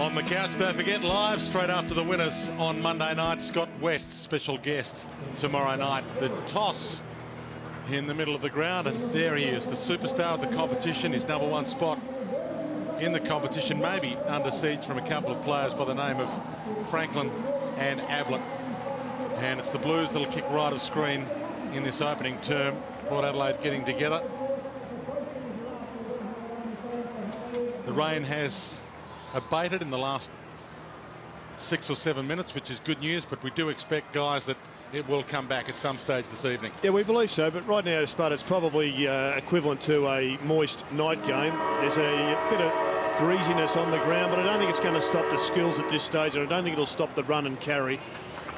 On the couch, don't forget, live straight after the winners on Monday night. Scott West, special guest tomorrow night. The toss in the middle of the ground, and there he is, the superstar of the competition. His #1 spot in the competition, maybe under siege from a couple of players by the name of Franklin and Ablett. And it's the Blues that'll kick right of screen in this opening term. Port Adelaide getting together. The rain has abated in the last 6 or 7 minutes, which is good news, but we do expect, guys, that it will come back at some stage this evening. Yeah, we believe so, but right now, Spud, it's probably equivalent to a moist night game. There's a bit of greasiness on the ground, but I don't think it's going to stop the skills at this stage, and I don't think it'll stop the run and carry.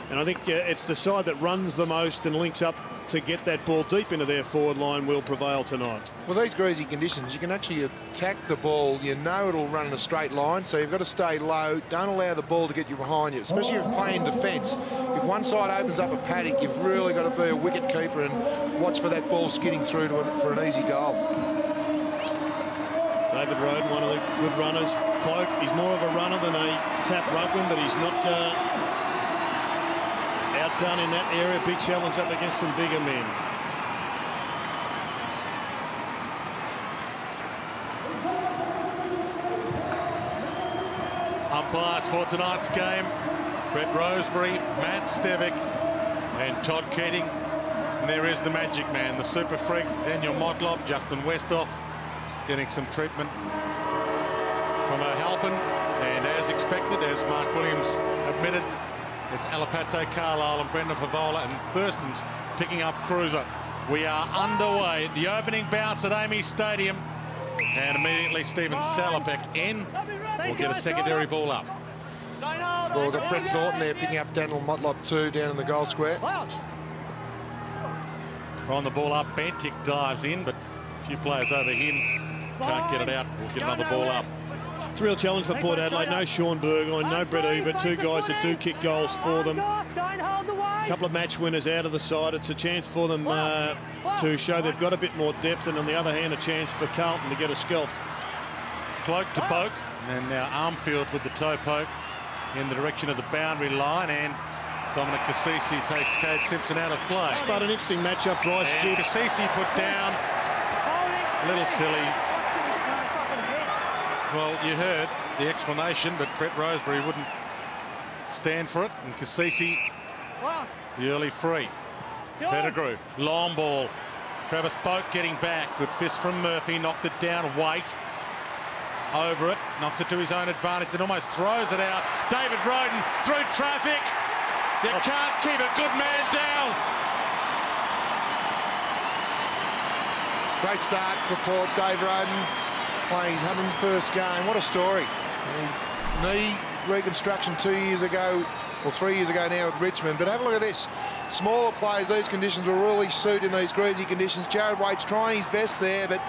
And I think it's the side that runs the most and links up to get that ball deep into their forward line will prevail tonight. Well, these greasy conditions, you can actually attack the ball. You know it'll run in a straight line, so you've got to stay low. Don't allow the ball to get you behind you, especially if you're playing defence. If one side opens up a paddock, you've really got to be a wicket keeper and watch for that ball skidding through for an easy goal. David Roden, one of the good runners. Cloak, he's more of a runner than a tap ruckman, but he's not outdone in that area. Big challenge up against some bigger men. Umpires for tonight's game: Brett Rosebery, Matt Stevick and Todd Keating. And there is the magic man, the super freak, Daniel Motlop. Justin Westhoff getting some treatment from Carlton. And as expected, as Mark Williams admitted, it's Alapate Carlisle and Brendan Favola, and Thurston's picking up Cruiser. We are underway. The opening bounce at AAMI Stadium. And immediately Stephen Salopek in will get a secondary ball up. Well, we've got Brett Thornton there picking up Daniel Motlop too down in the goal square. Throwing the ball up, Bentic dives in, but a few players over him can't get it out. We'll get another ball up. It's a real challenge for Port Adelaide. No Sean Burgoyne, no Brett Ebert, two guys that do kick goals for them. A couple of match winners out of the side. It's a chance for them to show they've got a bit more depth, and on the other hand, a chance for Carlton to get a scalp. Cloak to poke, and now Armfield with the toe poke in the direction of the boundary line, and Dominic Cassisi takes Cade Simpson out of play. But an interesting matchup, Bryce Gibbs. Cassisi put down, a little silly. Well, you heard the explanation, but Brett Rosebery wouldn't stand for it, and Cassisi, the early free. Pettigrew, long ball. Travis Boak getting back. Good fist from Murphy, knocked it down. Waite over it, knocks it to his own advantage and almost throws it out. David Roden through traffic. You can't keep a good man down. Great start for Port. Dave Roden playing his 101st game. What a story. Knee reconstruction 2 years ago, or 3 years ago now with Richmond. But have a look at this. Smaller players, these conditions will really suit in these greasy conditions. Jared Waite's trying his best there, but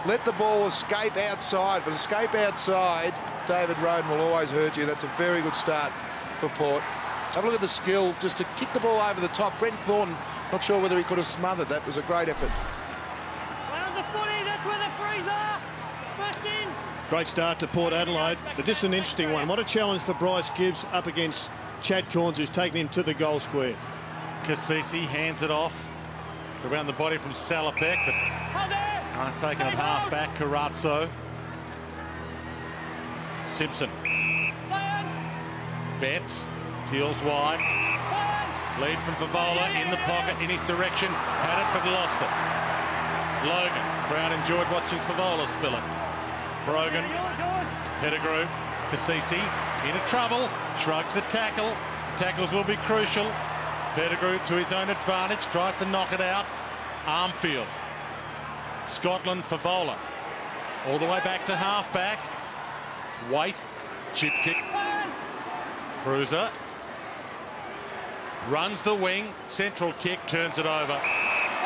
let the ball escape outside. If it escape outside, David Roden will always hurt you. That's a very good start for Port. Have a look at the skill just to kick the ball over the top. Brent Thornton, not sure whether he could have smothered. That was a great effort. Great start to Port Adelaide, but this is an interesting one. What a challenge for Bryce Gibbs up against Chad Corns, who's taken him to the goal square. Cassisi hands it off around the body from Salopek, but taken it half back. Carazzo. Simpson. Betts peels wide. Lead from Favola in the pocket, in his direction. Had it, but lost it. Logan. Crowd enjoyed watching Favola spill it. Brogan, Pettigrew, Cassisi into trouble, shrugs the tackle. Tackles will be crucial. Pettigrew to his own advantage, tries to knock it out. Armfield, Scotland, Favola, all the way back to half-back. Waite, chip kick. Cruiser runs the wing, central kick, turns it over.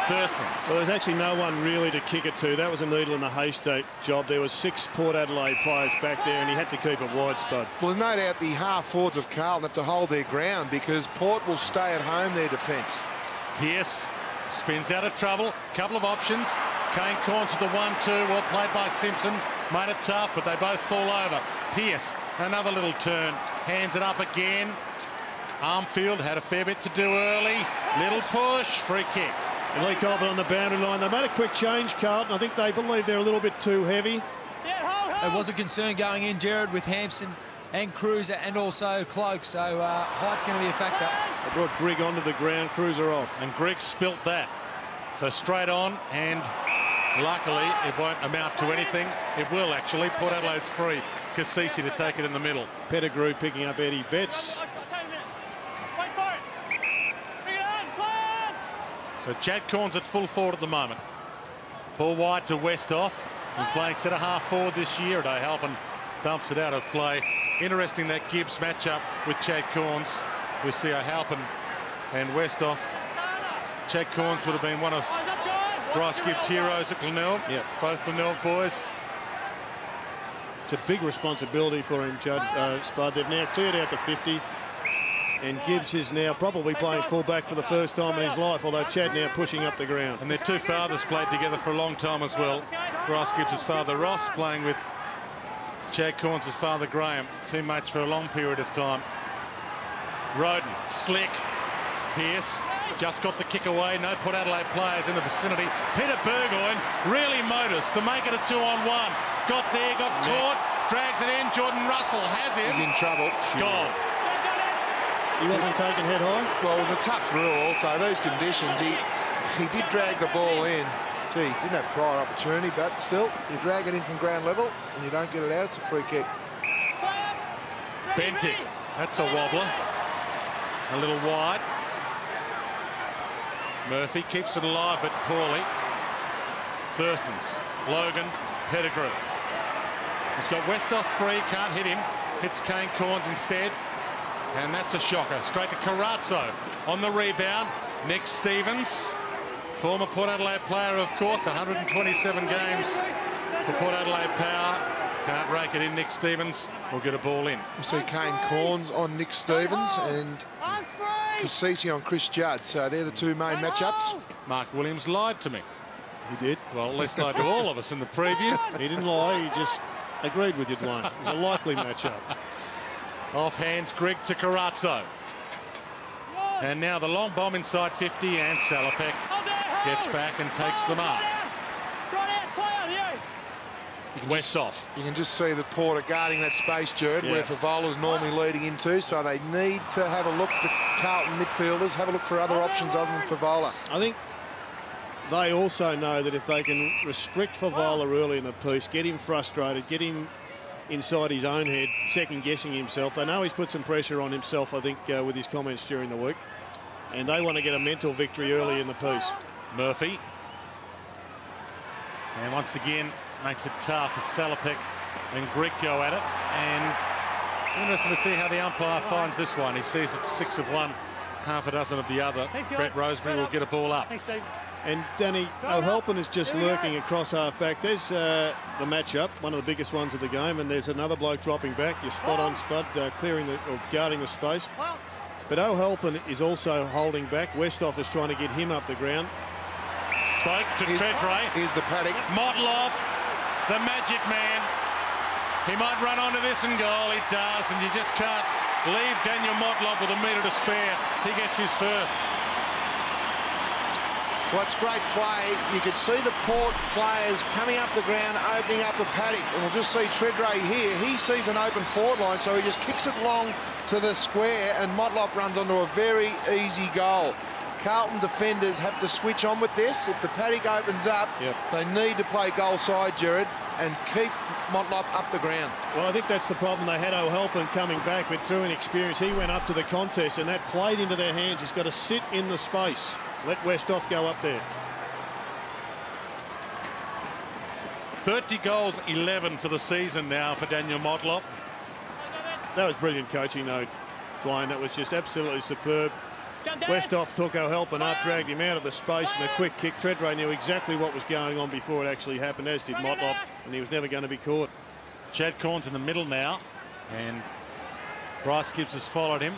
Thurston's. Well, there's actually no one really to kick it to. That was a needle in a haystack job. There was 6 Port Adelaide players back there, and he had to keep it wide, Spud. Well, no doubt the half forwards of Carlton have to hold their ground because Port will stay at home their defence. Pearce spins out of trouble. Couple of options. Kane Corns with the 1-2. Well played by Simpson. Made it tough, but they both fall over. Pearce Another little turn. Hands it up again. Armfield had a fair bit to do early. Little push. Free kick. And Lee Carlton on the boundary line. They made a quick change, Carlton. I think they believe they're a little bit too heavy. There was a concern going in, Jared, with Hampson and Cruiser and also Cloak, so height's going to be a factor. They brought Grigg onto the ground, Cruiser off. And Grigg spilt that. So straight on, and luckily it won't amount to anything. It will actually. Port Adelaide's free. Cassisi to take it in the middle. Pettigrew picking up Eddie Betts. So Chad Corns at full forward at the moment. Ball wide to Westhoff, who's playing centre half forward this year. O'Halpin thumps it out of play. Interesting that Gibbs matchup with Chad Corns. We see O'Halpin and Westhoff. Chad Corns would have been one of Bryce Gibbs' heroes at Glenelg. Yep. Both Glenelg boys. It's a big responsibility for him, Spud. They've now cleared out the 50. And Gibbs is now probably playing fullback for the first time in his life, although Chad now pushing up the ground. And their two fathers played together for a long time as well. Bryce Gibbs' father, Ross, playing with Chad Corns' father, Graham. Teammates for a long period of time. Roden, slick. Pearce just got the kick away. No Port Adelaide players in the vicinity. Peter Burgoyne really modest to make it a 2-on-1. Got there, got caught, drags it in. Jordan Russell has him. He's in trouble. Gone. He wasn't taken head high? Well, it was a tough rule, so those conditions, he did drag the ball in. Gee, he didn't have prior opportunity, but still, you drag it in from ground level and you don't get it out, it's a free kick. Bentic, that's a wobbler. A little wide. Murphy keeps it alive, but poorly. Thurstons, Logan, Pettigrew. He's got Westhoff free, can't hit him. Hits Kane Corns instead. And that's a shocker. Straight to Carazzo on the rebound. Nick Stevens, former Port Adelaide player, of course, 127 games for Port Adelaide Power. Can't rake it in. Nick Stevens will get a ball in. We see Kane Corns on Nick Stevens and Cassisi on Chris Judd. So they're the two main matchups. Mark Williams lied to me. He did. Well, Les lied to all of us in the preview. He didn't lie, he just agreed with you, Dwayne. It was a likely matchup. Off hands Grigg to Carazzo. And now the long bomb inside 50, and Salopek gets back and takes the mark. Westhoff. You can just see the Port are guarding that space, Jared, where Favola's normally leading into. So they need to have a look, the Carlton midfielders, have a look for other options other than Favola. I think they also know that if they can restrict Favola early in the piece, get him frustrated, get him inside his own head, second-guessing himself. They know he's put some pressure on himself, I think, with his comments during the week. And they want to get a mental victory early in the piece. Murphy. And once again, makes it tough as Salopek and Grigg go at it. And interesting to see how the umpire finds this one. He sees it's 6 of one, half a dozen of the other. Brett Roseberry will get a ball up. And Danny, O'Halpin is just lurking across half-back. There's the matchup, one of the biggest ones of the game, and there's another bloke dropping back. You're spot on, Spud, clearing or guarding the space. But O'Halpin is also holding back. Westhoff is trying to get him up the ground. Spoke to Treadray. Here's the paddock. Motlop, the magic man. He might run onto this and goal. He does, and you just can't leave Daniel Motlop with a metre to spare. He gets his first. Well, it's great play. You could see the Port players coming up the ground, opening up a paddock. And we'll just see Treadray here. He sees an open forward line, so he just kicks it long to the square, and Motlop runs onto a very easy goal. Carlton defenders have to switch on with this. If the paddock opens up, they need to play goal side, Jared, and keep Motlop up the ground. Well, I think that's the problem. They had O'Halpin coming back, but through inexperience, he went up to the contest, and that played into their hands. He's got to sit in the space. Let Westhoff go up there. 30 goals, 11 for the season now for Daniel Motlop. That was brilliant coaching, though, Dwayne. That was just absolutely superb. Westhoff took O'Halpin up, dragged him out of the space, and a quick kick. Treadray knew exactly what was going on before it actually happened, as did Motlop, and he was never going to be caught. Chad Corns in the middle now, and Bryce Gibbs has followed him.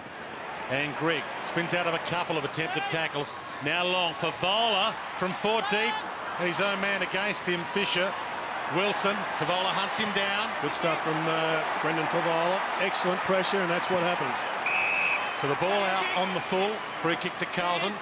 And Grigg spins out of a couple of attempted tackles. Now long for Vola from 4 deep. And his own man against him, Fisher. Wilson, Favola hunts him down. Good stuff from Brendan Favola. Excellent pressure, and that's what happens. To the ball out on the full. Free kick to Carlton.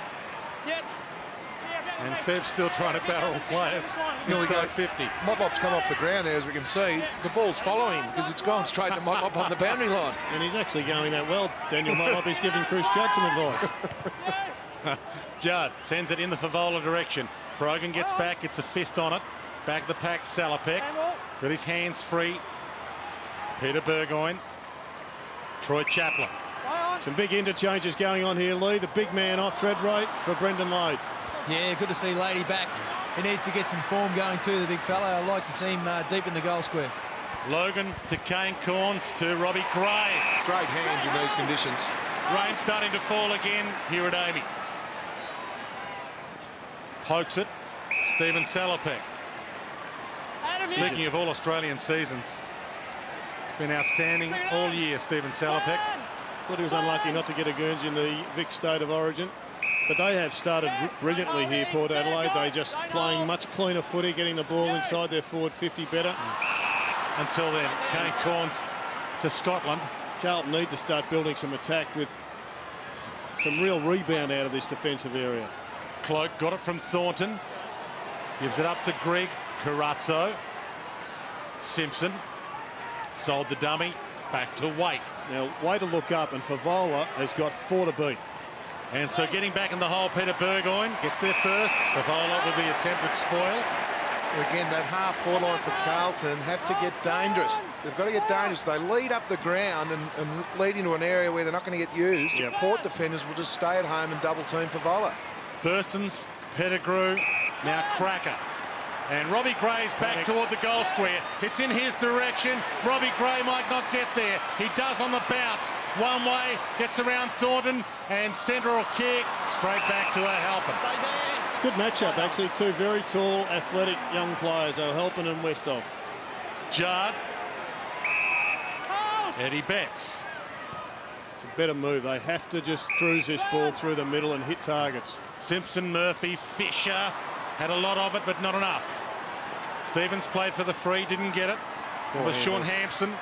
And Fev's still trying to barrel players inside 50. Motlop's come off the ground there, as we can see. The ball's following because it's gone straight to Motlop on the boundary line. And he's actually going that well. Daniel Motlop is giving Chris Judd some advice. Judd sends it in the Favola direction. Brogan gets back, gets a fist on it. Back of the pack, Salopek. Got his hands free. Peter Burgoyne. Troy Chaplin. Some big interchanges going on here, Lee. The big man off tread right for Brendan Lade. Yeah, good to see Lady back. He needs to get some form going too, the big fella. I'd like to see him deep in the goal square. Logan to Kane Corns to Robbie Gray. Great hands in those conditions. Rain starting to fall again here at AAMI. Pokes it. Stephen Salopek. Speaking of all Australian seasons, it's been outstanding all year, Stephen Salopek. Thought he was unlucky not to get a Guernsey in the Vic State of Origin. But they have started brilliantly here, Port Adelaide. They're just playing much cleaner footy, getting the ball inside their forward 50 better. Until then, Kane Corns to Scotland. Carlton need to start building some attack with some real rebound out of this defensive area. Cloak got it from Thornton. Gives it up to Greg Carazzo. Simpson sold the dummy. Back to Waite. Now, way to look up, and Favola has got 4 to beat. And so getting back in the hole, Peter Burgoyne gets there first. Favola with the attempted spoil. Again, that half-forward line for Carlton have to get dangerous. They've got to get dangerous. They lead up the ground and lead into an area where they're not going to get used. Yep. Port defenders will just stay at home and double-team Favola. Thurston's, Pettigrew, now Cracker. And Robbie Gray's back toward the goal square. It's in his direction. Robbie Gray might not get there. He does on the bounce. One way, gets around Thornton, and central kick straight back to O'Halpin. It's a good matchup, actually. 2 very tall, athletic young players, O'Halpin and Westhoff. Judd. Eddie Betts. It's a better move. They have to just cruise this ball through the middle and hit targets. Simpson, Murphy, Fisher. Had a lot of it, but not enough. Stevens played for the free, didn't get it. It was Sean Hampson.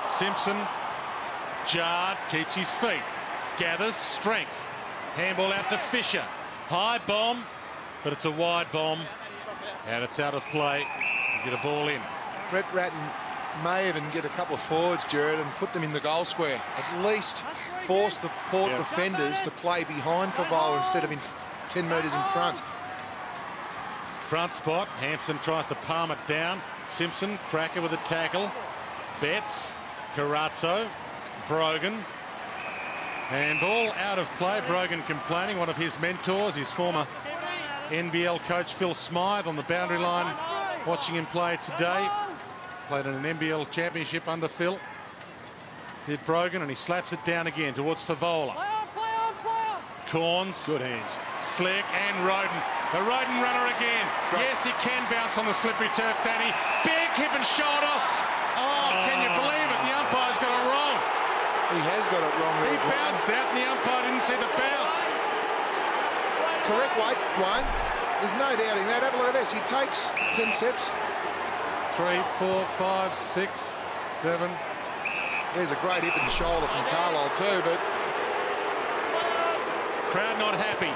Simpson. Judd keeps his feet. Gathers strength. Handball out to Fisher. High bomb, but it's a wide bomb. And it's out of play. You get a ball in. Brett Ratton may even get a couple of forwards, Jared, and put them in the goal square. At least force the Port defenders to play behind Favola instead of in 10 metres in front. Front spot. Hampson tries to palm it down. Simpson, Cracker with a tackle. Betts, Carazzo, Brogan. And ball out of play. Brogan complaining. One of his mentors, his former NBL coach Phil Smythe on the boundary line, watching him play today. Played in an NBL championship under Phil. Did Brogan, and he slaps it down again towards Favola. Corns. Good hands. Slick and Roden. The Roden runner again. Right. Yes, he can bounce on the slippery turf, Danny. Big hip and shoulder. Oh, can you believe it? The umpire's got it wrong. He has got it wrong. He bounced out and the umpire didn't see the bounce. Correct weight, Dwayne. There's no doubting that. Have a look at this. He takes 10 steps. 3, 4, 5, 6, 7. There's a great hip and shoulder from Carlisle too, but crowd not happy.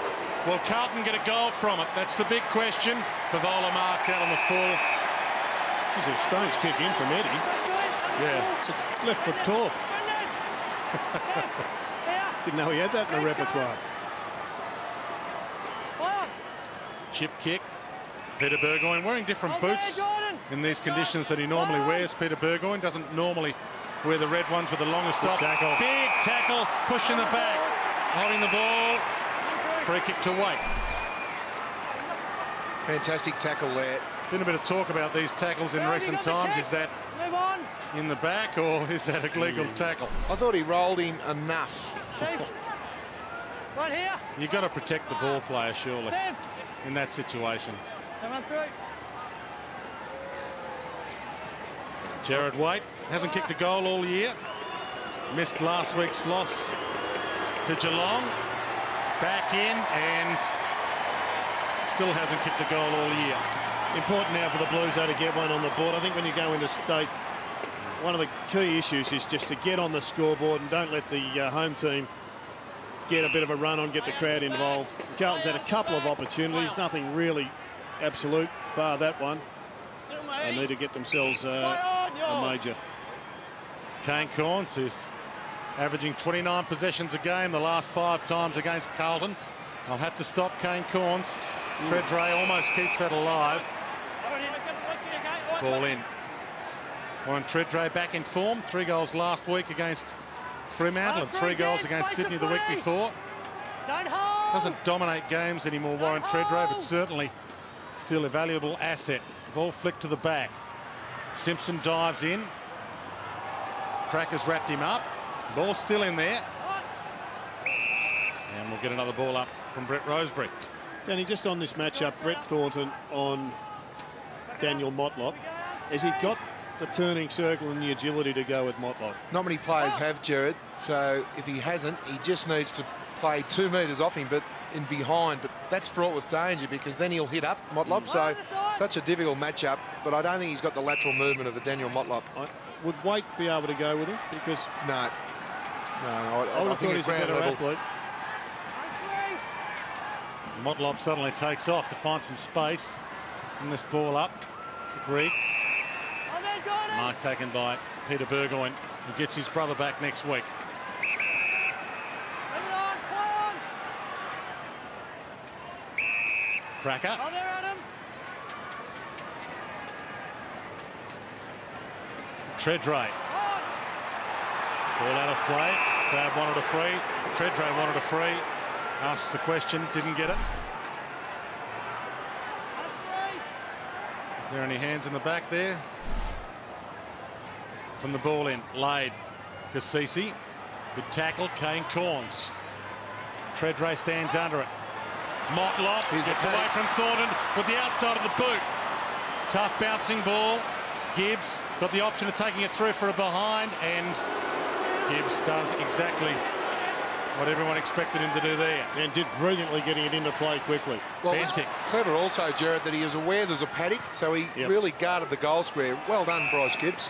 Will Carlton get a goal from it? That's the big question. Favola marks out on the full. This is a strange kick in from Eddie. Yeah. It's a left foot torp. Didn't know he had that in the repertoire. Chip kick. Peter Burgoyne wearing different boots in these conditions that he normally wears. Peter Burgoyne doesn't normally wear the red ones with the longest stop. Big tackle, push in the back, holding the ball. Free kick to Waite. fantastic tackle there. Been a bit of talk about these tackles in recent times. Is that in the back or is that a legal tackle? I thought he rolled him enough. Right here. You've got to protect the ball player, surely, in that situation. Come on through. Jared Waite hasn't kicked a goal all year. Missed last week's loss to Geelong. Back in and still hasn't kicked a goal all year. Important now for the Blues, though, to get one on the board. I think when you go into state, one of the key issues is just to get on the scoreboard and don't let the home team get a bit of a run on, get the crowd involved. Carlton's had a couple of opportunities, nothing really absolute, bar that one. They need to get themselves a major. Kane Corns is averaging 29 possessions a game the last 5 times against Carlton. I'll have to stop Kane Corns. Treadray almost keeps that alive. Ball in. Warren Treadray back in form. 3 goals last week against Fremantle and 3 goals against Sydney the week before. Doesn't dominate games anymore, Warren Treadray, but certainly still a valuable asset. Ball flicked to the back. Simpson dives in. Cracker's wrapped him up. Ball still in there. And we'll get another ball up from Brett Rosebery. Danny, just on this matchup, Brett Thornton on Daniel Motlop. Has he got the turning circle and the agility to go with Motlop? Not many players have, Jared. So if he hasn't, he just needs to play 2 metres off him, but in behind. But that's fraught with danger because then he'll hit up Motlop. So such a difficult matchup. But I don't think he's got the lateral movement of a Daniel Motlop. Would Waite be able to go with him? Because no. I would have thought he's a better athlete. Motlop suddenly takes off to find some space. And this ball up. The Greek. Mark taken by Peter Burgoyne, who gets his brother back next week. Cracker. Treadray. Ball out of play. Crowd wanted a free. Treadray wanted a free. Asked the question, didn't get it. Is there any hands in the back there? From the ball in, laid. Cassisi. Good tackle, Kane Corns. Treadray stands under it. Motlop gets away from Thornton with the outside of the boot. Tough bouncing ball. Gibbs got the option of taking it through for a behind, and Gibbs does exactly what everyone expected him to do there. And did brilliantly getting it into play quickly. Well, it was clever also, Jared, that he was aware there's a paddock, so he really guarded the goal square. Well done, Bryce Gibbs.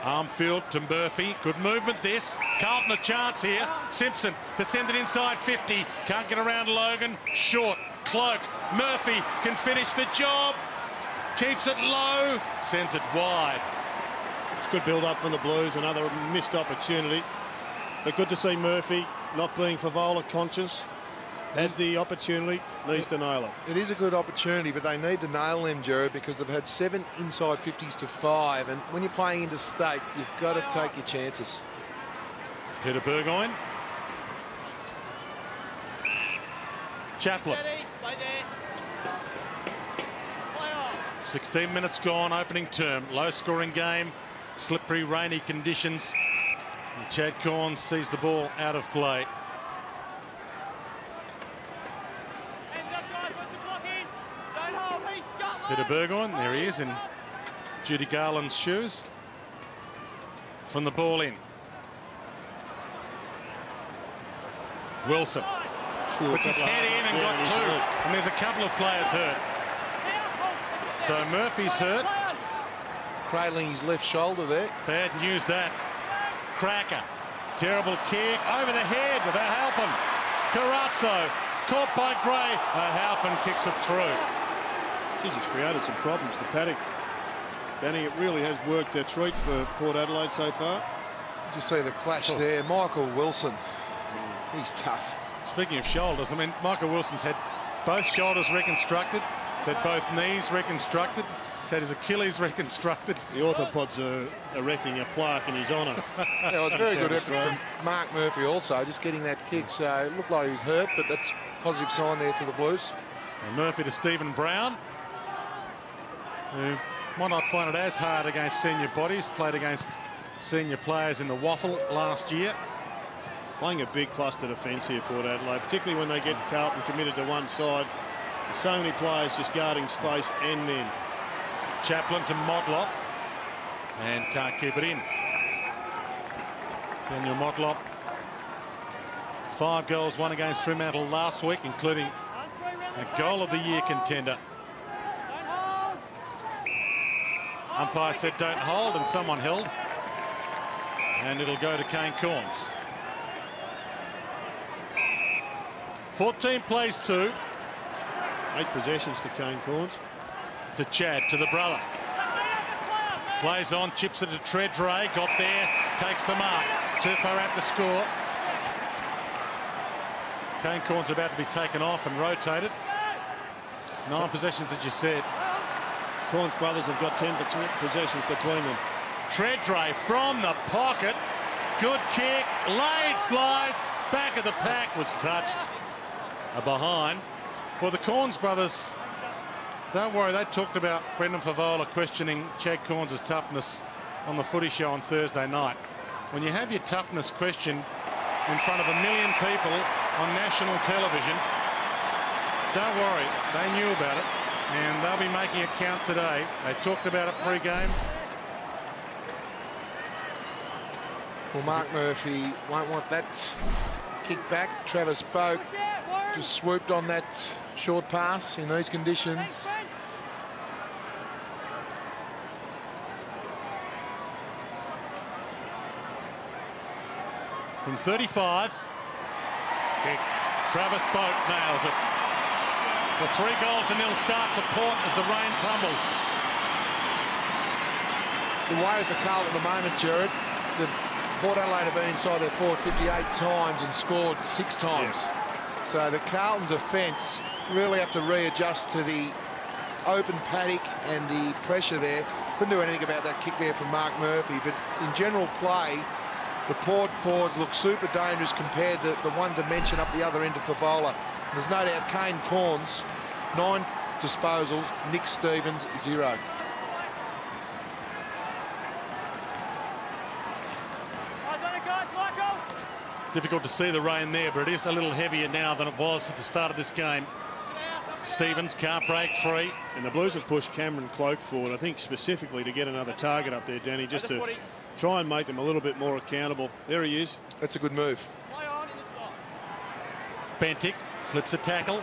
Armfield to Murphy. Good movement this. Carlton a chance here. Simpson to send it inside 50. Can't get around Logan. Short. Cloak. Murphy can finish the job. Keeps it low. Sends it wide. It's good build-up from the Blues. Another missed opportunity. But good to see Murphy not being Favola conscious. Has the opportunity, needs to nail it. It is a good opportunity, but they need to nail them, Jared, because they've had 7 inside 50s to 5. And when you're playing interstate, you've got to take your chances. Peter Burgoyne. Chaplin. 16 minutes gone, opening term. Low-scoring game, slippery, rainy conditions. And Chad Corns sees the ball out of play. Peter Burgoyne, there he is in Judy Garland's shoes. From the ball in. Wilson puts his head in and got 2. And there's a couple of players hurt. So Murphy's hurt. Cradling his left shoulder there. Bad news that. Cracker. Terrible kick over the head of O'Halpin. Carazzo caught by Gray. O'Halpin kicks it through. Geez, it's created some problems, the paddock. Danny, it really has worked a treat for Port Adelaide so far. Just see the clash there. Michael Wilson. He's tough. Speaking of shoulders, I mean, Michael Wilson's had both shoulders reconstructed. He's had both knees reconstructed. He's had his Achilles reconstructed. The orthopods are erecting a plaque in his honour. Yeah, well, it's very good effort from Mark Murphy also, just getting that kick. So it looked like he was hurt, but that's a positive sign there for the Blues. So Murphy to Stephen Brown, who might not find it as hard against senior bodies. Played against senior players in the waffle last year. Playing a big cluster defence here, Port Adelaide, particularly when they get Carlton committed to one side. There's so many players just guarding space and men. Chaplin to Motlop, and can't keep it in. Daniel Motlop, 5 goals, 1 against Fremantle last week, including a goal of the year contender Umpire said don't hold, and someone held. And it'll go to Kane Corns. 14 plays 2. 8 possessions to Kane Corns. To Chad, to the brother. Plays on, chips it to Treadray. Got there, takes the mark. Too far out to score. Kane Corns about to be taken off and rotated. 9 possessions, as you said. Corns brothers have got 10 possessions between them. Treadray from the pocket. Good kick. Laid flies. Back of the pack was touched. A behind. Well, the Corns brothers, don't worry, they talked about Brendan Favola questioning Chad Corns' toughness on the footy show on Thursday night. When you have your toughness questioned in front of 1 million people on national television, don't worry, they knew about it, and they'll be making it count today. They talked about it pre-game. Well, Mark Murphy won't want that kick back. Travis Boak just swooped on that short pass in these conditions. From 35, kick. Travis Boak nails it. The 3-0 start for Port as the rain tumbles. The worry for Carlton at the moment, Jared, the Port Adelaide have been inside their forward 58 times and scored 6 times. Yes. So the Carlton defence really have to readjust to the open paddock and the pressure there. Couldn't do anything about that kick there from Mark Murphy, but in general play, the Port forwards look super dangerous compared to the one dimension up the other end of Favola. And there's no doubt Kane Corns, 9 disposals, Nick Stevens, 0. Difficult to see the rain there, but it is a little heavier now than it was at the start of this game. Stevens can't break free. And the Blues have pushed Cameron Cloak forward, I think specifically to get another target up there, Danny, just to try and make them a little bit more accountable. There he is. That's a good move. Bentic slips a tackle.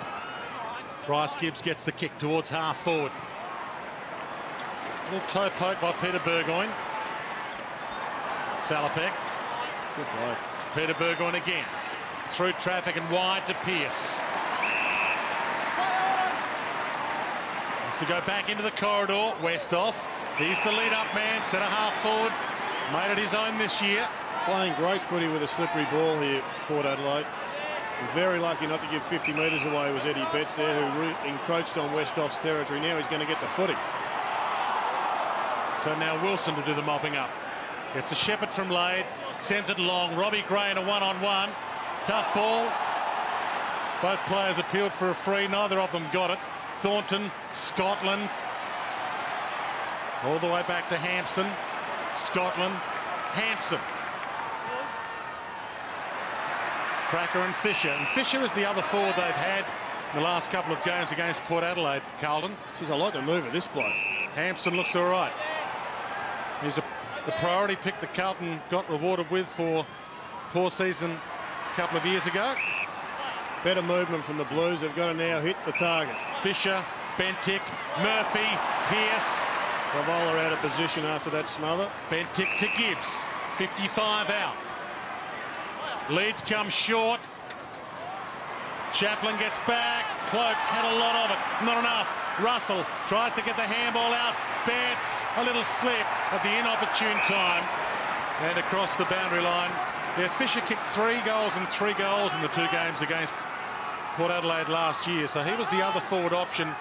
Bryce Gibbs gets the kick towards half forward. Little toe poke by Peter Burgoyne. Salopek. Good play. Peter Burgoyne again. Through traffic and wide to Pearce. Wants to go back into the corridor. Westhoff. He's the lead-up man. Centre half forward. Made it his own this year. Playing great footy with a slippery ball here, Port Adelaide. Very lucky not to give 50 metres away was Eddie Betts there, who encroached on Westhoff's territory. Now he's going to get the footy. So now Wilson to do the mopping up. Gets a shepherd from Lade. Sends it long. Robbie Gray in a one-on-one. Tough ball. Both players appealed for a free. Neither of them got it. Thornton, Scotland. All the way back to Hampson. Scotland. Hampson. Cracker and Fisher. And Fisher is the other forward they've had in the last couple of games against Port Adelaide, Carlton. Jeez, I like the move of this bloke. Hampson looks all right. He's the priority pick that Carlton got rewarded with for poor season a couple of years ago. Better movement from the Blues. They've got to now hit the target. Fisher, Bentic, Murphy, Pearce. Favola out of position after that smother. Bentic to Gibbs. 55 out. Leeds come short. Chaplin gets back. Cloak had a lot of it. Not enough. Russell tries to get the handball out. Betts, a little slip at the inopportune time. And across the boundary line. Yeah, Fisher kicked 3 goals and 3 goals in the 2 games against Port Adelaide last year. So he was the other forward option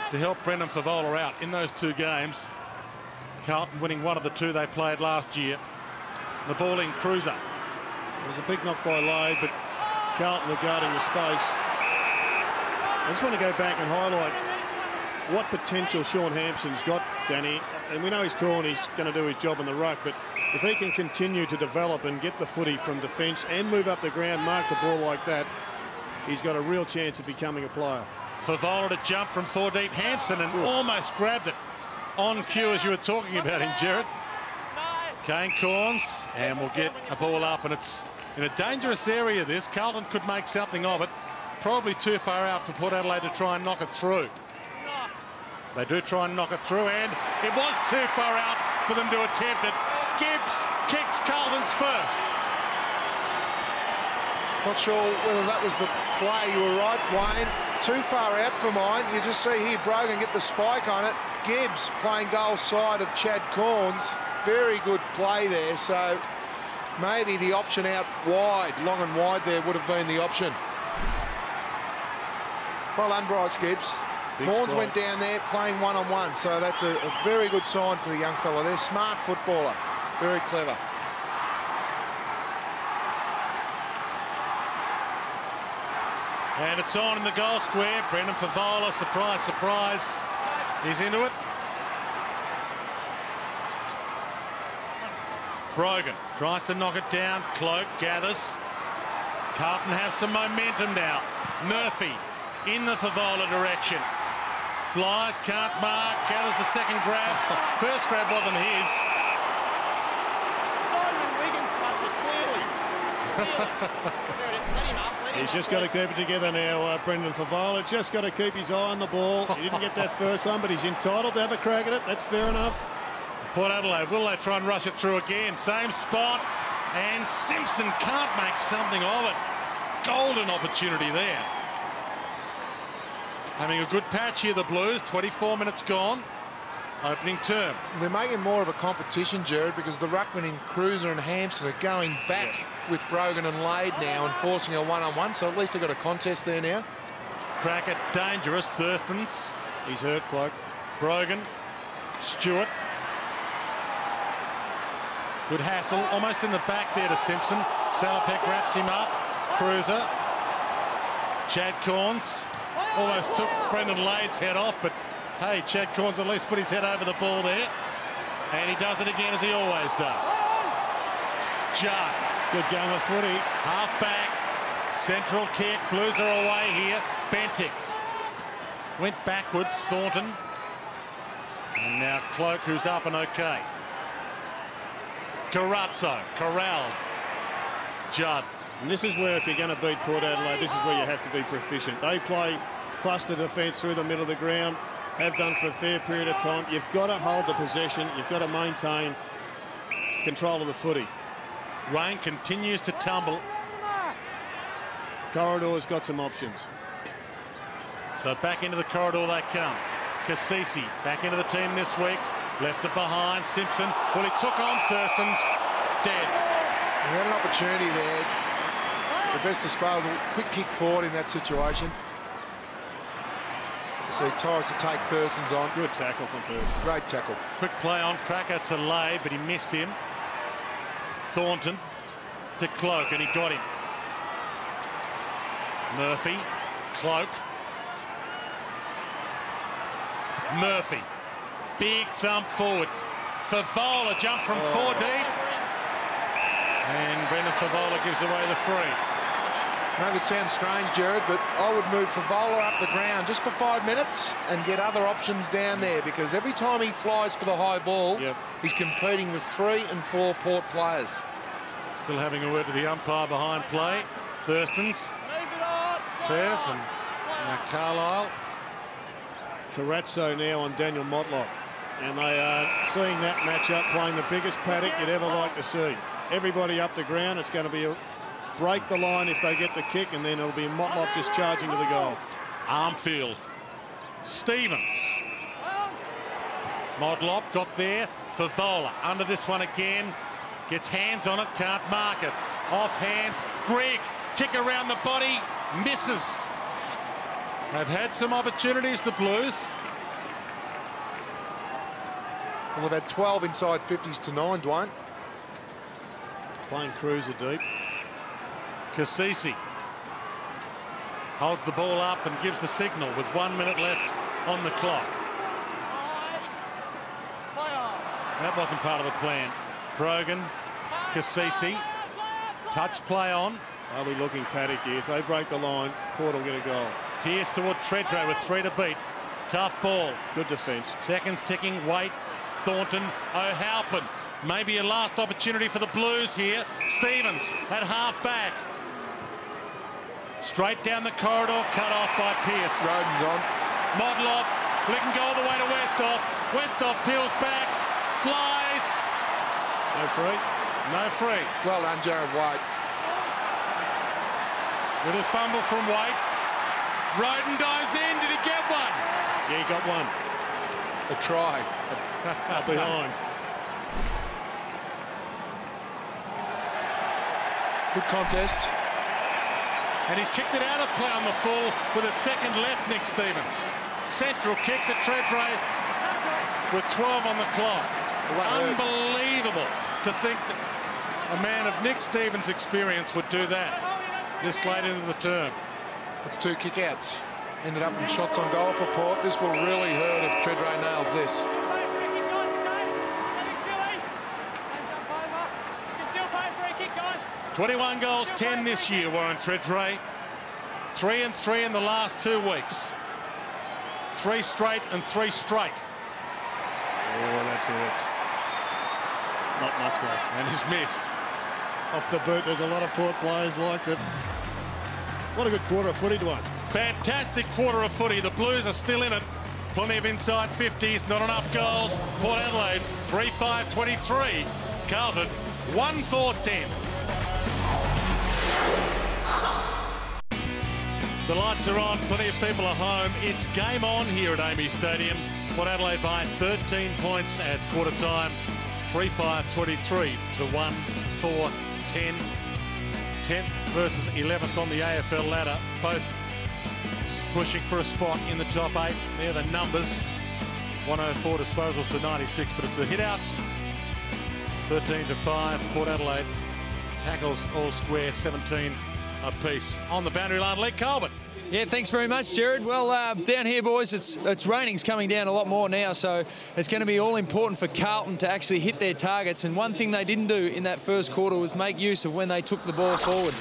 to help Brendan Favola out in those 2 games. Carlton winning 1 of the 2 they played last year. The ball in Cruiser. It was a big knock by Lade, but Carlton are guarding the space. I just want to go back and highlight what potential Sean Hampson's got, Danny. And we know he's tall and he's going to do his job in the ruck, but if he can continue to develop and get the footy from defence and move up the ground, mark the ball like that, he's got a real chance of becoming a player. Favola to jump from 4 deep. Hampson and almost grabbed it on cue as you were talking about him, Jared. Kane Corns, and we'll get a ball up, and it's in a dangerous area this. Carlton could make something of it. Probably too far out for Port Adelaide to try and knock it through. They do try and knock it through, and it was too far out for them to attempt it. Gibbs kicks Carlton's first. Not sure whether that was the play. You were right, Wayne. Too far out for mine. You just see here Brogan get the spike on it. Gibbs playing goal side of Chad Corns. Very good play there. So maybe the option out wide, long and wide there would have been the option. Well done, Bryce Gibbs. Corns went down there playing one-on-one. So that's a very good sign for the young fella there. Smart footballer. Very clever. And it's on in the goal square. Brendan Favola, surprise, surprise. He's into it. Brogan tries to knock it down. Cloak gathers. Carlton has some momentum now. Murphy in the Favola direction. Flies, can't mark, gathers the second grab. First grab wasn't his. Simon Wiggins touched it clearly. He's just got to keep it together now, Brendan Favola. Just got to keep his eye on the ball. He didn't get that first one, but he's entitled to have a crack at it. That's fair enough. Port Adelaide, will they try and rush it through again? Same spot, and Simpson can't make something of it. Golden opportunity there. Having a good patch here, the Blues. 24 minutes gone. Opening term. They're making more of a competition, Jared, because the ruckman in Cruiser and Hampson are going back with Brogan and Lade now and forcing a one-on-one, so at least they've got a contest there now. Cracker, dangerous. Thurstons. He's hurt, Cloak. Brogan. Stewart. Good hassle. Almost in the back there to Simpson. Salopek wraps him up. Cruiser. Chad Corns. Almost took Brendan Lade's head off, but hey, Chad Corns at least put his head over the ball there. And he does it again as he always does. Judd. Good game of footy. Half back. Central kick. Blues are away here. Bentic. Went backwards. Thornton. And now Cloak, who's up and okay. Carazzo. Corralled. Judd. And this is where, if you're going to beat Port Adelaide, this is where you have to be proficient. They play cluster defence through the middle of the ground, have done for a fair period of time. You've got to hold the possession. You've got to maintain control of the footy. Rain continues to tumble. Corridor's got some options. So back into the corridor they come. Cassisi back into the team this week. Left it behind. Simpson. Well, he took on Thurston's. Dead. We had an opportunity there. The best disposal. Quick kick forward in that situation. So he tries to take Thurston's on. Good tackle from Thurston. Great tackle. Quick play on Cracker to Lade, but he missed him. Thornton to Cloak, and he got him. Murphy. Cloak. Murphy. Big thump forward. Favola jumped from 4 deep. And Brendan Favola gives away the free. Maybe it sounds strange, Jared, but I would move Favola up the ground just for 5 minutes and get other options down there, because every time he flies for the high ball, he's competing with 3 and 4 Port players. Still having a word to the umpire behind play. Thurstons. Fair from Carlisle. Carazzo now on Daniel Motlop. And they are seeing that matchup, playing the biggest paddock you'd ever like to see. Everybody up the ground. It's going to be a break the line if they get the kick, and then it'll be Motlop just charging to the goal. Armfield. Stevens. Motlop got there. Favola under this one again. Gets hands on it, can't mark it. Off hands. Greg. Kick around the body. Misses. They've had some opportunities, the Blues. Well, they've had 12 inside 50s to 9, Dwayne. Playing Cruiser deep. Cassisi holds the ball up and gives the signal with 1 minute left on the clock. That wasn't part of the plan. Brogan, Cassisi, touch play on. They'll be looking paddock here. If they break the line, Port will get a goal. Pierce toward Treadray with 3 to beat. Tough ball. Good defence. Seconds ticking. Waite, Thornton, O'Halpin. Maybe a last opportunity for the Blues here. Stevens at half back. Straight down the corridor, cut off by Pierce. Roden's on. Motlop Letting go all the way to Westhoff. Westhoff peels back, flies. No free. No free. Well done, Jared White. Little fumble from White. Roden dives in. Did he get one? Yeah, he got one. A try. Up behind. Good contest. And he's kicked it out of play on the full with a second left, Nick Stevens. Central kick to Treadray with 12 on the clock. Well, unbelievable to think that a man of Nick Stevens' experience would do that this late into the term. It's 2 kick-outs. Ended up in shots on goal for Port. This will really hurt if Treadray nails this. 21 goals, 10 this year, Warren Treadray. 3 and 3 in the last 2 weeks. 3 straight and 3 straight. Oh, that's hurts. Not much though. And he's missed. Off the boot, there's a lot of Port players like it. What a good quarter of footy to one. Fantastic quarter of footy. The Blues are still in it. Plenty of inside 50s, not enough goals. Port Adelaide, 3-5-23. Carlton, 1-4-10. The lights are on, plenty of people are home. It's game on here at AAMI Stadium. Port Adelaide by 13 points at quarter time. 3-5-23 to 1-4-10. 10th versus 11th on the AFL ladder. Both pushing for a spot in the top 8. They're the numbers. 104 disposals to 96, but it's the hit-outs. 13-5, Port Adelaide. Tackles all square, 17 apiece. On the boundary line, Lee Colbert. Yeah, thanks very much, Jared. Well, down here, boys, it's raining's coming down a lot more now, so it's going to be all important for Carlton to actually hit their targets. And one thing they didn't do in that first quarter was make use of when they took the ball forward.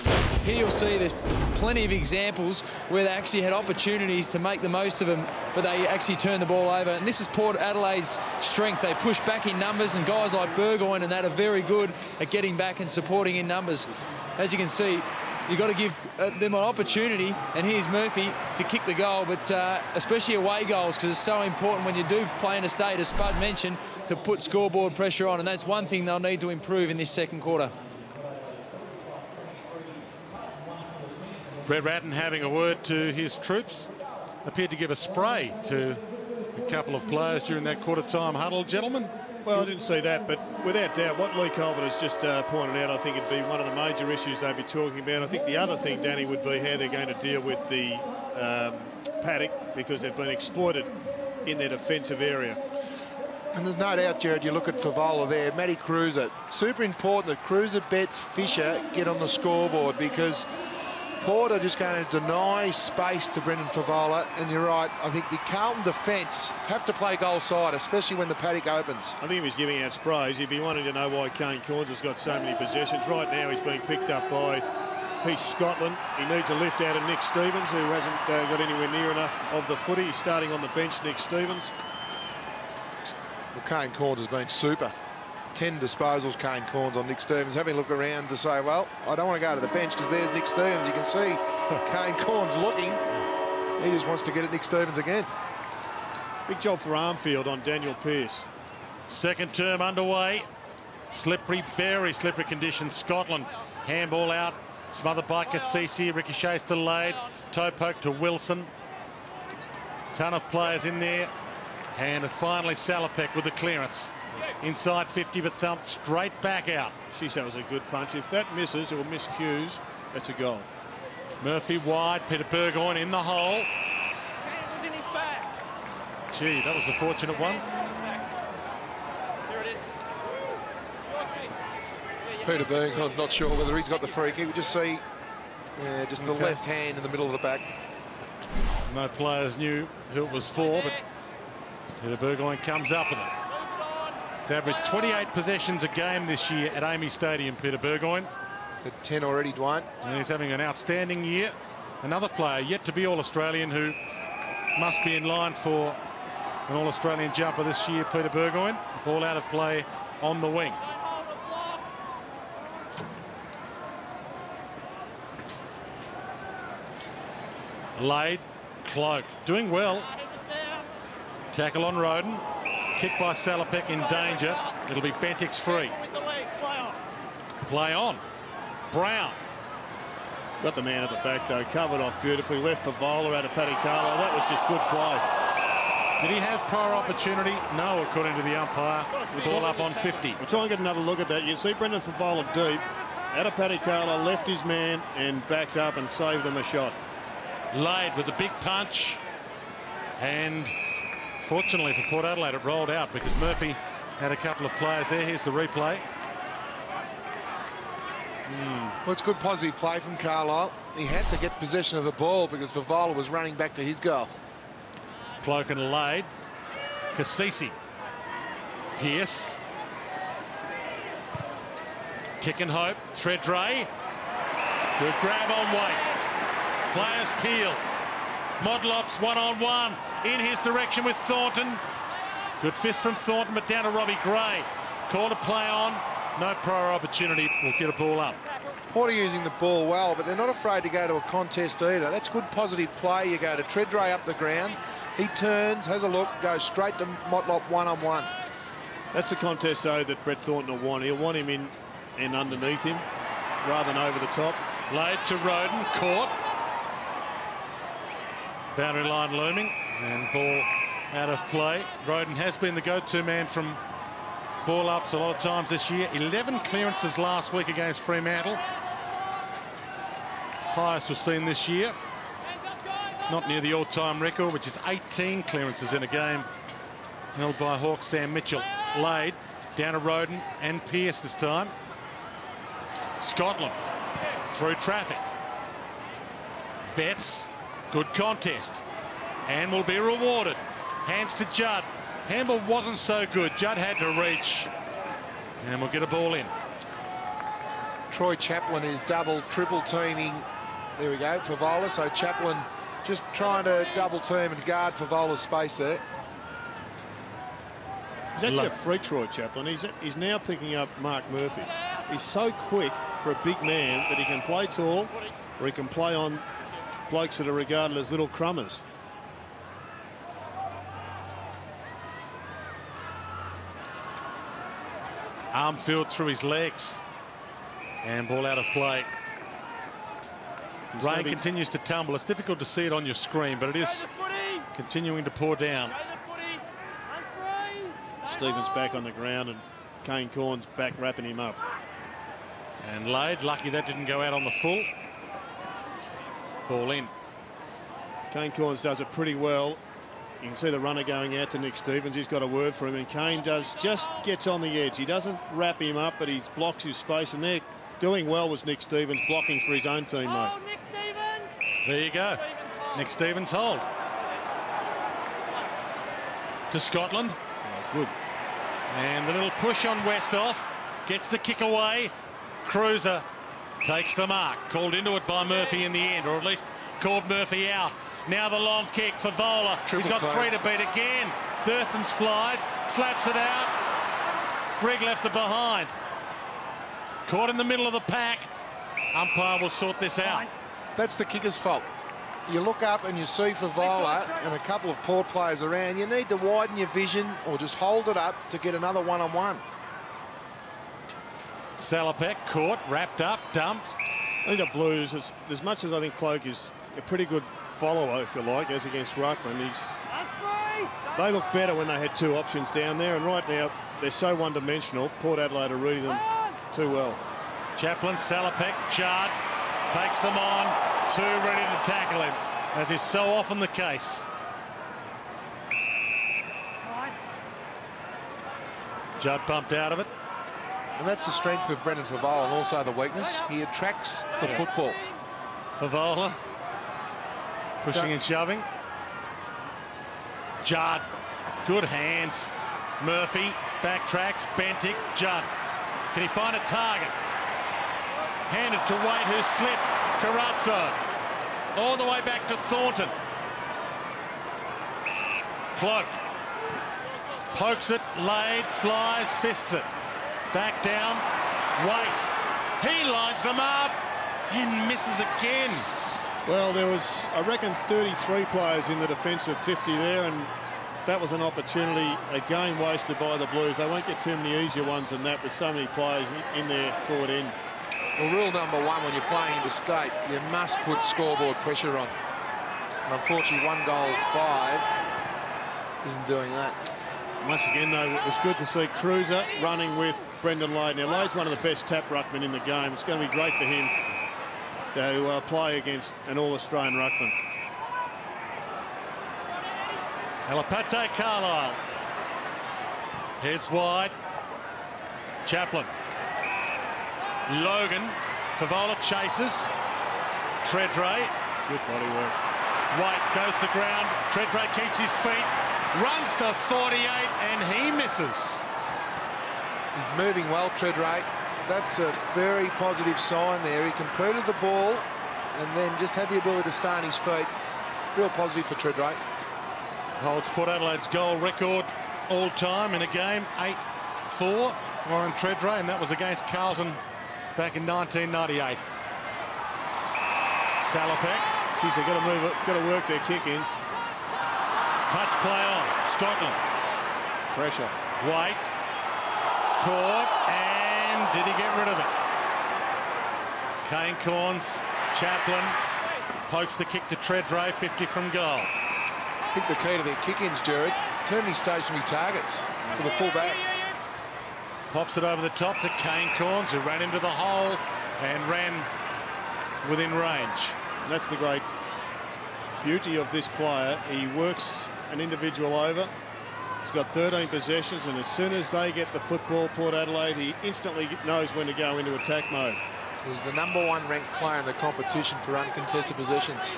Here you'll see there's plenty of examples where they actually had opportunities to make the most of them, but they actually turned the ball over. And this is Port Adelaide's strength. They push back in numbers, and guys like Burgoyne and that are very good at getting back and supporting in numbers. As you can see, you've got to give them an opportunity, and here's Murphy to kick the goal, but especially away goals, because it's so important when you do play in a state, as Spud mentioned, to put scoreboard pressure on, and that's one thing they'll need to improve in this second quarter. Brett Ratton having a word to his troops. Appeared to give a spray to a couple of players during that quarter-time huddle, gentlemen. Well, I didn't see that, but without doubt, what Lee Colbert has just pointed out, I think it'd be one of the major issues they'd be talking about. I think the other thing, Danny, would be how they're going to deal with the paddock, because they've been exploited in their defensive area. And there's no doubt, Jared, you look at Favola there, Matty Cruiser. Super important that Cruiser, Betts, Fisher get on the scoreboard, because Port are just going to deny space to Brendan Favola, and you're right, I think the Carlton defence have to play goal side, especially when the paddock opens. I think if he's giving out sprays, he'd be wanting to know why Kane Corns has got so many possessions. Right now he's being picked up by Scotland. He needs a lift out of Nick Stevens, who hasn't got anywhere near enough of the footy. He's starting on the bench, Nick Stevens. Well, Kane Corns has been super. 10 disposals, Kane Corns on Nick Stevens. Having a look around to say, well, I don't want to go to the bench because there's Nick Stevens. You can see Kane Corns looking. He just wants to get at Nick Stevens again. Big job for Armfield on Daniel Pearce. Second term underway. Slippery, very slippery conditions. Scotland, handball out. Smothered by Cassisi. Ricochets to Lade. Toe poke to Wilson. Ton of players in there. And finally Salopek with the clearance. Inside 50, but thumped straight back out. Geez, that was a good punch. If that misses or miscues, that's a goal. Murphy wide, Peter Burgoyne in the hole. It was in his back. Gee, that was a fortunate one. Here it is. Peter Burgoyne's not sure whether he's got the free kick. We just see just the left hand in the middle of the back. No players knew who it was for, but Peter Burgoyne comes up with it. He's averaged 28 possessions a game this year at AAMI Stadium, Peter Burgoyne. At 10 already, Dwayne. And he's having an outstanding year. Another player yet to be All-Australian who must be in line for an All-Australian jumper this year, Peter Burgoyne. Ball out of play on the wing. Lade, Cloak, doing well. Tackle on Roden. Kick by Salopek in danger. It'll be Bentick's free. Play on. Brown. Got the man at the back, though. Covered off beautifully. Left for Vola out of Paddy Carlo. That was just good play. Did he have prior opportunity? No, according to the umpire. Ball up on 50. We'll try and get another look at that. You can see Brendan Favola deep. Out of Paddy Carlo, left his man and backed up and saved them a shot. Laid with a big punch. And fortunately for Port Adelaide, it rolled out because Murphy had a couple of players there. Here's the replay. Well, it's good positive play from Carlisle. He had to get possession of the ball because Favola was running back to his goal. Cloak and Laid. Cassisi. Pearce. Kick and hope. Tredray. Good grab on Waite. Players peel. Modlops one-on-one. In his direction with Thornton. Good fist from Thornton, but down to Robbie Gray. Call to play on. No prior opportunity. We'll get a ball up. Port are using the ball well, but they're not afraid to go to a contest either. That's good positive play. You go to Tredray up the ground. He turns, has a look, goes straight to Motlop one-on-one. That's the contest, though, that Brett Thornton will want. He'll want him in and underneath him rather than over the top. Laid to Roden. Caught. Boundary line looming. And ball out of play. Roden has been the go-to man from ball ups a lot of times this year. 11 clearances last week against Fremantle. Highest we've seen this year. Not near the all-time record, which is 18 clearances in a game held by Hawk Sam Mitchell. Laid down to Roden and Pearce this time. Scotland through traffic. Betts, good contest and will be rewarded. Hands to Judd. Handball wasn't so good. Judd had to reach. And we'll get a ball in. Troy Chaplin is double, triple teaming. There we go, Favola. So Chaplin just trying to double team and guard Favola's space there. He's actually a freak, Troy Chaplin. He's now picking up Mark Murphy. He's so quick for a big man that he can play tall or he can play on blokes that are regarded as little crummers. Armfield through his legs. And ball out of play. Rain continues to tumble. It's difficult to see it on your screen, but it is continuing to pour down. Stevens back on the ground and Kane Corn's back wrapping him up. And Laid, lucky that didn't go out on the full. Ball in. Kane Corns does it pretty well. You can see the runner going out to Nick Stevens. He's got a word for him, and Kane just gets on the edge. He doesn't wrap him up, but he blocks his space, and they're doing well was Nick Stevens blocking for his own teammate. Oh, Nick Stevens. There you go. Nick Stevens hold. To Scotland. Oh, good. And the little push on Westhoff. Gets the kick away. Cruiser takes the mark. Called into it by Murphy in the end, or at least called Murphy out. Now the long kick for Vola. He's got three to beat again. Thurston's flies, slaps it out. Greg left it behind. Caught in the middle of the pack. Umpire will sort this out. That's the kicker's fault. You look up and you see Favola and a couple of Port players around. You need to widen your vision or just hold it up to get another one-on-one. Salopek caught, wrapped up, dumped. I think the Blues, as much as I think Cloak is a pretty good follower, if you like, as against Ruckman, they look better when they had two options down there, and right now they're so one-dimensional. Port Adelaide are reading them too well. Chaplin, Salopek, Judd takes them on. Two ready to tackle him, as is so often the case. Judd bumped out of it. And that's the strength of Brendan Favola and also the weakness. He attracts the football. Favola pushing and shoving. Judd, good hands. Murphy backtracks. Bentick, Judd. Can he find a target? Handed to Waite, who slipped. Carazzo all the way back to Thornton. Cloak pokes it, Laid, flies, fists it. Back down, Waite. He lines them up and misses again. Well, there was, I reckon, 33 players in the defensive 50 there, and that was an opportunity again wasted by the Blues. They won't get too many easier ones than that with so many players in their forward end. Well, rule number one when you're playing interstate, you must put scoreboard pressure on. And unfortunately, 1 goal 5 isn't doing that. Once again, though, it was good to see Cruiser running with Brendan Lade. Now, Lade's one of the best tap ruckmen in the game. It's going to be great for him to play against an All-Australian ruckman. Alapate Carlisle. Heads wide. Chaplin. Logan. Favola chases. Treadray. Good body work. White goes to ground. Treadray keeps his feet. Runs to 48 and he misses. He's moving well, Treadray. That's a very positive sign there. He completed the ball and then just had the ability to stay on his feet. Real positive for Treadray. Holds Port Adelaide's goal record all time in a game, 8-4. Warren Treadray, and that was against Carlton back in 1998. Salopek. Geez, they've got to move it, got to work their kick-ins. Touch play on. Scotland. Pressure. White. Caught. And did he get rid of it? Kane Corns. Chaplin. Pokes the kick to Treadray. 50 from goal. I think the key to their kick-ins, Jared, too many stationary targets for the full-back. Pops it over the top to Kane Corns, who ran into the hole and ran within range. That's the great beauty of this player. He works an individual over. He's got 13 possessions, and as soon as they get the football, Port Adelaide, he instantly knows when to go into attack mode. He's the #1 ranked player in the competition for uncontested possessions.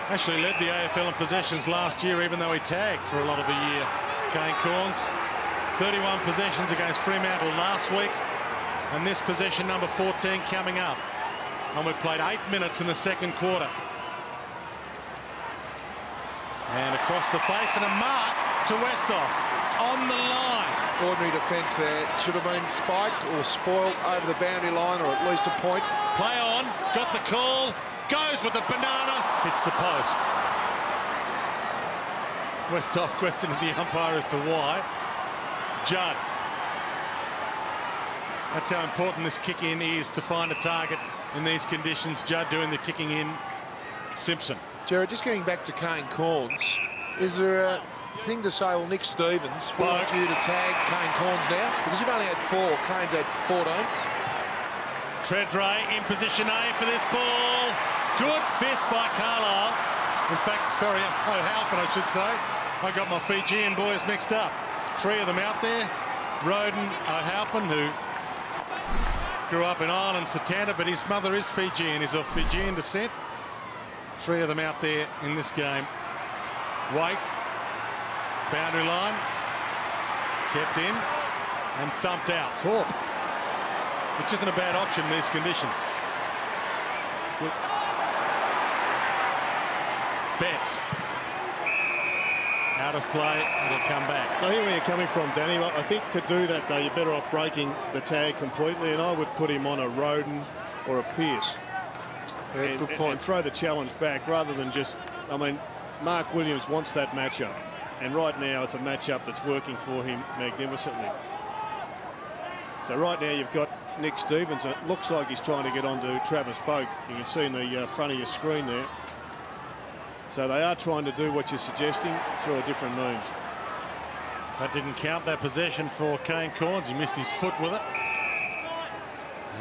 Actually led the AFL in possessions last year, even though he tagged for a lot of the year. Kane Corns, 31 possessions against Fremantle last week, and this possession number 14 coming up. And we've played 8 minutes in the second quarter. And across the face and a mark to Westhoff on the line. Ordinary defence there. Should have been spiked or spoiled over the boundary line, or at least a point. Play on, got the call, goes with the banana, hits the post. Westhoff questioning the umpire as to why. Judd. That's how important this kick in is to find a target in these conditions. Judd doing the kicking in. Simpson. Jared, just getting back to Kane Corns, is there a thing to say, well, Nick Stevens, we want you to tag Kane Corns now? Because you've only had 4, Kane's had 14. Treadray in position A for this ball. Good fist by Carlisle. In fact, sorry, O'Halpin, I should say. I got my Fijian boys mixed up. 3 of them out there. Roden, O'Halpin, who grew up in Ireland, Satanta, but his mother is Fijian. He's of Fijian descent. 3 of them out there in this game. White, boundary line, kept in and thumped out. Torp. Which isn't a bad option in these conditions. Good. Betts. Out of play, it'll come back. I hear where you're coming from, Danny. I think to do that, though, you're better off breaking the tag completely, and I would put him on a Roden or a Pearce. Yeah, good point. And throw the challenge back rather than just, I mean, Mark Williams wants that matchup. And right now it's a matchup that's working for him magnificently. So right now you've got Nick Stevens. It looks like he's trying to get onto Travis Boak. You can see in the front of your screen there. So they are trying to do what you're suggesting through a different means. That didn't count, that possession for Kane Corns. He missed his foot with it.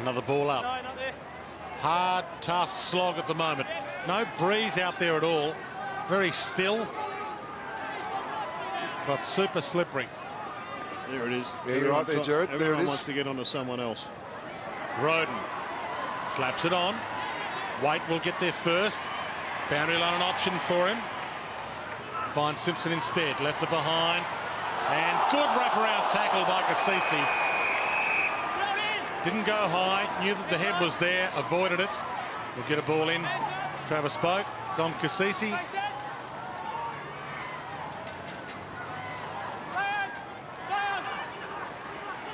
Another ball up. Hard, tough slog at the moment. No breeze out there at all. Very still. But super slippery. There it is. Yeah, you're right there, Jared. There it Everyone is. wants to get onto someone else. Roden slaps it on. White will get there first. Boundary line an option for him. Finds Simpson instead. Left it behind. And good wraparound tackle by Cassisi. Didn't go high. Knew that the head was there. Avoided it. We'll get a ball in. Travis Boak. Dom Cassisi.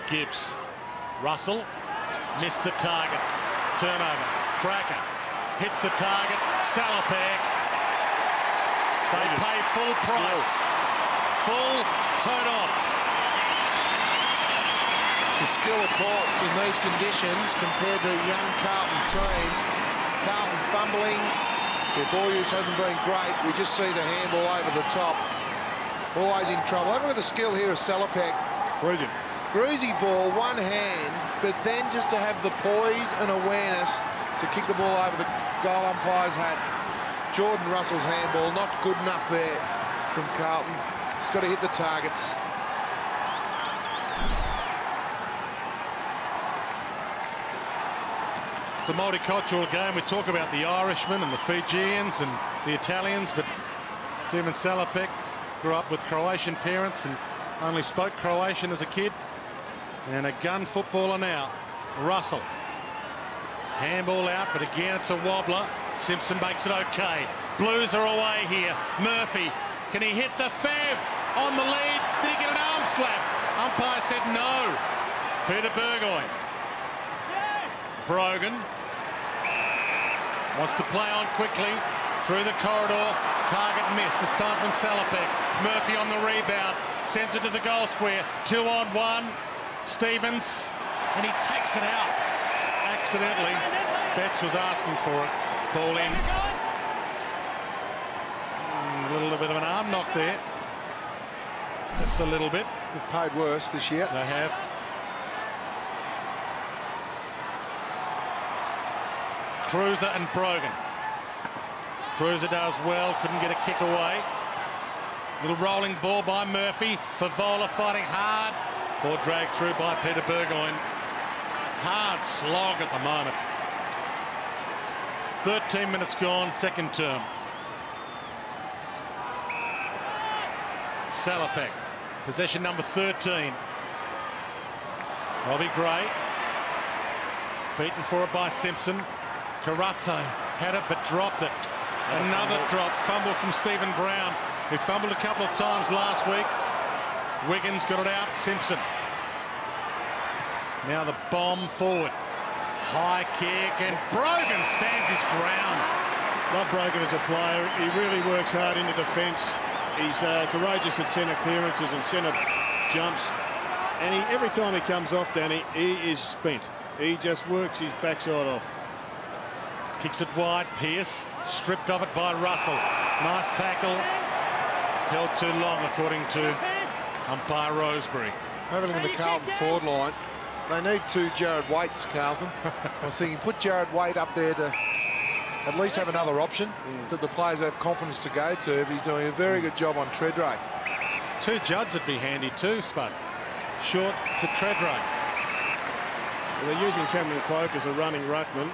Gibbs. Russell. Missed the target. Turnover. Cracker. Hits the target. Salopek. They pay full price. Full todos. The skill of Port in these conditions compared to the young Carlton team. Carlton fumbling. Their ball use hasn't been great. We just see the handball over the top. Always in trouble. Have a look at the skill here of Salopek. Brilliant. Greasy ball, one hand, but then just to have the poise and awareness to kick the ball over the goal umpire's hat. Jordan Russell's handball, not good enough there from Carlton. Just got to hit the targets. It's a multicultural game. We talk about the Irishmen and the Fijians and the Italians, but Steven Salopek grew up with Croatian parents and only spoke Croatian as a kid. And a gun footballer now. Russell. Handball out, but again it's a wobbler. Simpson makes it okay. Blues are away here. Murphy, can he hit the Fev on the lead? Did he get an arm slapped? Umpire said no. Peter Burgoyne. Brogan wants to play on quickly through the corridor. Target missed, this time from Salopek. Murphy on the rebound, sends it to the goal square. 2-on-1. Stevens, and he takes it out accidentally. Betts was asking for it. Ball in. A little bit of an arm knock there. Just a little bit. They've played worse this year. They have. Cruiser and Brogan. Cruiser does well, couldn't get a kick away. Little rolling ball by Murphy. Favola fighting hard. Ball dragged through by Peter Burgoyne. Hard slog at the moment. 13 minutes gone, second term. Salopek, possession number 13. Robbie Gray, beaten for it by Simpson. Carazzo had it but dropped it. Another drop, fumble from Stephen Brown, who fumbled a couple of times last week. Wiggins got it out, Simpson. Now the bomb forward. High kick, and Brogan stands his ground. Love Brogan as a player. He really works hard into defence. He's courageous at centre clearances and centre jumps. And every time he comes off, Danny, he is spent. He just works his backside off. Kicks it wide, Pearce. Stripped of it by Russell. Nice tackle. Held too long, according to umpire Roseberry. Have a look at the Carlton forward line. They need two Jared Waits, Carlton. I was thinking, put Jared Waite up there to at least have another option that the players have confidence to go to, but he's doing a very good job on Treadray. Two Judds would be handy too, Spud. Short to Treadray. Well, they're using Cameron Cloak as a running ruckman.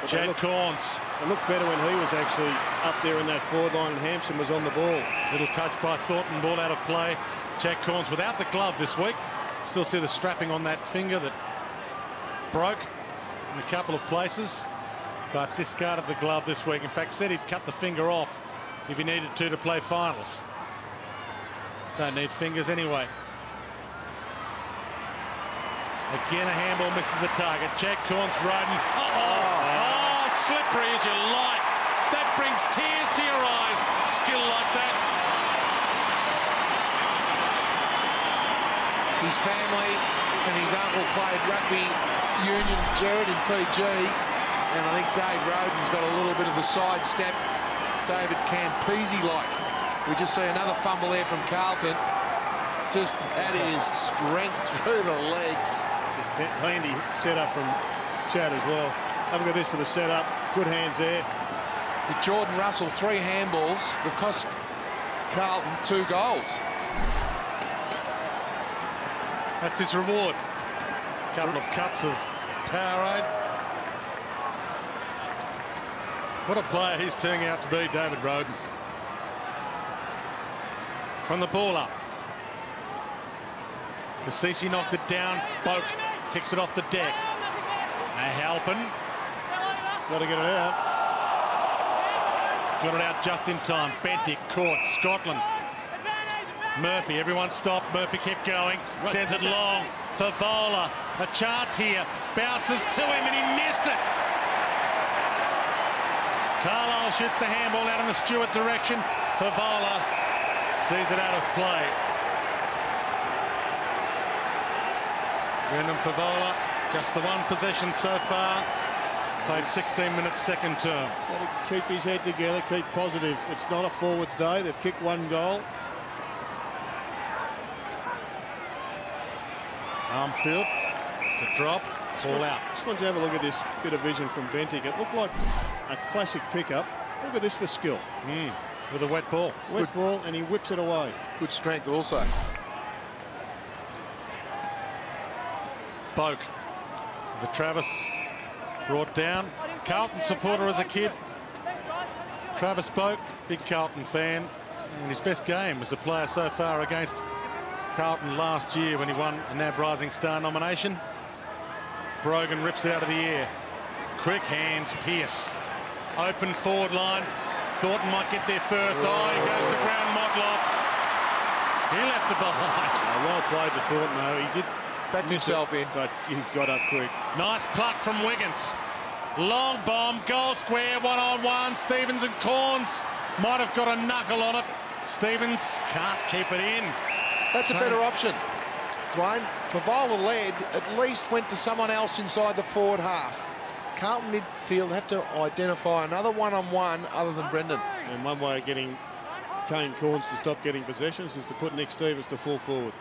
Jad Corns. It looked better when he was actually up there in that forward line and Hampson was on the ball. Little touch by Thornton, ball out of play. Jack Corns without the glove this week. Still see the strapping on that finger that broke in a couple of places, but discarded the glove this week. In fact, said he'd cut the finger off if he needed to play finals. Don't need fingers anyway. Again, a handball misses the target. Jack Corns riding. Oh, slippery as you like. That brings tears to your eyes. Skill like that. His family and his uncle played rugby union, Jared, in Fiji. And I think Dave Roden's got a little bit of the sidestep, David Campese-like. We just see another fumble there from Carlton. Just, that is strength through the legs. Handy setup from Chad as well. Have a look at this for the setup. Good hands there. But Jordan Russell, 3 handballs, have cost Carlton 2 goals. That's his reward. A couple of cups of Powerade. What a player he's turning out to be, David Roden. From the ball up. Cassisi knocked it down. Boak kicks it off the deck. Halpin. Got to get it out. Got it out just in time. Bentic caught. Scotland. Murphy, everyone stopped. Murphy kept going. Sends it long. Favola, a chance here. Bounces to him and he missed it. Carlisle shoots the handball out in the Stewart direction. Favola sees it out of play. Brendan Favola, just the one possession so far. Played 16 minutes second term. Got to keep his head together, keep positive. It's not a forwards day. They've kicked one goal. Armfield, it's a drop, ball out. Just want to have a look at this bit of vision from Bentic. It looked like a classic pickup. Look at this for skill. With a wet ball. Wet ball, and he whips it away. Good strength also. Boak. The Travis brought down. Carlton supporter as a kid. Travis Boak, big Carlton fan. And his best game as a player so far against Carlton last year when he won a NAB Rising Star nomination. Brogan rips it out of the air. Quick hands, Pearce. Open forward line. Thornton might get there first. Oh, he goes to ground. Motlop. He left it behind. Well played to Thornton, though. He did Backed himself in. but he got up quick. Nice pluck from Wiggins. Long bomb, goal square, one-on-one. Stevens and Corns might have got a knuckle on it. Stevens can't keep it in. That's a better option. Dwayne, Favola led, at least went to someone else inside the forward half. Carlton midfield have to identify another one-on-one other than Brendan. And one way of getting Kane Corns to stop getting possessions is to put Nick Stevens to full forward.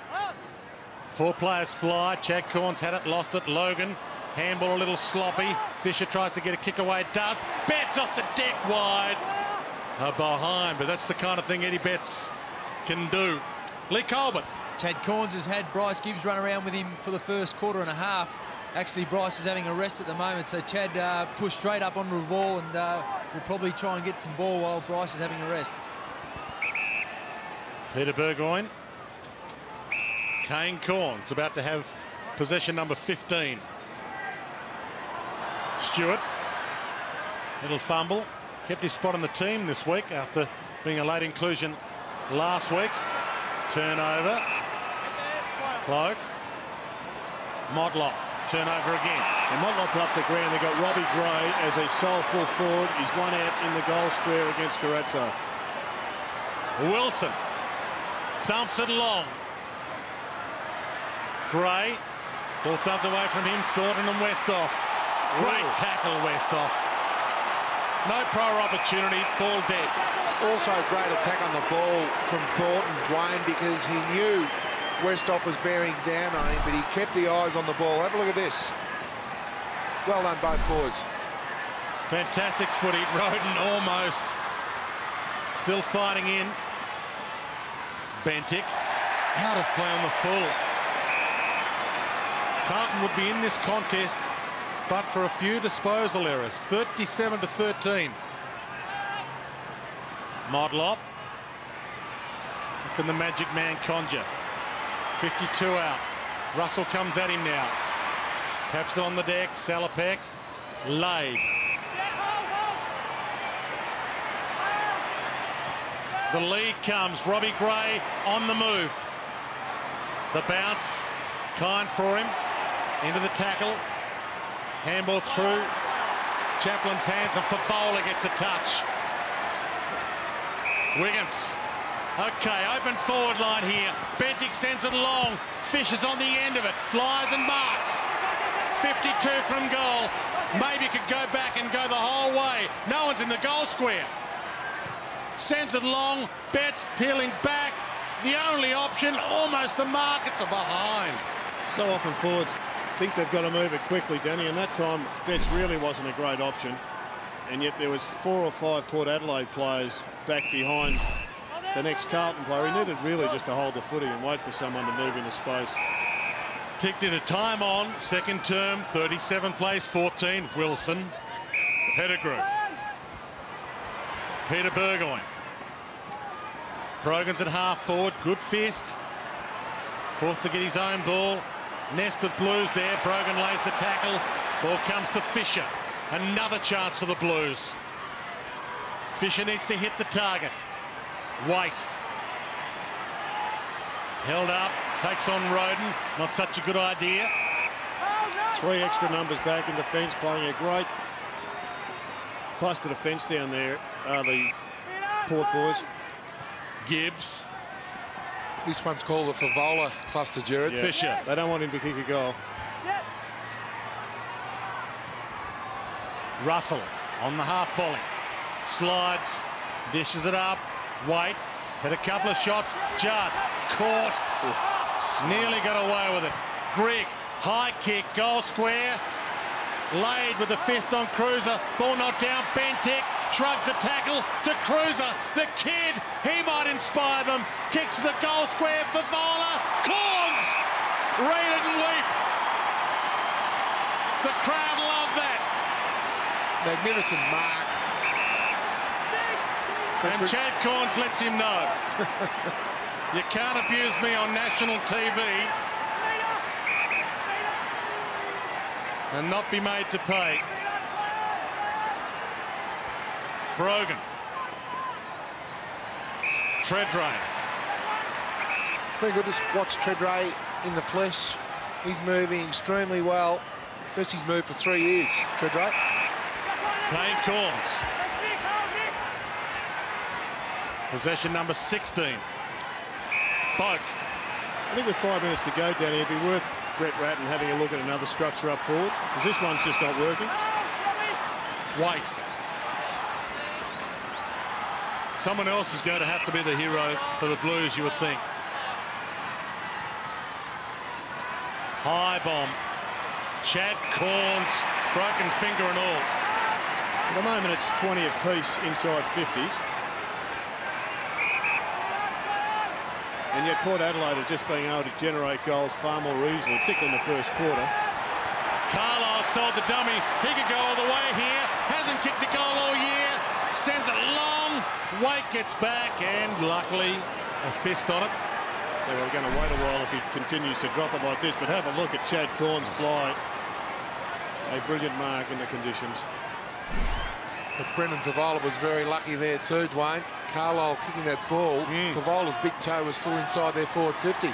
4 players fly. Chad Corns had it, lost it. Logan, handball a little sloppy. Fisher tries to get a kick away. Does. Betts off the deck wide. Behind, but that's the kind of thing Eddie Betts can do. Lee Colbert. Chad Corns has had Bryce Gibbs run around with him for the first quarter and a half. Actually, Bryce is having a rest at the moment, so Chad pushed straight up onto the ball and will probably try and get some ball while Bryce is having a rest. Peter Burgoyne. Kane Corns about to have possession number 15. Stewart. Little fumble. Kept his spot in the team this week after being a late inclusion last week. Turnover. Cloak. Modlop. Turnover again. And Motlop up the ground. They've got Robbie Gray as a sole full forward. He's one out in the goal square against Carazzo. Wilson thumps it long. Gray, ball thumped away from him. Thornton and Westhoff. Great tackle, Westhoff. No prior opportunity, ball dead. Also great attack on the ball from Thornton, Dwayne, because he knew Westhoff was bearing down on him, but he kept the eyes on the ball. Have a look at this. Well done, both boys. Fantastic footy. Roden almost still fighting in. Bentic out of play on the full. Carlton would be in this contest, but for a few disposal errors. 37-13. Modlop. Can the magic man conjure? 52 out. Russell comes at him now. Taps it on the deck. Salopek. Laid. The lead comes. Robbie Gray on the move. The bounce. Kind for him. Into the tackle. Handball through. Chaplin's hands, and Favola gets a touch. Wiggins. Okay, open forward line here. Bentic sends it long. Fisher's on the end of it. Flies and marks. 52 from goal. Maybe could go back and go the whole way. No one's in the goal square. Sends it long. Betts peeling back. The only option, almost a mark. It's a behind. So often forwards think they've got to move it quickly, Danny, and that time Betts really wasn't a great option. And yet there was 4 or 5 Port Adelaide players back behind the next Carlton player. He needed really just to hold the footy and wait for someone to move into space. Ticked in a time on, second term, 37 plays, 14. Wilson. Pettigrew. Peter Burgoyne. Brogan's at half forward, good fist. Forced to get his own ball. Nest of Blues there. Brogan lays the tackle. Ball comes to Fisher. Another chance for the Blues. Fisher needs to hit the target. Wait. Held up. Takes on Roden. Not such a good idea. 3 extra numbers back in defence, playing a great cluster defence down there are the Port boys. Gibbs. This one's called the Favola cluster, Jared. Yeah. Fisher. They don't want him to kick a goal. Russell on the half volley. Slides, dishes it up. Waite had a couple of shots. Judd caught. Nearly got away with it. Grigg, high kick, goal square. Laid with the fist on Cruiser. Ball knocked down. Bentic shrugs the tackle to Cruiser. The kid, he might inspire them. Kicks to the goal square for Favola. Corns! Read it and weep. The crowd love that. Magnificent mark. And Chad Corns lets him know. You can't abuse me on national TV and not be made to pay. Brogan. Treadray. It's been good to watch Treadray in the flesh. He's moving extremely well. Best he's moved for 3 years, Treadray. Kane Corns. Possession number 16. Boak. I think with 5 minutes to go, Danny, it'd be worth Brett Ratton having a look at another structure up forward, because this one's just not working. White. Someone else is going to have to be the hero for the Blues, you would think. High bomb. Chad Corns, broken finger and all. At the moment, it's 20 apiece inside 50s. And yet Port Adelaide are just being able to generate goals far more easily, particularly in the first quarter. Carlisle sold the dummy. He could go all the way here. Hasn't kicked a goal all year. Sends it long. Waite gets back, and luckily a fist on it. So we're going to wait a while if he continues to drop it like this. But have a look at Chad Corns' fly. A brilliant mark in the conditions. But Brendan Favola was very lucky there too, Dwayne. Carlisle kicking that ball. Favola's big toe was still inside their forward 50.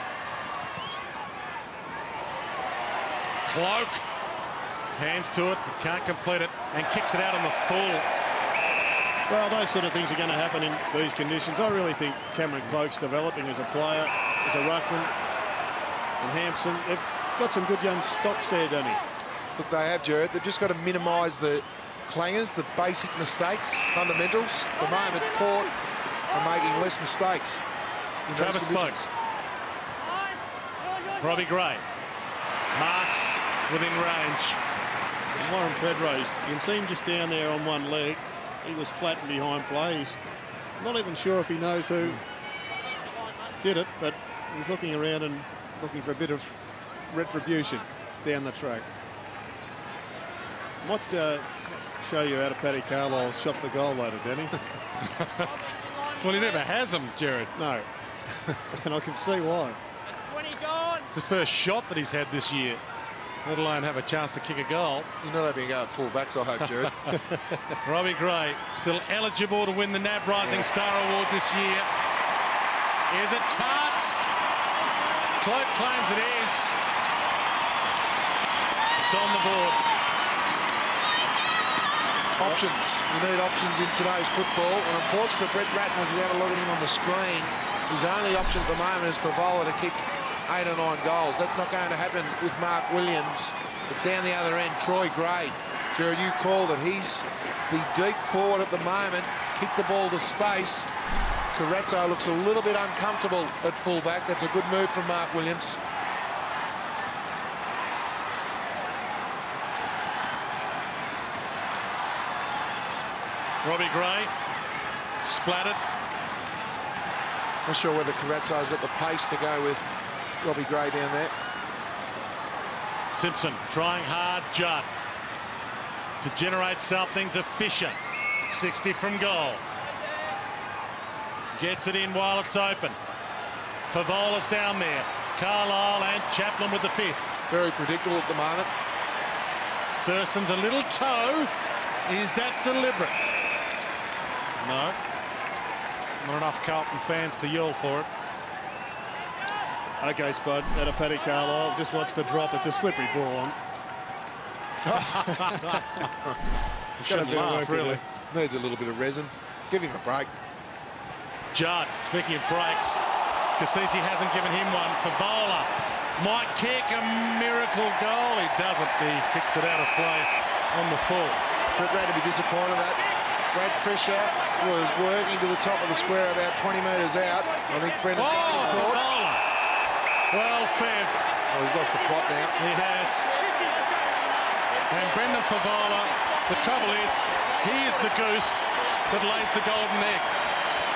Cloak. Hands to it, but can't complete it, and kicks it out on the full. Well, those sort of things are going to happen in these conditions. I really think Cameron Cloak's developing as a player, as a ruckman. And Hampson, they've got some good young stocks there, Danny. Look, they have, Jared. They've just got to minimise the clangers, the basic mistakes, fundamentals. At the moment, Port are making less mistakes in those Travis conditions. Spoke. Robbie Gray. Marks within range. And Warren Treadray's, you can see him just down there on one leg. He was flat and behind play. He's not even sure if he knows who did it, but he's looking around and looking for a bit of retribution down the track. Might show you how to Paddy Carlisle's shot for goal later, Danny. Well, he never has them, Jared. No. And I can see why. It's the first shot that he's had this year, let alone have a chance to kick a goal. You're not having a go at full-backs, I hope, Jared. Robbie Gray still eligible to win the NAB Rising Star Award this year. Is it touched? Cloak claims it is. It's on the board. Options. You need options in today's football. And unfortunately for Brett Ratton, as we have a look at him on the screen, his only option at the moment is for Favola to kick 8 or 9 goals. That's not going to happen with Mark Williams. But down the other end, Troy Gray. Jared, you called it. He's the deep forward at the moment. Kick the ball to space. Carrazzo looks a little bit uncomfortable at fullback. That's a good move from Mark Williams. Robbie Gray splattered. Not sure whether Carrazzo's got the pace to go with Robbie Gray down there. Simpson trying hard. Judd to generate something to Fisher. 60 from goal. Gets it in while it's open. Favola's down there. Carlisle and Chaplin with the fist. Very predictable at the moment. Thurston's a little toe. Is that deliberate? No. Not enough Carlton fans to yell for it. Okay, Spud, out of Paddy Carlisle. Just watch the drop. It's a slippery ball on. Shouldn't laugh, really. Needs a little bit of resin. Give him a break. Judd, speaking of breaks, Cassisi hasn't given him one. Favola might kick a miracle goal. He doesn't. He kicks it out of play on the full. Brett Brad to be disappointed that Brad Fisher was working to the top of the square about 20 metres out. I think Brendan thought. Favola. Well, Fev. Oh, he's lost the plot now. He has. And Brendan Favola, the trouble is, he is the goose that lays the golden egg.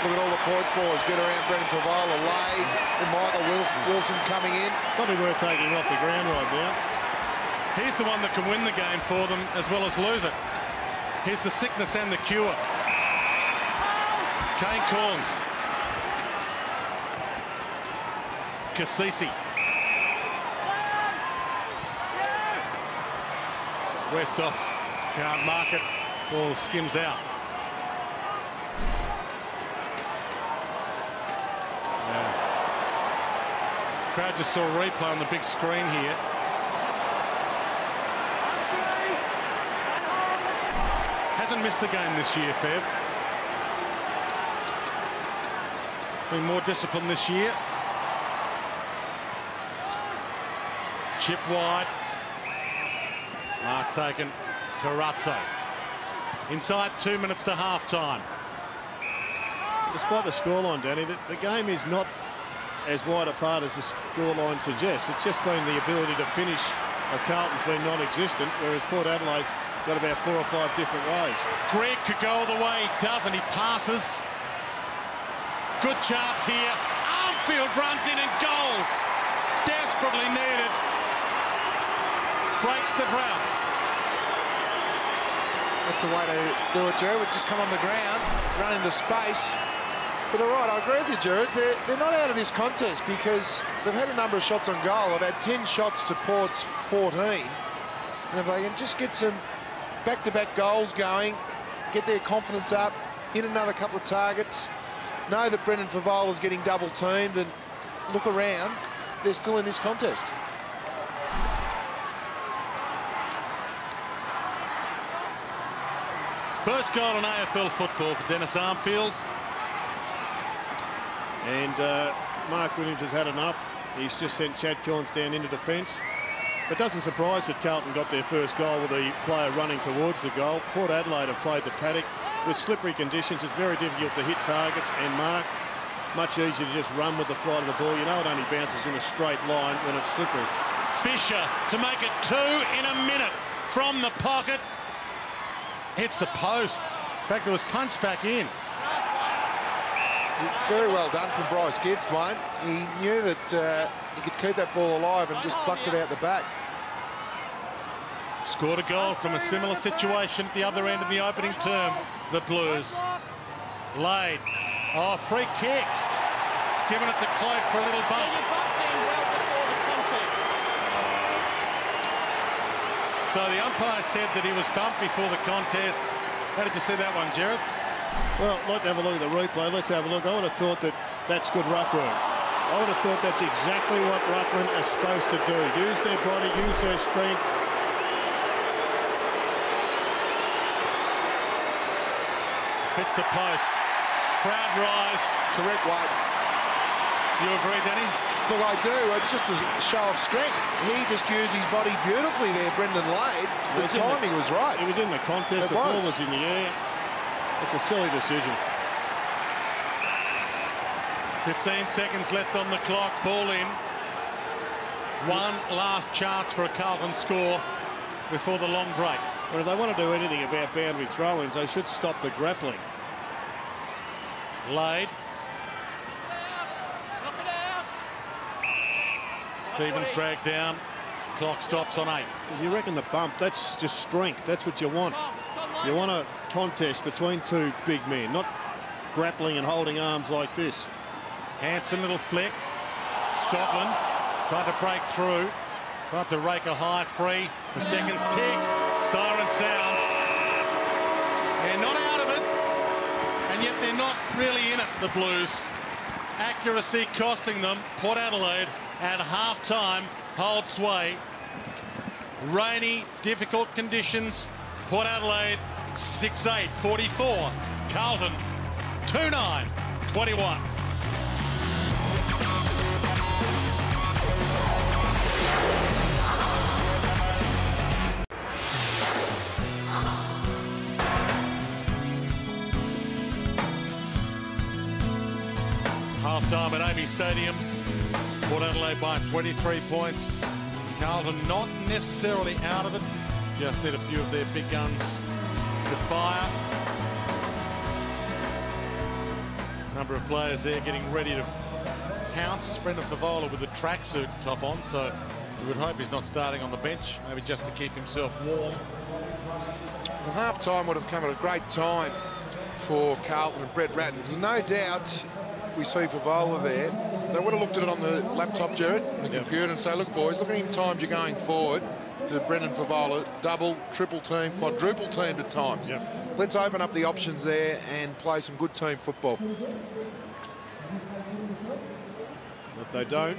Look at all the point boys get around Brendan Favola, Lade and Michael Wilson coming in. Probably worth taking him off the ground right now. He's the one that can win the game for them as well as lose it. Here's the sickness and the cure. Kane Corns. Cassisi. Westhoff can't mark it. Ball skims out. Crowd just saw a replay on the big screen here. Hasn't missed a game this year, Fev. It's been more disciplined this year. Chip wide. Mark taken. Carazzo. Inside 2 minutes to half-time. Despite the scoreline, Danny, the game is not as wide apart as the scoreline suggests. It's just been the ability to finish of Carlton's been non-existent, whereas Port Adelaide's got about 4 or 5 different ways. Greg could go all the way. He doesn't. He passes. Good chance here. Armfield runs in and goals. Desperately needed. Breaks the drought. That's the way to do it, Jared. Just come on the ground, run into space. But all right, I agree with you, Jared. They're not out of this contest because they've had a number of shots on goal. They've had 10 shots to Port's 14. And if they can just get some back-to-back goals going, get their confidence up, hit another couple of targets, know that Brendan Favola's getting double-teamed and look around, they're still in this contest. First goal in AFL football for Dennis Armfield. And Mark Williams has had enough. He's just sent Chad Corns down into defence. It doesn't surprise that Carlton got their first goal with the player running towards the goal. Port Adelaide have played the paddock. With slippery conditions, it's very difficult to hit targets and mark. Much easier to just run with the flight of the ball. You know it only bounces in a straight line when it's slippery. Fisher to make it 2 in a minute from the pocket. Hits the post. In fact, it was punched back in. Very well done from Bryce Gibbs, Wayne. He knew that he could keep that ball alive and just plucked it out the back. Scored a goal from a similar situation at the other end of the opening term, the Blues. Lade. Oh, free kick. It's given it to Cloak for a little bump. So the umpire said that he was bumped before the contest. How did you see that one, Jared? Well, I'd like to have a look at the replay. Let's have a look. I would have thought that that's good ruck work. I would have thought that's exactly what ruckmen are supposed to do. Use their body, use their strength. Hits the post. Crowd rise. Correct, Wade. You agree, Danny? Look, I do. It's just a show of strength. He just used his body beautifully there, Brendan Lade. The timing was right. It was in the contest. The ball was in the air. It's a silly decision. 15 seconds left on the clock. Ball in. One last chance for a Carlton score before the long break. But if they want to do anything about boundary throw-ins, they should stop the grappling. Lade. Stevens dragged down. Clock stops on 8. Because you reckon the bump, that's just strength. That's what you want. You want a contest between two big men, not grappling and holding arms like this. Hanson, little flick. Scotland tried to break through. Tried to rake a high free. The seconds tick. Siren sounds. They're not out of it. And yet they're not really in it, the Blues. Accuracy costing them. Port Adelaide at half-time hold sway. Rainy, difficult conditions. Port Adelaide 6-8, 44. Carlton 2-9, 21. Half-time at AAMI Stadium. Port Adelaide by 23 points. Carlton not necessarily out of it. Just need a few of their big guns to fire. A number of players there getting ready to pounce. Brendan Favola with the tracksuit top on, so we would hope he's not starting on the bench, maybe just to keep himself warm. Well, half-time would have come at a great time for Carlton and Brett Ratton. There's no doubt we see Favola there. They would have looked at it on the laptop, Jared, and the computer, and say, look, boys, look at any times you're going forward to Brendan Favola, double, triple team, quadruple teamed at times. Let's open up the options there and play some good team football. If they don't,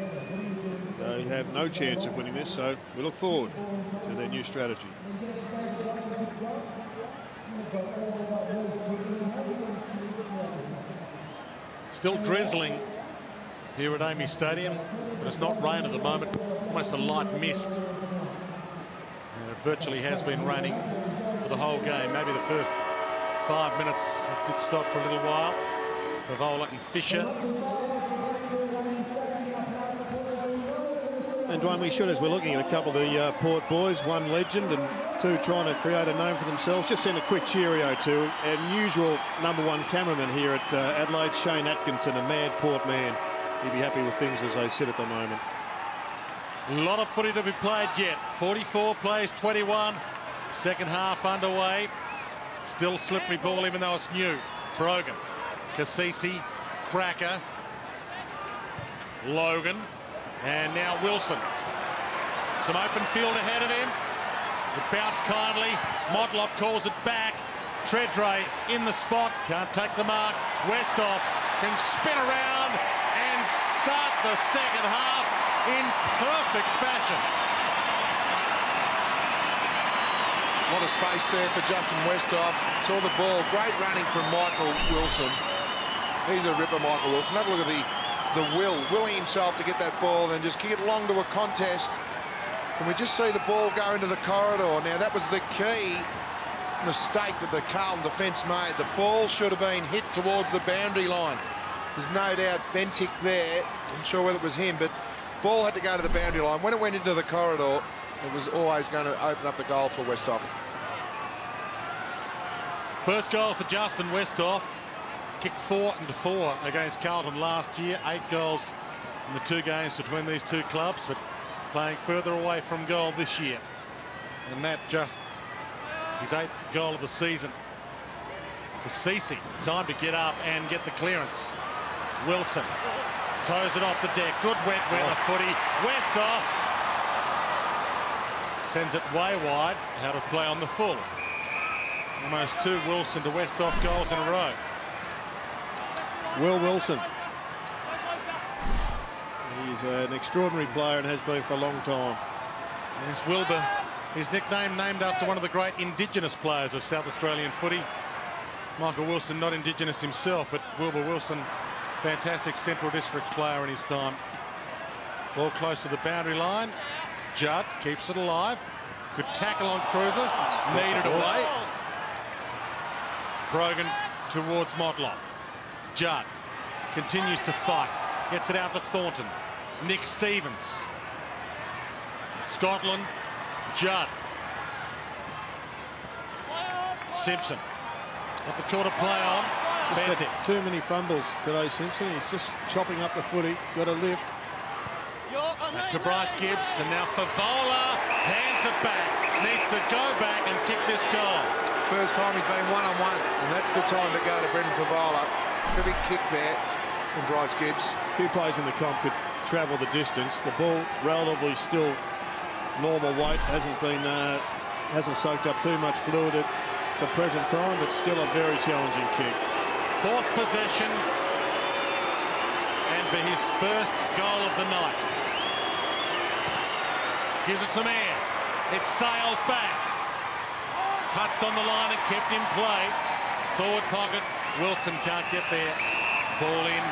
they have no chance of winning this, so we look forward to their new strategy. Still drizzling here at AAMI Stadium, but it's not rain at the moment, almost a light mist. And it virtually has been raining for the whole game. Maybe the first 5 minutes it did stop for a little while. Favola and Fisher. And Dwayne, we should, as we're looking at a couple of the Port boys, one legend and two trying to create a name for themselves, just send a quick cheerio to our usual #1 cameraman here at Adelaide, Shane Atkinson, a mad Port man. He'd be happy with things as they sit at the moment. A lot of footy to be played yet. 44 plays 21. Second half underway. Still slippery ball even though it's new. Brogan, Cassisi, Cracker, Logan, and now Wilson. Some open field ahead of him. It bounced kindly. Motlop calls it back. Tredray in the spot. Can't take the mark. Westhoff can spin around and start the second half in perfect fashion. A lot of space there for Justin Westhoff. Saw the ball. Great running from Michael Wilson. He's a ripper, Michael Wilson. Have a look at the willing himself to get that ball and just kick it along to a contest. And we just see the ball go into the corridor. Now, that was the key mistake that the Carlton defence made. The ball should have been hit towards the boundary line. There's no doubt Bentic there. I'm not sure whether it was him, but ball had to go to the boundary line. When it went into the corridor, it was always going to open up the goal for Westhoff. First goal for Justin Westhoff. Kicked 4-4 against Carlton last year. 8 goals in the 2 games between these two clubs, but playing further away from goal this year. And that just his 8th goal of the season. Cassisi, time to get up and get the clearance. Wilson toes it off the deck. Good wet weather footy. Westhoff sends it way wide, out of play on the full. Almost 2 Wilson to Westhoff goals in a row. Will Wilson. He's an extraordinary player and has been for a long time. Yes, Wilbur, his nickname named after one of the great Indigenous players of South Australian footy. Michael Wilson, not Indigenous himself, but Wilbur Wilson, fantastic Central District player in his time. Ball close to the boundary line. Judd keeps it alive. Good tackle on Cruiser. Needed away. Brogan towards Motlop. Judd continues to fight. Gets it out to Thornton. Nick Stevens. Scotland. Judd. Simpson. Got the quarter play on. Just had too many fumbles today, Simpson. He's just chopping up the footy. Got a lift. To Bryce Gibbs, and now Favola hands it back. Needs to go back and kick this goal. First time he's been one-on-one, and that's the time to go to Brendan Favola. Terrific kick there from Bryce Gibbs. A few players in the comp could travel the distance. The ball relatively still normal weight, hasn't soaked up too much fluid at the present time, but still a very challenging kick. 4th possession, and for his first goal of the night. Gives it some air. It sails back. It's touched on the line and kept in play. Forward pocket. Wilson can't get there. Ball in.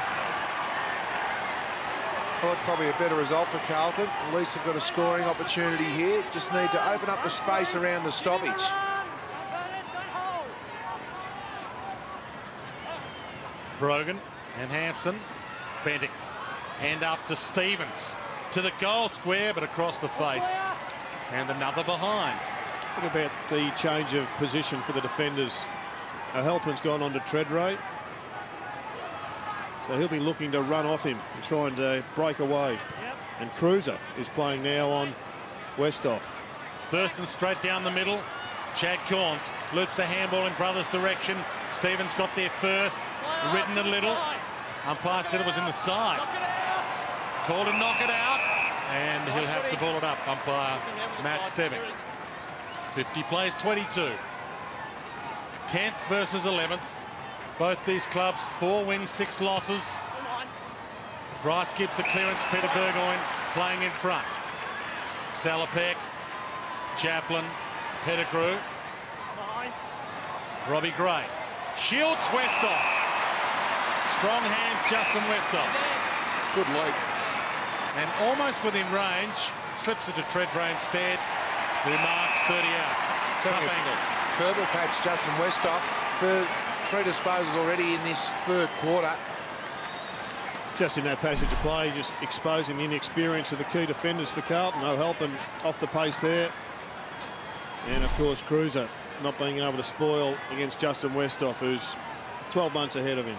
Well, it's probably a better result for Carlton. At least they've got a scoring opportunity here. Just need to open up the space around the stoppage. Brogan and Hampson. Bentic. Hand up to Stevens. To the goal square, but across the face. And another behind. What about the change of position for the defenders? Halpin's gone on to Treadray. So he'll be looking to run off him and trying to break away. And Cruiser is playing now on Westhoff. Thurston straight down the middle. Chad Corns loops the handball in Brothers' direction. Stevens got there first. Ridden a little. Umpire said it was in the side. Called to knock it out. And he'll have to ball it up. Umpire Matt Stevick. 50 plays 22. 10th versus 11th. Both these clubs 4 wins, 6 losses. Bryce gives the clearance. Peter Burgoyne playing in front. Salopek, Chaplin, Pettigrew, Robbie Gray. Shields Westhoff. Strong hands, Justin Westhoff. Good leg. And almost within range, slips it to Treadray instead, who marks 30 out. Tough angle. Purple patch Justin Westhoff for 3 disposals already in this 3rd quarter. Just in that passage of play, just exposing the inexperience of the key defenders for Carlton. O'Halpin off the pace there. And of course Cruiser not being able to spoil against Justin Westhoff, who's 12 months ahead of him.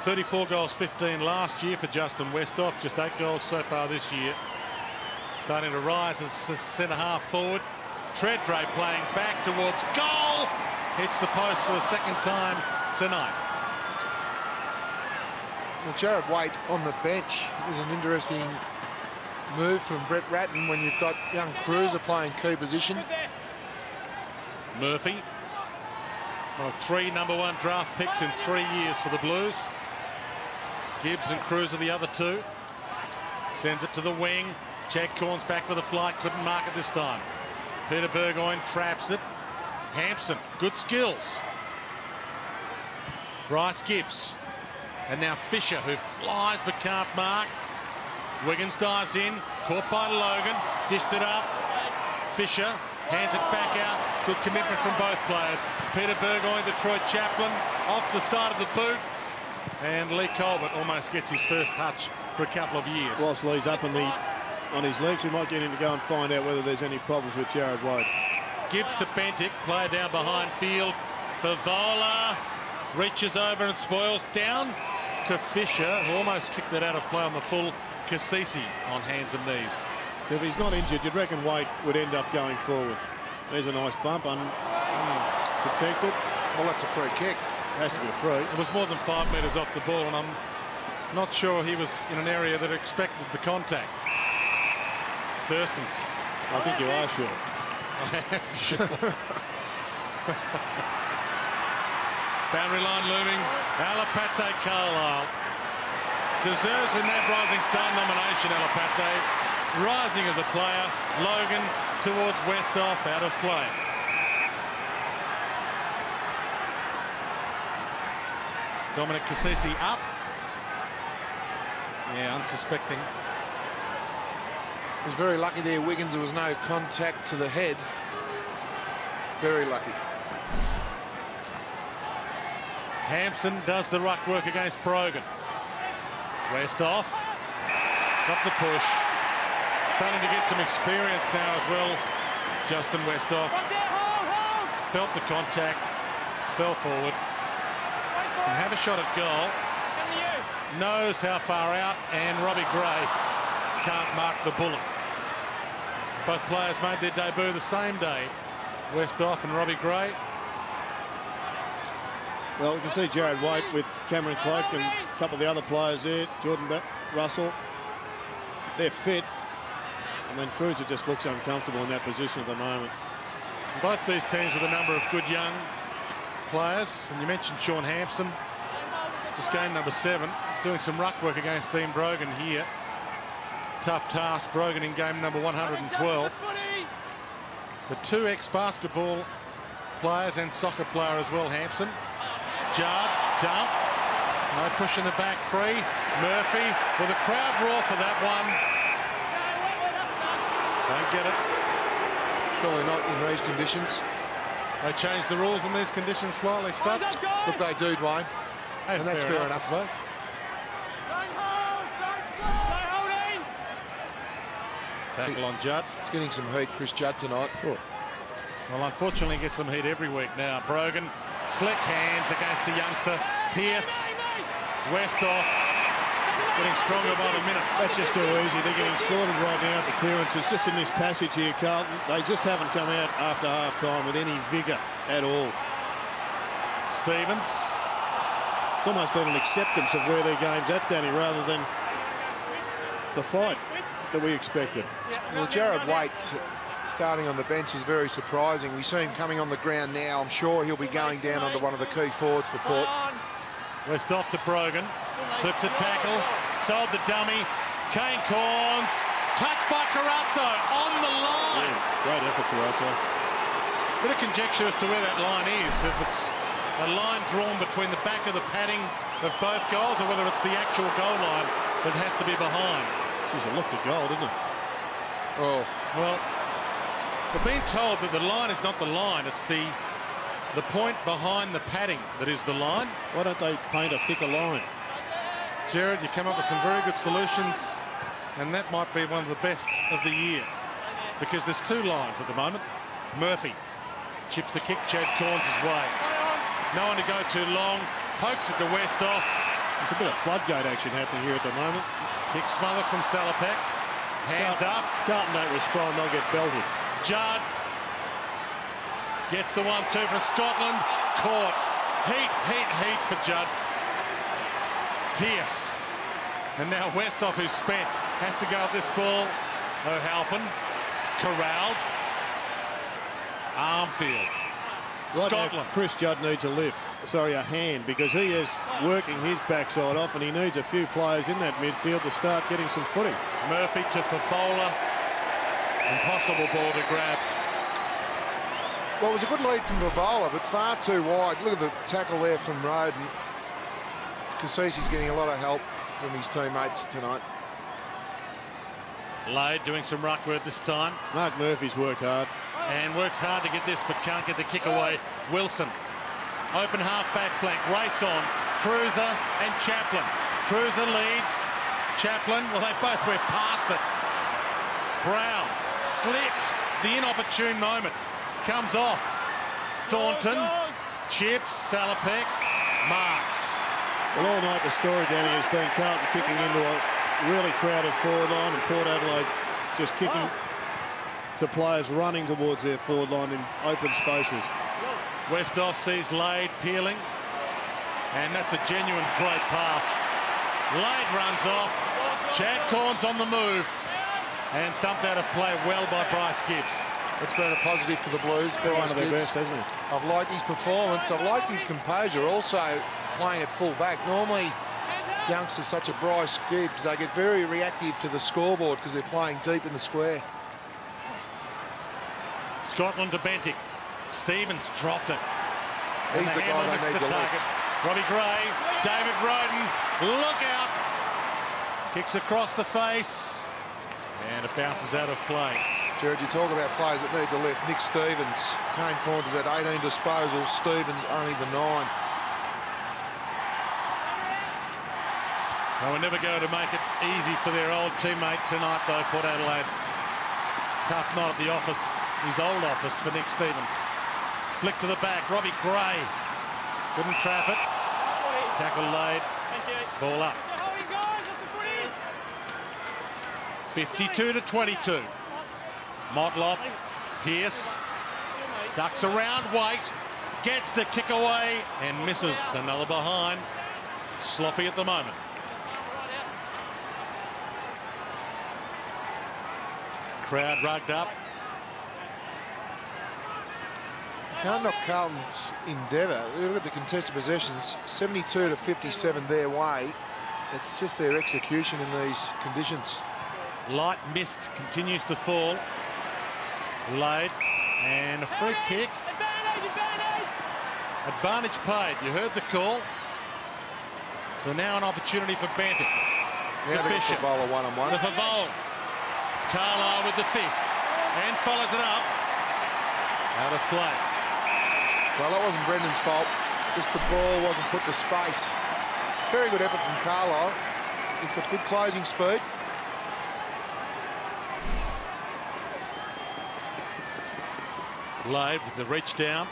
34 goals, 15 last year for Justin Westhoff. Just 8 goals so far this year. Starting to rise as centre-half forward. Treadray playing back towards goal. Hits the post for the 2nd time tonight. Well, Jared Waite on the bench is an interesting move from Brett Ratton when you've got young Cruiser playing key position. Murphy, one of 3 #1 draft picks in 3 years for the Blues. Gibbs and Cruiser the other 2. Sends it to the wing. Chad Corns back with a flight, couldn't mark it this time. Peter Burgoyne traps it. Hampson, good skills. Bryce Gibbs. And now Fisher, who flies but can't mark. Wiggins dives in, caught by Logan, dished it up. Fisher hands it back out. Good commitment from both players. Peter Burgoyne to Troy Chaplin, off the side of the boot. And Lee Colbert almost gets his first touch for a couple of years. Whilst Lee's up on his legs, we might get him to go and find out whether there's any problems with Jared Waite. Gibbs to Bentic, player down behind field. Favola reaches over and spoils. Down to Fisher, who almost kicked that out of play on the full. Cassisi on hands and knees. If he's not injured, you'd reckon Waite would end up going forward. There's a nice bump, protected. Well, that's a free kick. Has to be a free. It was more than 5 metres off the ball, and I'm not sure he was in an area that expected the contact. Thurstons. I think you are sure. Sure. Boundary line looming. Alapate Carlisle deserves a NAB Rising Star nomination. Alapate rising as a player. Logan towards Westhoff, out of play. Dominic Cassisi up. Yeah, unsuspecting. He was very lucky there, Wiggins. There was no contact to the head. Very lucky. Hampson does the ruck work against Brogan. Westhoff got the push. Starting to get some experience now as well. Justin Westhoff felt the contact, fell forward, and have a shot at goal. Knows how far out, and Robbie Gray can't mark the bullet. Both players made their debut the same day, Westhoff and Robbie Gray. Well, we can see Jared Waite with Cameron Cloak and a couple of the other players there, Jordan Russell. They're fit. And then Cruiser just looks uncomfortable in that position at the moment. Both these teams with a number of good young players. And you mentioned Sean Hampson, just game number 7, doing some ruck work against Dean Brogan here. Tough task, Brogan in game number 112. But 2 ex-basketball players and soccer player as well, Hampson. Judd dumped, No push in the back, free. Murphy with a crowd roar for that one. Don't get it. Surely not in these conditions. They changed the rules in these conditions slightly, Spud. Look, they do, Dwayne. And that's fair enough. Tackle on Judd. He's getting some heat, Chris Judd, tonight. Oh. Well, unfortunately, gets some heat every week now. Brogan, slick hands against the youngster. Pierce, Westhoff, getting stronger by the minute. That's just too easy. They're getting slaughtered right now at the clearances. Just in this passage here, Carlton, they just haven't come out after half-time with any vigour at all. Stevens. It's almost been an acceptance of where their game's at, Danny, rather than the fight that we expected. Well, Jared Waite starting on the bench is very surprising. We see him coming on the ground now. I'm sure he'll be going down onto one of the key forwards for Port. Westhoff to Brogan. Slips a tackle. Sold the dummy. Kane Corns. Touched by Carazzo on the line. Yeah, great effort, Carazzo. Bit of conjecture as to where that line is. If it's a line drawn between the back of the padding of both goals or whether it's the actual goal line that has to be behind. Geez, it looked a goal, didn't it? Oh. Well, we're being told that the line is not the line. It's the point behind the padding that is the line. Why don't they paint a thicker line? Jared, you come up with some very good solutions, and that might be one of the best of the year because there's two lines at the moment. Murphy chips the kick Chad Corns' way. No one to go too long. Pokes it to Westhoff. There's a bit of floodgate action happening here at the moment. Kick smother from Salopek. Hands up. Carlton don't respond, they'll get belted. Judd gets the 1-2 from Scotland. Caught. Heat for Judd. Pierce. And now Westhoff, who's spent, has to go at this ball. O'Halpin. Corralled. Armfield. Right Scotland. now, Chris Judd needs a lift. Sorry, a hand, because he is working his backside off and he needs a few players in that midfield to start getting some footing. Murphy to Faffola. Impossible ball to grab. Well, it was a good lead from Favola, but far too wide. Look at the tackle there from Roden. Cassisi's getting a lot of help from his teammates tonight. Lade doing some ruck work this time. Mark Murphy's worked hard. And works hard to get this, but can't get the kick away. Wilson. Open half-back flank. Race on. Cruiser and Chaplin. Cruiser leads. Chaplin, well, they both went past it. Brown slipped. The inopportune moment. Comes off. Thornton. Chips. Salopek. Marks. Well, all night the story, Danny, has been Carlton kicking into a really crowded forward line and Port Adelaide just kicking to players running towards their forward line in open spaces. Westhoff sees Lade peeling, and that's a genuine great pass. Lade runs off. Chad Corns on the move, and thumped out of play well by Bryce Gibbs. It's been a positive for the Blues. Been one of their best, hasn't he? I've liked his performance. I've liked his composure. Also playing at full back. Normally, youngsters such as Bryce Gibbs, they get very reactive to the scoreboard because they're playing deep in the square. Scotland to Bentic. Stevens dropped it. He's the guy they need to lift. Robbie Gray, David Roden, look out. Kicks across the face, and it bounces out of play. Jared, you talk about players that need to lift. Nick Stevens, Kane Corns has had 18 disposals, Stevens only the 9. They were never going to make it easy for their old teammate tonight, though, Port Adelaide. Tough night at the office, his old office, for Nick Stevens. Flick to the back, Robbie Gray. Couldn't trap it. Tackle laid. Ball up. 52-22. Motlop. Pierce. Ducks around Waite. Gets the kick away and misses. Another behind. Sloppy at the moment. Crowd rugged up. Can't knock Carlton's endeavour. Look at the contested possessions, 72-57 their way. It's just their execution in these conditions. Light mist continues to fall. Laid and a free kick. Advantage paid. You heard the call. So now an opportunity for Banting. Now The they got Fisher. Favola one-on-one. The Favola. Carlisle with the fist. And follows it up. Out of play. Well, that wasn't Brendan's fault. Just the ball wasn't put to space. Very good effort from Carlisle. He's got good closing speed. Load with the reach down.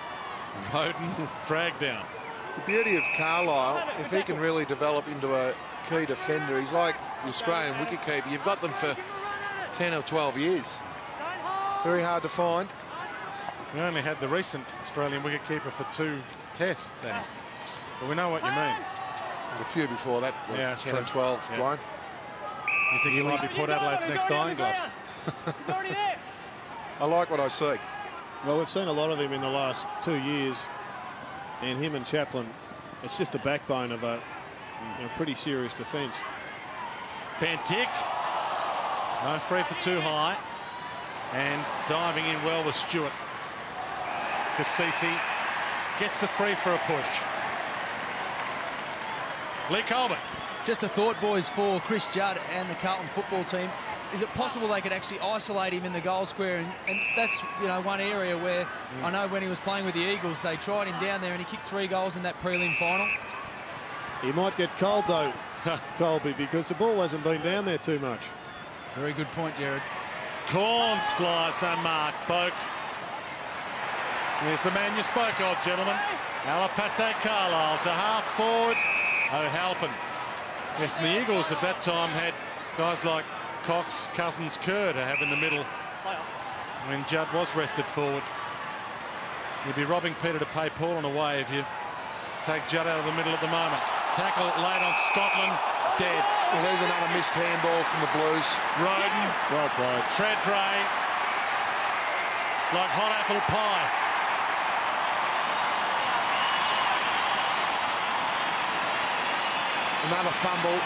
Roden drag down. The beauty of Carlisle, if he can really develop into a key defender, he's like the Australian wicketkeeper. You've got them for 10 or 12 years. Very hard to find. We only had the recent Australian wicketkeeper for 2 tests, Danny. But we know what you mean. A few before that, what, Yeah, 10 true. and 12 Yeah. blind. You think he might be Port Adelaide's next Iron Gloves? I like what I see. Well, we've seen a lot of him in the last 2 years, and him and Chaplin, it's just the backbone of a pretty serious defence. Bantic. No free for too high. And diving in well with Stewart. Cassisi gets the free for a push. Lee Colbert. Just a thought, boys, for Chris Judd and the Carlton football team. Is it possible they could actually isolate him in the goal square? And that's, you know, one area where I know when he was playing with the Eagles, they tried him down there and he kicked 3 goals in that prelim final. He might get cold, though, Colby, because the ball hasn't been down there too much. Very good point, Jared. Corns flies, no mark. Boak. Here's the man you spoke of, gentlemen. Alapate Carlisle to half forward. O'Halpin. Yes, and the Eagles at that time had guys like Cox, Cousins, Kerr to have in the middle when Judd was rested forward. You'd be robbing Peter to pay Paul in a way if you take Judd out of the middle at the moment. Tackle late on Scotland, dead. Well, there's another missed handball from the Blues. Roden, Well played. Treadray, like hot apple pie. Another fumble,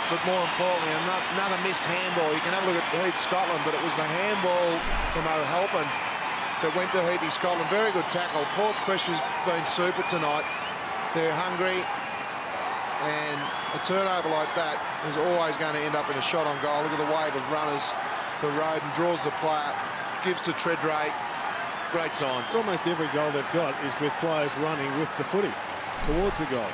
but more importantly, another missed handball. You can have a look at Heath Scotland, but it was the handball from O'Halpin that went to Heathy Scotland. Very good tackle. Port's pressure's been super tonight. They're hungry, and a turnover like that is always going to end up in a shot on goal. Look at the wave of runners for Roden. Draws the player, gives to Treadray. Great signs. Almost every goal they've got is with players running with the footy towards the goal.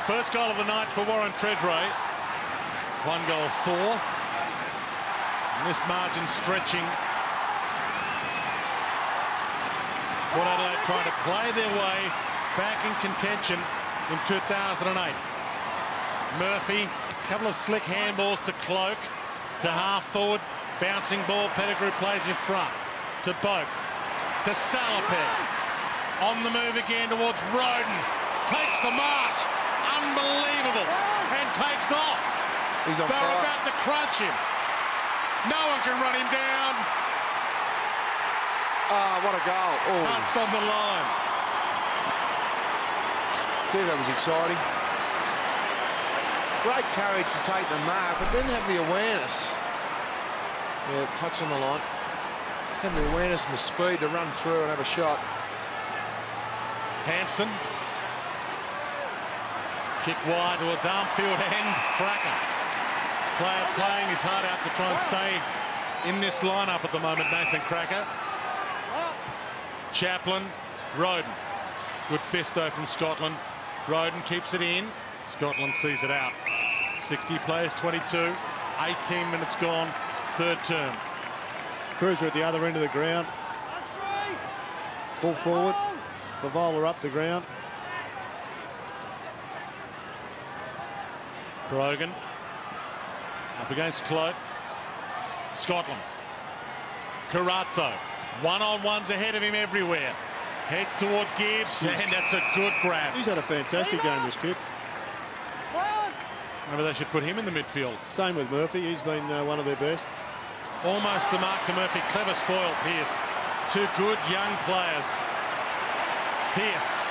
First goal of the night for Warren Treadray. 1 goal 4. And this margin stretching. Port Adelaide trying to play their way back in contention in 2008. Murphy, a couple of slick handballs to Cloak, to half forward, bouncing ball. Pettigrew plays in front to Boak, to Salopek. On the move again towards Roden. Takes the mark. Unbelievable. And takes off. He's on They're fire. about to crunch him. No one can run him down. Ah, what a goal. Oh, Touched on the line. gee, that was exciting. Great courage to take the mark, but didn't have the awareness. Yeah, touch on the line. Just have the awareness and the speed to run through and have a shot. Hampson. Kick wide towards Armfield end. Cracker. Player playing his heart out to try and stay in this lineup at the moment, Nathan Cracker. Chaplin. Roden. Good fist though from Scotland. Roden keeps it in. Scotland sees it out. 60 plays, 22. 18 minutes gone. 3rd term. Cruiser at the other end of the ground. Full forward. Favola up the ground. Brogan up against Cloak. Scotland. Carazzo. One-on-ones ahead of him everywhere. Heads toward Gibbs, and that's a good grab. He's had a fantastic game, this kid. Maybe they should put him in the midfield. Same with Murphy. He's been one of their best. Almost the mark to Murphy. Clever spoil, Pearce. 2 good young players. Pearce.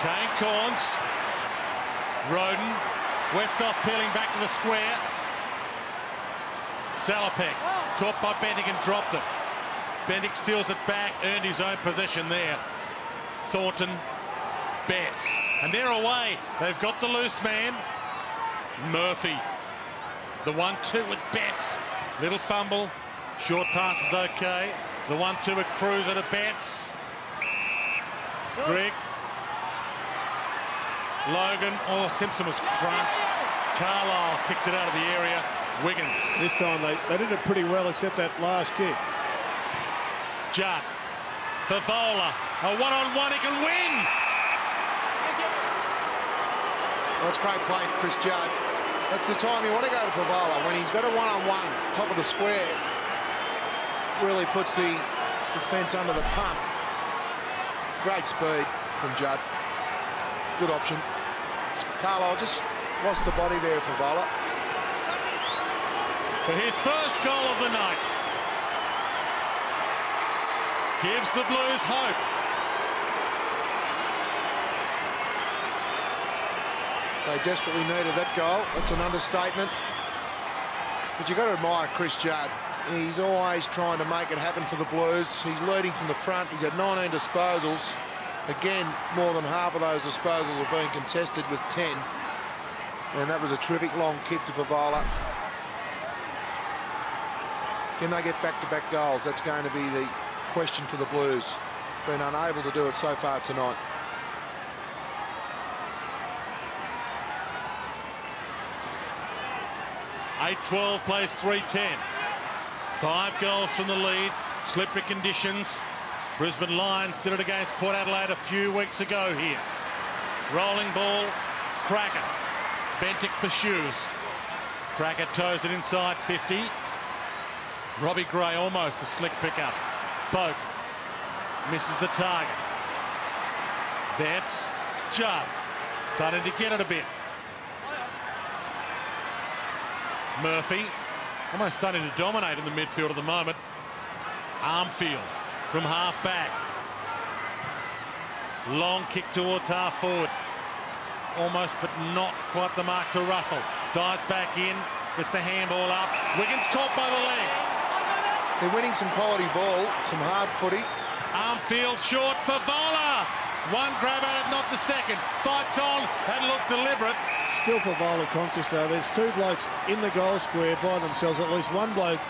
Kane Corns. Roden. Westhoff peeling back to the square. Salopek. Caught by Bendick and dropped it. Bendick steals it back, earned his own possession there. Thornton, Betts. And they're away. They've got the loose man. Murphy. The 1-2 with Betts. Little fumble. Short pass is okay. The 1-2 with Cruiser to Betts. Greg. Logan. Oh, Simpson was crunched. Carlisle kicks it out of the area. Wiggins. This time they did it pretty well, except that last kick. Judd. Favola. A one-on-one, he can win. Well, it's great play, Chris Judd. That's the time you want to go to Favola, when he's got a one-on-one, top of the square. Really puts the defence under the pump. Great speed from Judd. Good option. Carlisle just lost the body there, Favola. For his first goal of the night. Gives the Blues hope. They desperately needed that goal. That's an understatement. But you've got to admire Chris Judd. He's always trying to make it happen for the Blues. He's leading from the front. He's had 19 disposals. Again, more than half of those disposals are being contested with 10. And that was a terrific long kick to Favola. Can they get back-to-back goals? That's going to be the question for the Blues. Been unable to do it so far tonight. (8-12) plays 3-10. 5 goals from the lead. Slippery conditions. Brisbane Lions did it against Port Adelaide a few weeks ago here. Rolling ball. Cracker. Bentic pursues. Cracker toes it inside 50. Robbie Gray almost a slick pickup. Boak misses the target. Betts. Judd starting to get it a bit. Murphy almost starting to dominate in the midfield at the moment. Armfield from half back. Long kick towards half forward. Almost but not quite the mark to Russell. Dives back in. Gets the handball up. Wiggins caught by the leg. They're winning some quality ball, some hard footy. Armfield short for Favola. One grab at it, not the second. Fights on. That looked deliberate. Still Favola conscious though. There's 2 blokes in the goal square by themselves. At least 1 bloke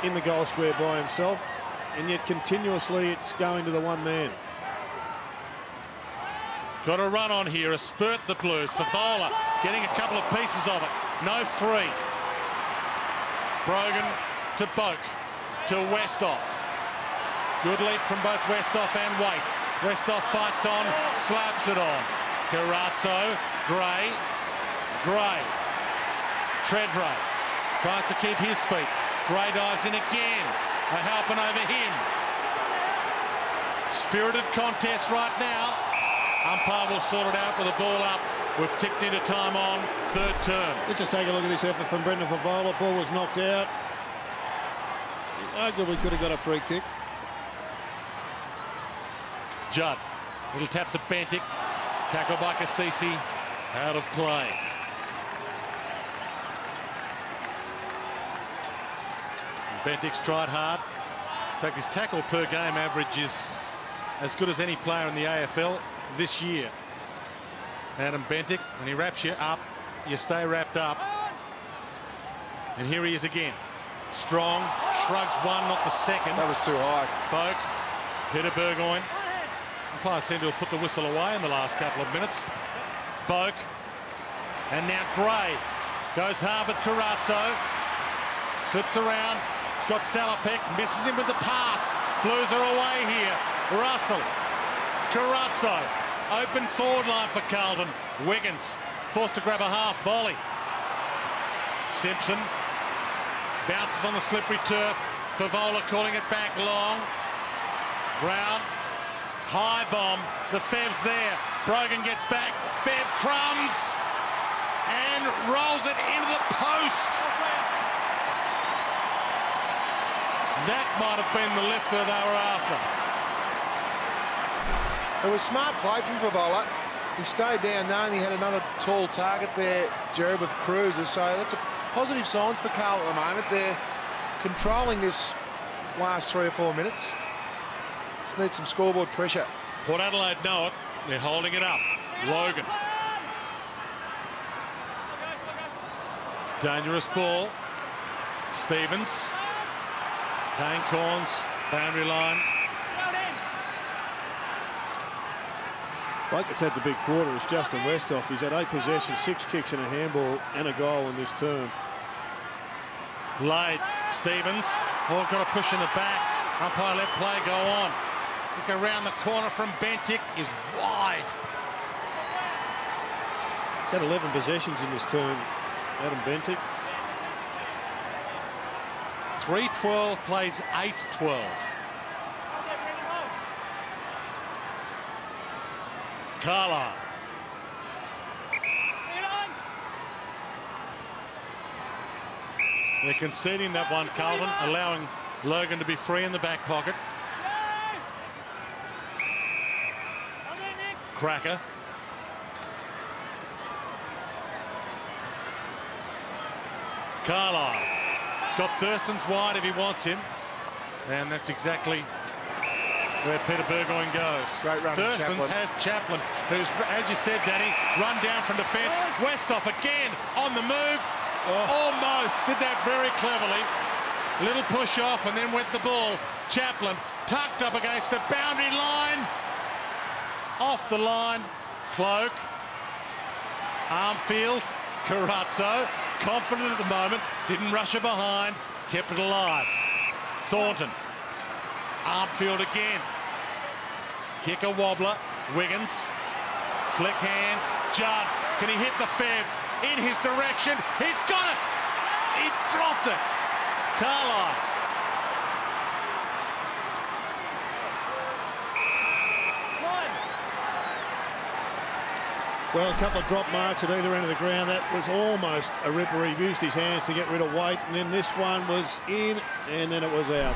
in the goal square by himself. And yet continuously it's going to the one man. Got a run on here. A spurt the Blues. Favola getting a couple of pieces of it. No free. Brogan to Boak. To Westhoff. Good leap from both Westhoff and Waite. Westhoff fights on, slaps it on. Carazzo, Gray, Treadray tries to keep his feet. Gray dives in again. A helping over him. Spirited contest right now. Umpire will sort it out with the ball up. We've ticked into time on 3rd term. Let's just take a look at this effort from Brendan Favola. Ball was knocked out. Arguably could have got a free kick. Judd, little tap to Bentic. Tackle by Cassisi. Out of play. Bentic's tried hard. In fact, his tackle per game average is as good as any player in the AFL this year. Adam Bentic, when he wraps you up, you stay wrapped up. And here he is again. Strong, shrugs one, not the second. That was too high. Boak, Peter Burgoyne. Umpire seemed to have put the whistle away in the last couple of minutes. Boak, and now Gray goes hard with Carazzo. Slips around. Scott Salopek misses him with the pass. Blues are away here. Russell, Carazzo, open forward line for Carlton. Wiggins forced to grab a half volley. Simpson bounces on the slippery turf. Favola calling it back long. Brown, high bomb. The Fev's there. Brogan gets back. Fev crumbs and rolls it into the post. That might have been the lifter they were after. It was smart play from Favola. He stayed down knowing he had another tall target there, Jared, with Cruiser. So that's a positive signs for Carlton at the moment. They're controlling this last 3 or 4 minutes. Just need some scoreboard pressure. Port Adelaide know it. They're holding it up. Logan. Dangerous ball. Stevens. Kane Corns. Boundary line. Bloke that's had the big quarter is Justin Westhoff. He's had 8 possessions, 6 kicks and a handball and a goal in this term. Late. Stevens. Oh, got a push in the back. Umpire let play go on. Look around the corner from Bentic is wide. He's had 11 possessions in this term, Adam Bentic. 3-12 plays 8-12. Carlton. They're conceding that one, Carlton, allowing Logan to be free in the back pocket. Cracker. Carlyle. He's got Thurston's wide if he wants him. And that's exactly where Peter Burgoyne goes. Great run. Thurston's has Chaplin, who's, as you said, Danny, run down from defence. Westhoff again on the move. Almost did that very cleverly. Little push off and then went the ball. Chaplin tucked up against the boundary line. Off the line. Cloak. Armfield. Carazzo. Confident at the moment. Didn't rush her behind. Kept it alive. Thornton. Armfield again. Kick a wobbler. Wiggins. Slick hands. Judd. Can he hit the Fev? In his direction. He's got it. He dropped it. Carlyle. Well, a couple of drop marks at either end of the ground. That was almost a ripper. He used his hands to get rid of weight, and then this one was in, and then it was out.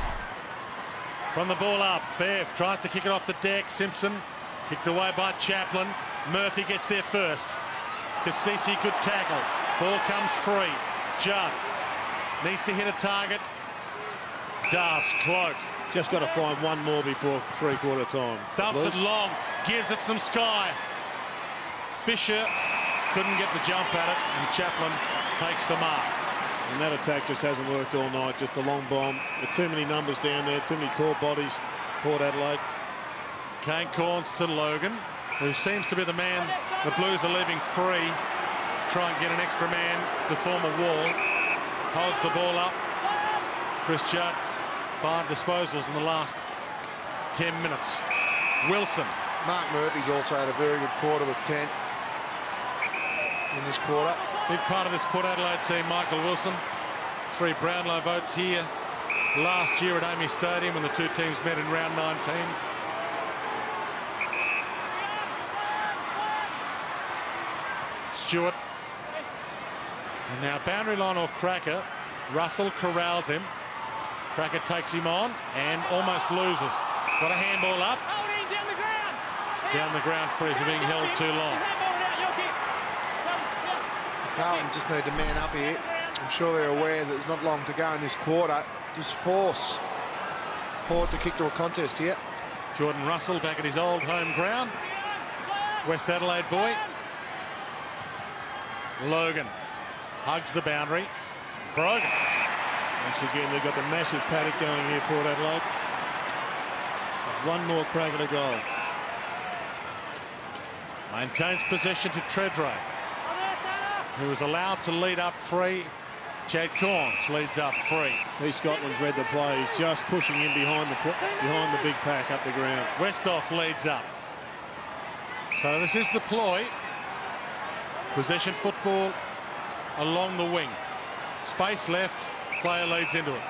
From the ball up, Fev tries to kick it off the deck. Simpson kicked away by Chaplin. Murphy gets there first. Cassisi could tackle. Ball comes free. Judd needs to hit a target. Does. Cloak. Just got to find one more before three-quarter time. Thumps it long. Gives it some sky. Fisher couldn't get the jump at it, and Chaplin takes the mark. And that attack just hasn't worked all night. Just a long bomb. There's too many numbers down there. Too many tall bodies. Port Adelaide. Kane Corns to Logan, who seems to be the man the Blues are leaving free. Try and get an extra man to form a wall. Holds the ball up. Chris Judd, 5 disposals in the last 10 minutes. Wilson. Mark Murphy's also had a very good quarter with 10 in this quarter. Big part of this Port Adelaide team, Michael Wilson. 3 Brownlow votes here last year at AAMI Stadium when the two teams met in round 19. Stewart. And now boundary line or Cracker. Russell corrals him. Cracker takes him on and almost loses. Got a handball up. Down the ground free for being held too long. Carlton just need to man up here. I'm sure they're aware that there's not long to go in this quarter. Just force Port to kick to a contest here. Jordan Russell back at his old home ground. West Adelaide boy. Logan hugs the boundary. Brogan. Once again, they've got the massive paddock going here, Port Adelaide. One more crack at a goal. Maintains possession to Treadray, who was allowed to lead up free. Chad Corns leads up free. Heath Scotland's read the play. He's just pushing in behind the big pack up the ground. Westhoff leads up. So this is the ploy. Possession football along the wing. Space left. Player leads into it.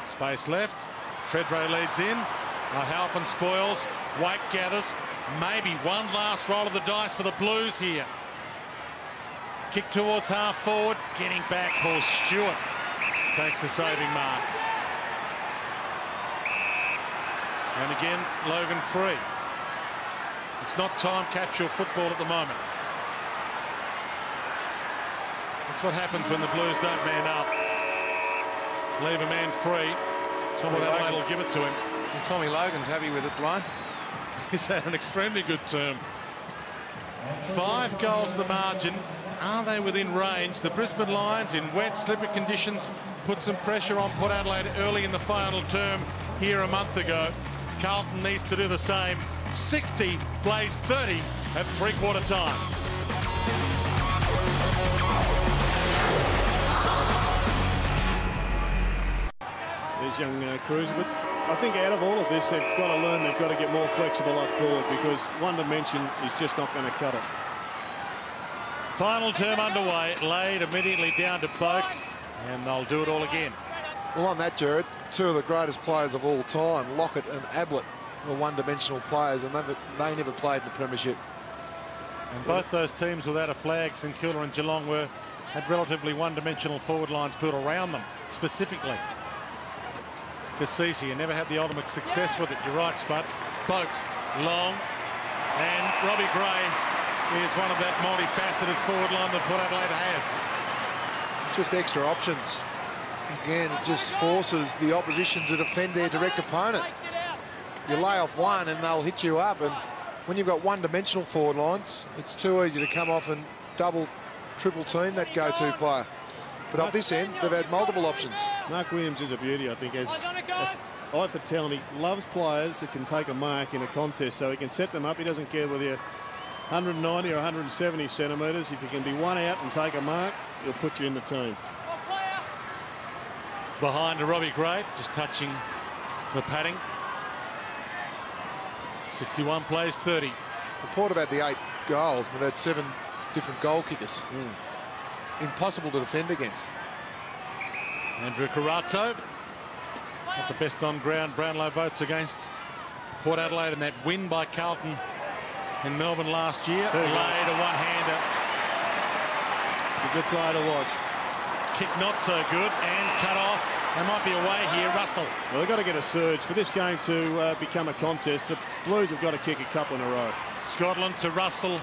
Space left. Treadray leads in. Halpin spoils. White gathers. Maybe one last roll of the dice for the Blues here. Kick towards half forward. Getting back. Paul Stewart takes the saving mark. And again, Logan free. It's not time capsule football at the moment. That's what happens when the Blues don't man up. Leave a man free. Tom Adelaide will give it to him. And Tommy Logan's happy with it, Blind. He's had an extremely good term. 5 goals the margin. Are they within range? The Brisbane Lions in wet, slippery conditions put some pressure on Port Adelaide early in the final term here a month ago. Carlton needs to do the same. 60 plays 30 at three-quarter time. There's young Cruiser, but I think out of all of this, they've got to learn they've got to get more flexible up forward, because one dimension is just not going to cut it. Final term underway. Laid immediately down to Boak, and they'll do it all again. Well, on that, Jared, 2 of the greatest players of all time, Lockett and Ablett, were one-dimensional players, and they never played in the premiership. And both those teams without a flag, St Kilda and Geelong, had relatively one-dimensional forward lines built around them, specifically. Cassisi never had the ultimate success with it. You're right, Spud. Boak, long, and Robbie Gray is one of that multifaceted forward line that Port Adelaide has. Just extra options. Again, it just forces the opposition to defend their direct opponent. You lay off one and they'll hit you up, and when you've got one-dimensional forward lines, it's too easy to come off and double, triple team that go-to player. But up this end, they've had multiple options. Mark Williams is a beauty, I think. As eye for talent, he loves players that can take a mark in a contest, so he can set them up. He doesn't care whether you're 190 or 170 centimetres. If you can be one out and take a mark, he'll put you in the team. Behind to Robbie Gray, just touching the padding. 61 plays 30. The Port have had the 8 goals, and they've had 7 different goal kickers. Impossible to defend against. Andrew Carazzo, not the best on ground. Brownlow votes against Port Adelaide in that win by Carlton in Melbourne last year. Laid a one-hander. It's a good player to watch. Kick not so good and cut off. They might be away here. Russell. Well, they've got to get a surge for this game to become a contest. The Blues have got to kick a couple in a row. Scotland to Russell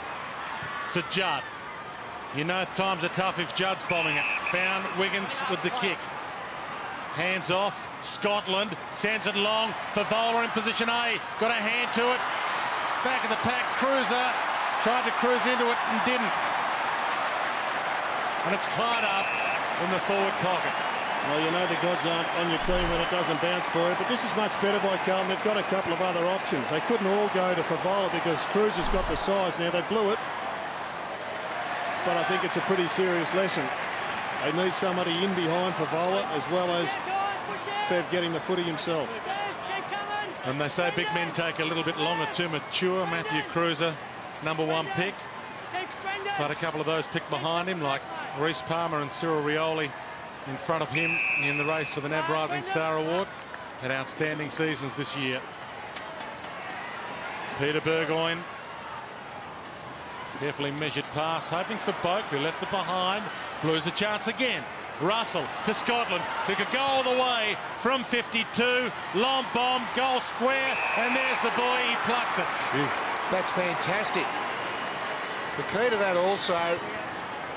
to Judd. You know times are tough if Judd's bombing it. Found Wiggins with the kick. Hands off. Scotland sends it long. Favola in position A. Got a hand to it. Back of the pack. Cruiser tried to cruise into it and didn't. And it's tied up in the forward pocket. Well, you know the gods aren't on your team when it doesn't bounce for you, but this is much better by Carlton. They've got a couple of other options. They couldn't all go to Favola because Cruiser's got the size now. They blew it. But I think it's a pretty serious lesson. They need somebody in behind Favola as well as Fev getting the footy himself. And they say big men take a little bit longer to mature. Matthew Cruiser, #1 pick. But a couple of those picked behind him, like Reece Palmer and Cyril Rioli in front of him in the race for the NAB Rising Star Award. Had outstanding seasons this year. Peter Burgoyne. Carefully measured pass, hoping for Boak, who left it behind. Blues a chance again. Russell to Scotland, who could go all the way from 52. Long bomb, goal square, and there's the boy, he plucks it. That's fantastic. The key to that also,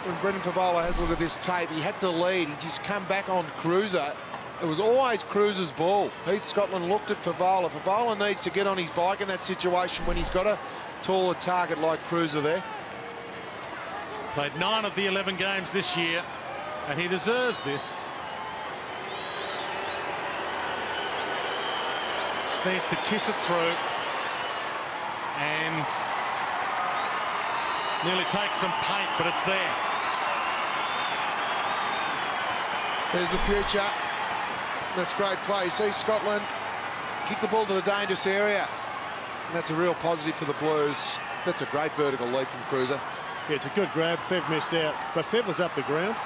when Brendan Favola has a look at this tape, he had to lead. He just come back on Cruiser. It was always Cruiser's ball. Heath Scotland looked at Favola. Favola needs to get on his bike in that situation when he's got a taller target like Cruiser there. Played 9 of the 11 games this year, and he deserves this. Just needs to kiss it through and nearly takes some paint, but it's there. There's the future. That's great play. See Scotland kick the ball to the dangerous area. And that's a real positive for the Blues. That's a great vertical leap from Cruiser. Yeah, it's a good grab. Fev missed out, but Fev was up the ground.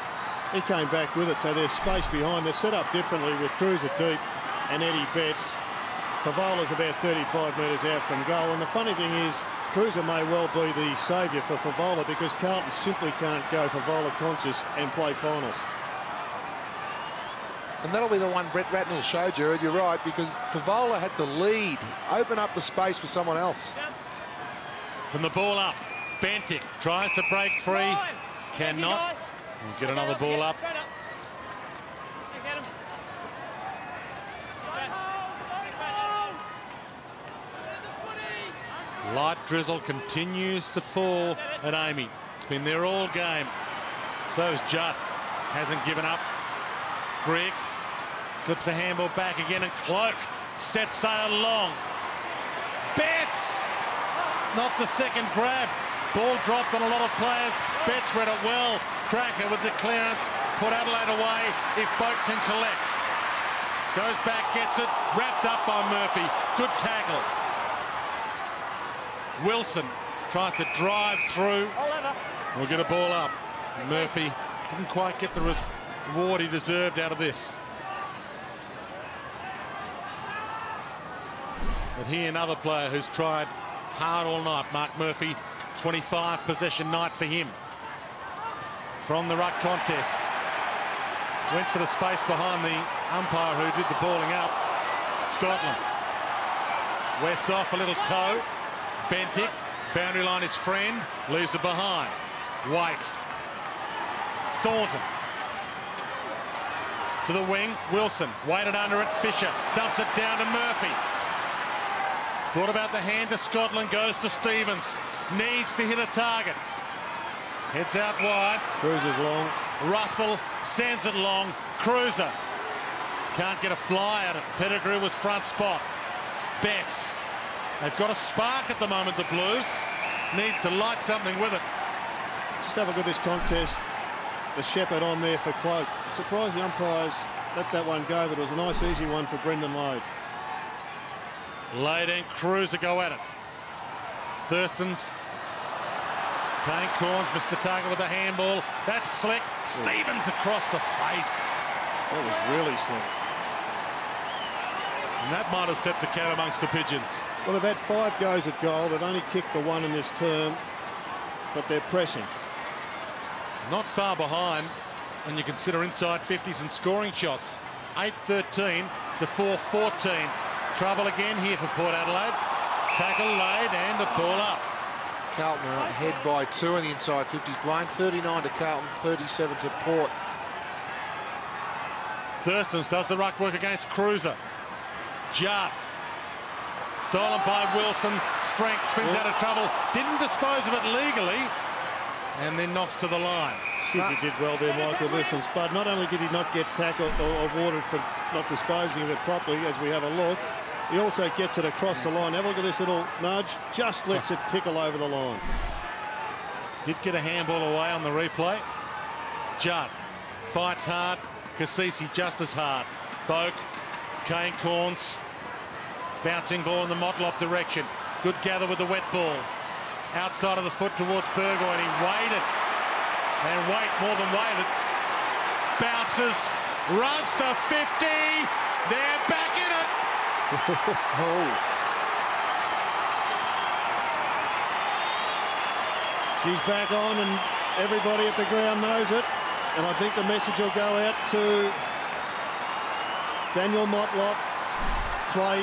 He came back with it, so there's space behind. They're set up differently with Cruiser deep and Eddie Betts. Favola's about 35 metres out from goal, and the funny thing is Cruiser may well be the saviour for Favola because Carlton simply can't go Favola conscious and play finals. And that'll be the one Brett Ratnell showed, Jared. You're right, because Favola had to lead, open up the space for someone else. From the ball up, Bentic tries to break free, cannot. We'll get another ball up. Light drizzle continues to fall at AAMI. It's been there all game. So's Judd. Hasn't given up. Grigg slips the handball back again, and Cloak sets sail long. Betts! Not the second grab. Ball dropped on a lot of players. Betts read it well. Cracker with the clearance. Put Adelaide away if Boat can collect. Goes back, gets it. Wrapped up by Murphy. Good tackle. Wilson tries to drive through. We'll get a ball up. Murphy didn't quite get the reward he deserved out of this. But here another player who's tried hard all night. Mark Murphy, 25 possession night for him. From the ruck contest. Went for the space behind the umpire who did the balling up. Scotland. West off, a little toe. Bentic, boundary line his friend, leaves it behind. White. Thornton. To the wing, Wilson. Waited under it, Fisher. Dumps it down to Murphy. Thought about the hand to Scotland, goes to Stevens. Needs to hit a target. Heads out wide. Cruiser's long. Russell sends it long. Cruiser. Can't get a fly at it. Pettigrew was front spot. Betts. They've got a spark at the moment, the Blues. Need to light something with it. Just have a look at this contest. The Shepherd on there for Cloak. I'm surprised the umpires let that one go, but it was a nice, easy one for Brendan Lade. Lade and Cruiser go at it. Thurston's. Kane Corns missed the target with a handball. That's slick. Stevens across the face. That was really slick. And that might have set the cat amongst the pigeons. Well, they've had 5 goes at goal. They've only kicked the 1 in this term, but they're pressing. Not far behind when you consider inside 50s and scoring shots. 8-13 to 4-14. Trouble again here for Port Adelaide. Tackle laid and a ball up. Carlton are ahead by 2 in the inside 50s. Blaine, 39 to Carlton, 37 to Port. Thurstons does the ruck work against Cruiser. Judd. Stolen by Wilson. Strength, spins out of trouble. Didn't dispose of it legally. And then knocks to the line. Sugar did well there, Michael Wilson. But not only did he not get tackled or awarded for not disposing of it properly, as we have a look, he also gets it across the line. Have a look at this little nudge. Just lets it tickle over the line. Did get a handball away on the replay. Judd fights hard. Cassisi just as hard. Boak. Kane Corns. Bouncing ball in the Motlop direction. Good gather with the wet ball. Outside of the foot towards Burgoyne. He waited. And more than waited. Bounces. Runs to 50. They're back in it. She's back on, and everybody at the ground knows it. And I think the message will go out to Daniel Motlop. Play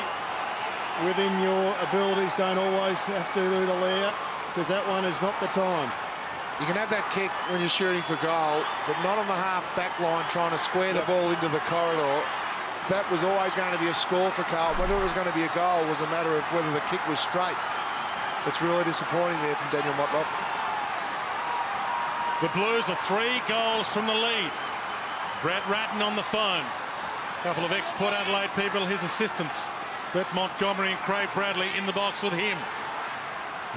within your abilities. Don't always have to do the layer, because that one is not the time. You can have that kick when you're shooting for goal, but not on the half-back line trying to square the ball into the corridor. That was always going to be a score for Carlton. Whether it was going to be a goal was a matter of whether the kick was straight. It's really disappointing there from Daniel Motlop. The Blues are 3 goals from the lead. Brett Ratton on the phone. A couple of ex-Port Adelaide people, his assistants. Brett Montgomery and Craig Bradley in the box with him.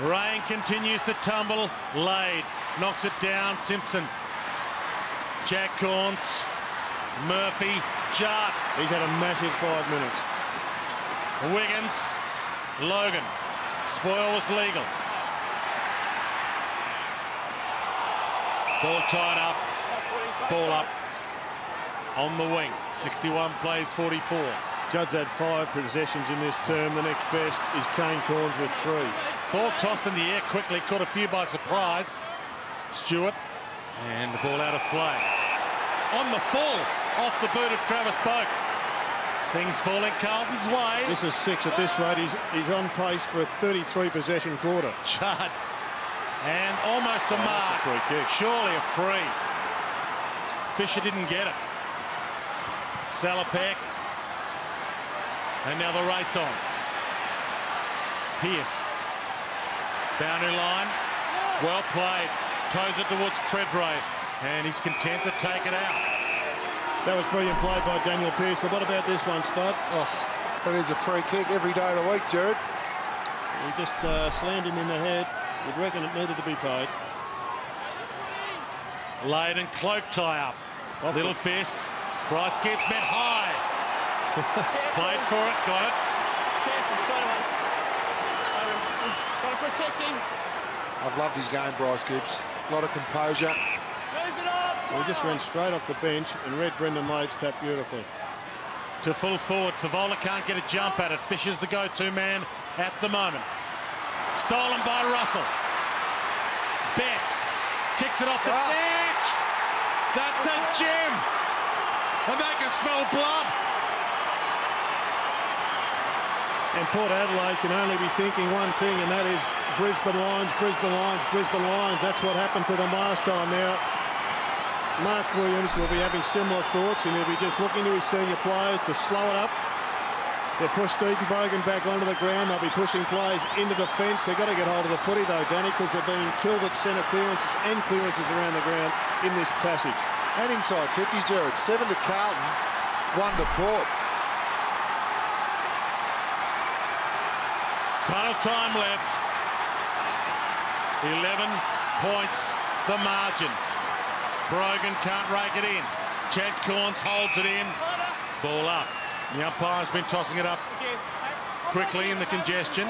Rain continues to tumble. Lade knocks it down. Simpson. Jack Corns. Murphy. Judd. He's had a massive 5 minutes. Wiggins. Logan. Spoil was legal. Ball tied up. Ball up. On the wing. 61 plays 44. Judd's had 5 possessions in this term. The next best is Kane Corns with 3. Ball tossed in the air quickly. Caught a few by surprise. Stewart. And the ball out of play. On the full. Off the boot of Travis Boak. Things falling Carlton's way. This is 6 at this rate. He's on pace for a 33 possession quarter. Judd. And almost a mark. That's a free kick. Surely a free. Fisher didn't get it. Salopek. And now the race on. Pearce. Boundary line. Well played. Toes it towards Treadray. And he's content to take it out. That was brilliant play by Daniel Pearce. But what about this one, Spud? Oh, that is a free kick every day of the week, Jared. He just slammed him in the head. You'd reckon it needed to be paid. Laid and cloak tie up. Little fist. Bryce Gibbs met high. Played for it, got it. Careful, straight away. Got to protect him. I've loved his game, Bryce Gibbs. A lot of composure. Move it up. He just ran straight off the bench and read Brendan Lade's tap beautifully. To full forward. Favola can't get a jump at it. Fisher's the go-to man at the moment. Stolen by Russell. Betts kicks it off the bench. That's a gem. And they can smell blood. And Port Adelaide can only be thinking one thing, and that is Brisbane Lions, Brisbane Lions, Brisbane Lions. That's what happened to them last time. Now, Mark Williams will be having similar thoughts, and he'll be just looking to his senior players to slow it up. They'll push Deaton Brogan back onto the ground. They'll be pushing players into the fence. They've got to get hold of the footy, though, Danny, because they're being killed at centre clearances and clearances around the ground in this passage. And inside 50s, Jared. 7 to Carlton, 1 to Port. Ton of time left. 11 points the margin. Brogan can't rake it in. Chad Corns holds it in. Ball up. The umpire's been tossing it up quickly in the congestion.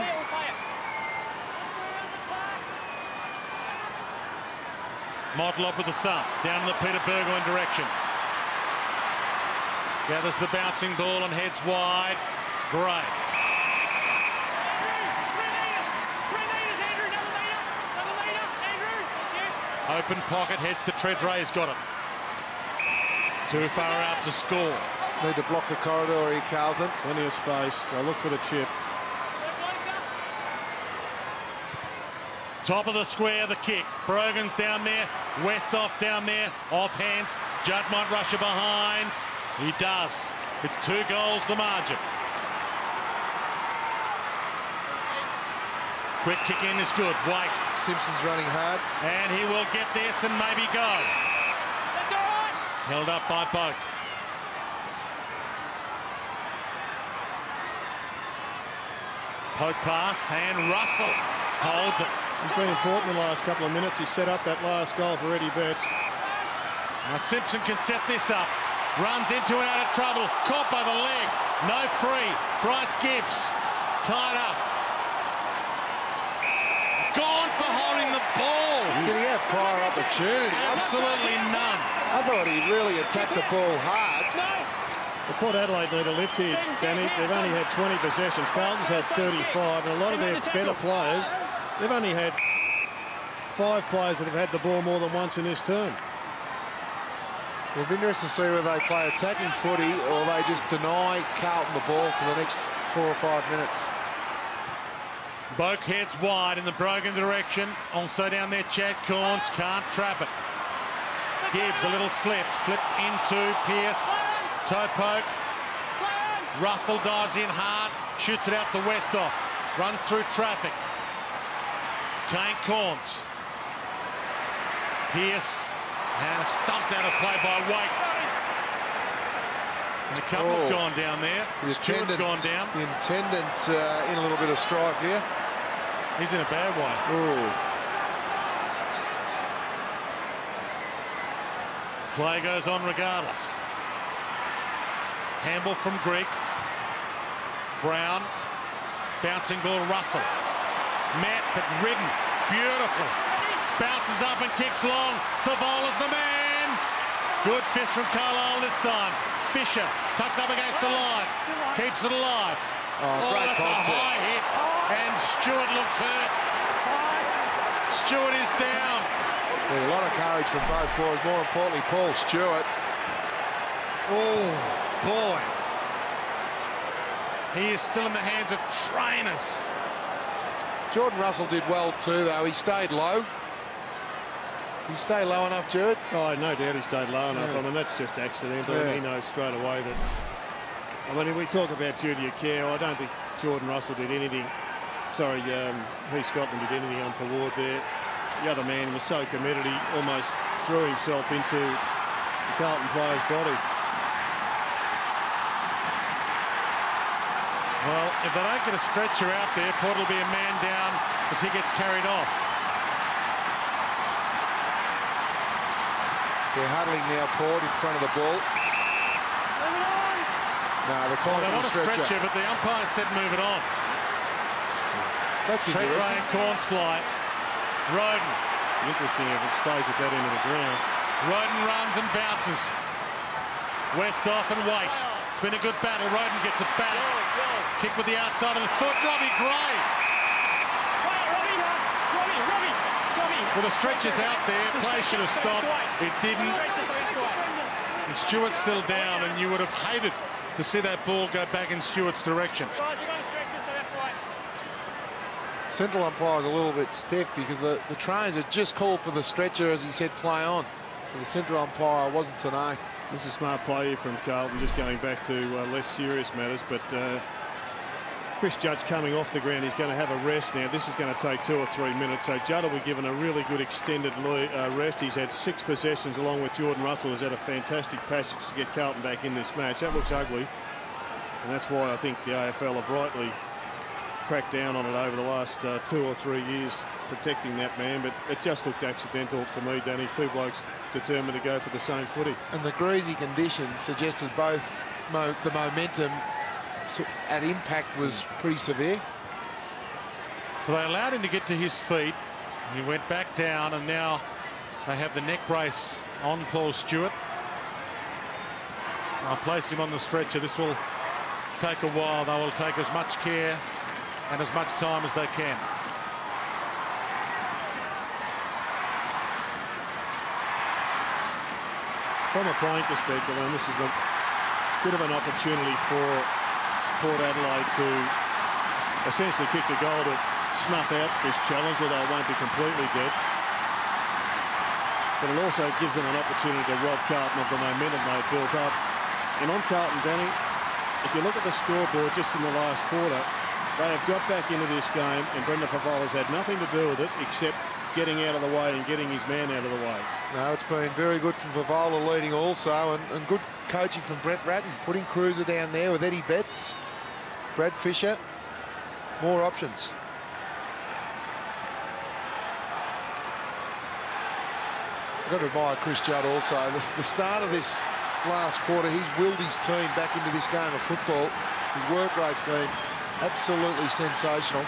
Motlop with the thumb. Down in the Peter Burgoyne direction. Gathers the bouncing ball and heads wide. Great. Open pocket, heads to Treadray, has got it. Too far out to score. Need to block the corridor here, Carlton. Plenty of space. They'll look for the chip. Top of the square, the kick. Brogan's down there. Westhoff down there. Off hands. Judd might rush it behind. He does. It's 2 goals the margin. Quick kick in is good. Wait. Simpson's running hard. And he will get this and maybe go. That's all right. Held up by Boak. Poke pass and Russell holds it. He's been important the last couple of minutes. He set up that last goal for Eddie Betts. Now Simpson can set this up. Runs into and out of trouble. Caught by the leg. No free. Bryce Gibbs tied up. Gone for holding the ball. Did he have prior opportunity? Absolutely none. I thought he really attacked the ball hard. The Port Adelaide need a lift here, Danny. They've only had 20 possessions. Carlton's had 35, and a lot of their better players, they've only had 5 players that have had the ball more than once in this term. It'll be interesting to see whether they play attacking footy or they just deny Carlton the ball for the next 4 or 5 minutes. Boak heads wide in the Brogan direction. Also down there, Chad Corns can't trap it. Gibbs, a little slip. Slipped into Pearce. Toe poke. Russell dives in hard. Shoots it out to Westhoff. Runs through traffic. Kane Corns. Pearce. And it's thumped out of play by Waite. And a couple have gone down there. Stewart's gone down. The intendant's in a little bit of strife here. He's in a bad way. Ooh. Play goes on regardless. Handball from Greek. Brown. Bouncing ball, Russell. Met, but ridden beautifully. Bounces up and kicks long. Favola's the man. Good fist from Carlisle this time. Fisher tucked up against the line. Keeps it alive. Great that's contact. a high hit. And Stewart looks hurt. Stewart is down. Yeah, a lot of courage from both boys. More importantly, Paul Stewart. Oh, boy. He is still in the hands of trainers. Jordan Russell did well too, though. He stayed low. He stayed low enough, Jared? Oh, no doubt he stayed low enough. I mean, that's just accidental. Yeah. He knows straight away that... I mean, if we talk about duty of care, I don't think Jordan Russell did anything Sorry, Heath Scotland did anything untoward there. The other man was so committed he almost threw himself into the Carlton player's body. Well, if they don't get a stretcher out there, Port will be a man down as he gets carried off. They're huddling now, Port, in front of the ball. No, they're calling They for want a a stretcher. stretcher, but the umpire said move it on. That's Straight interesting. Ryan Corns fly. Roden. Interesting if it stays at that end of the ground. Roden runs and bounces. Westhoff and Waite. It's been a good battle. Roden gets it back. Kick with the outside of the foot. Robbie Gray. Well, the stretcher's out there. Play should have stopped. It didn't. And Stewart's still down, and you would have hated to see that ball go back in Stewart's direction. Central umpire's a little bit stiff because the trainers had just called for the stretcher as he said play on. So the central umpire wasn't to know. This is a smart play from Carlton, just going back to less serious matters. But Chris Judd's coming off the ground. He's going to have a rest now. This is going to take 2 or 3 minutes. So Judd will be given a really good extended rest. He's had 6 possessions along with Jordan Russell, who's had a fantastic passage to get Carlton back in this match. That looks ugly. And that's why I think the AFL have rightly cracked down on it over the last 2 or 3 years, protecting that man. But it just looked accidental to me, Danny. 2 blokes determined to go for the same footy. And the greasy conditions suggested both the momentum at impact was pretty severe. So they allowed him to get to his feet. He went back down, and now they have the neck brace on Paul Stewart. I'll place him on the stretcher. This will take a while. They will take as much care and as much time as they can. From a playing perspective, and this is a bit of an opportunity for Port Adelaide to essentially kick the goal to snuff out this challenge, although it won't be completely dead. But it also gives them an opportunity to rob Carlton of the momentum they've built up. And on Carlton, Danny, if you look at the scoreboard just in the last quarter, they have got back into this game, and Brendan Favola's had nothing to do with it except getting out of the way and getting his man out of the way. No, it's been very good from Favola leading also, and good coaching from Brett Ratton, putting Cruiser down there with Eddie Betts, Brad Fisher, more options. I've got to admire Chris Judd also. The start of this last quarter, he's willed his team back into this game of football. His work rate's been absolutely sensational.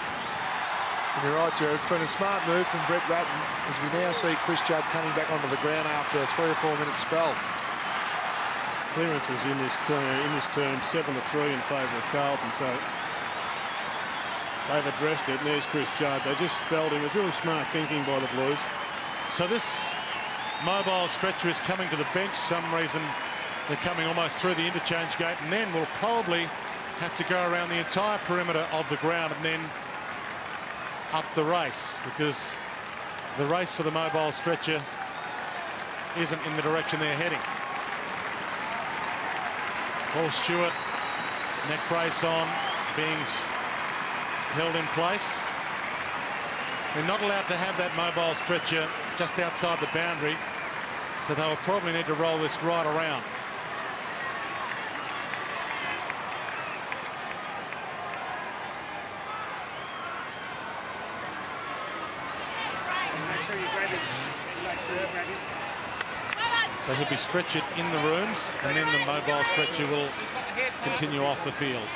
And you're right, Jared, it's been a smart move from Brett Ratton as we now see Chris Judd coming back onto the ground after a 3 or 4 minute spell. Clearances in this term 7-3 in favour of Carlton, so they've addressed it. And there's Chris Judd. They just spelled him. It's really smart thinking by the Blues. So this mobile stretcher is coming to the bench. Some reason they're coming almost through the interchange gate, and then we'll probably have to go around the entire perimeter of the ground and then up the race, because the race for the mobile stretcher isn't in the direction they're heading. Paul Stewart, neck brace on, being held in place. They're not allowed to have that mobile stretcher just outside the boundary, so they'll probably need to roll this right around. So he'll be stretchered in the rooms, and then the mobile stretcher will continue off the field.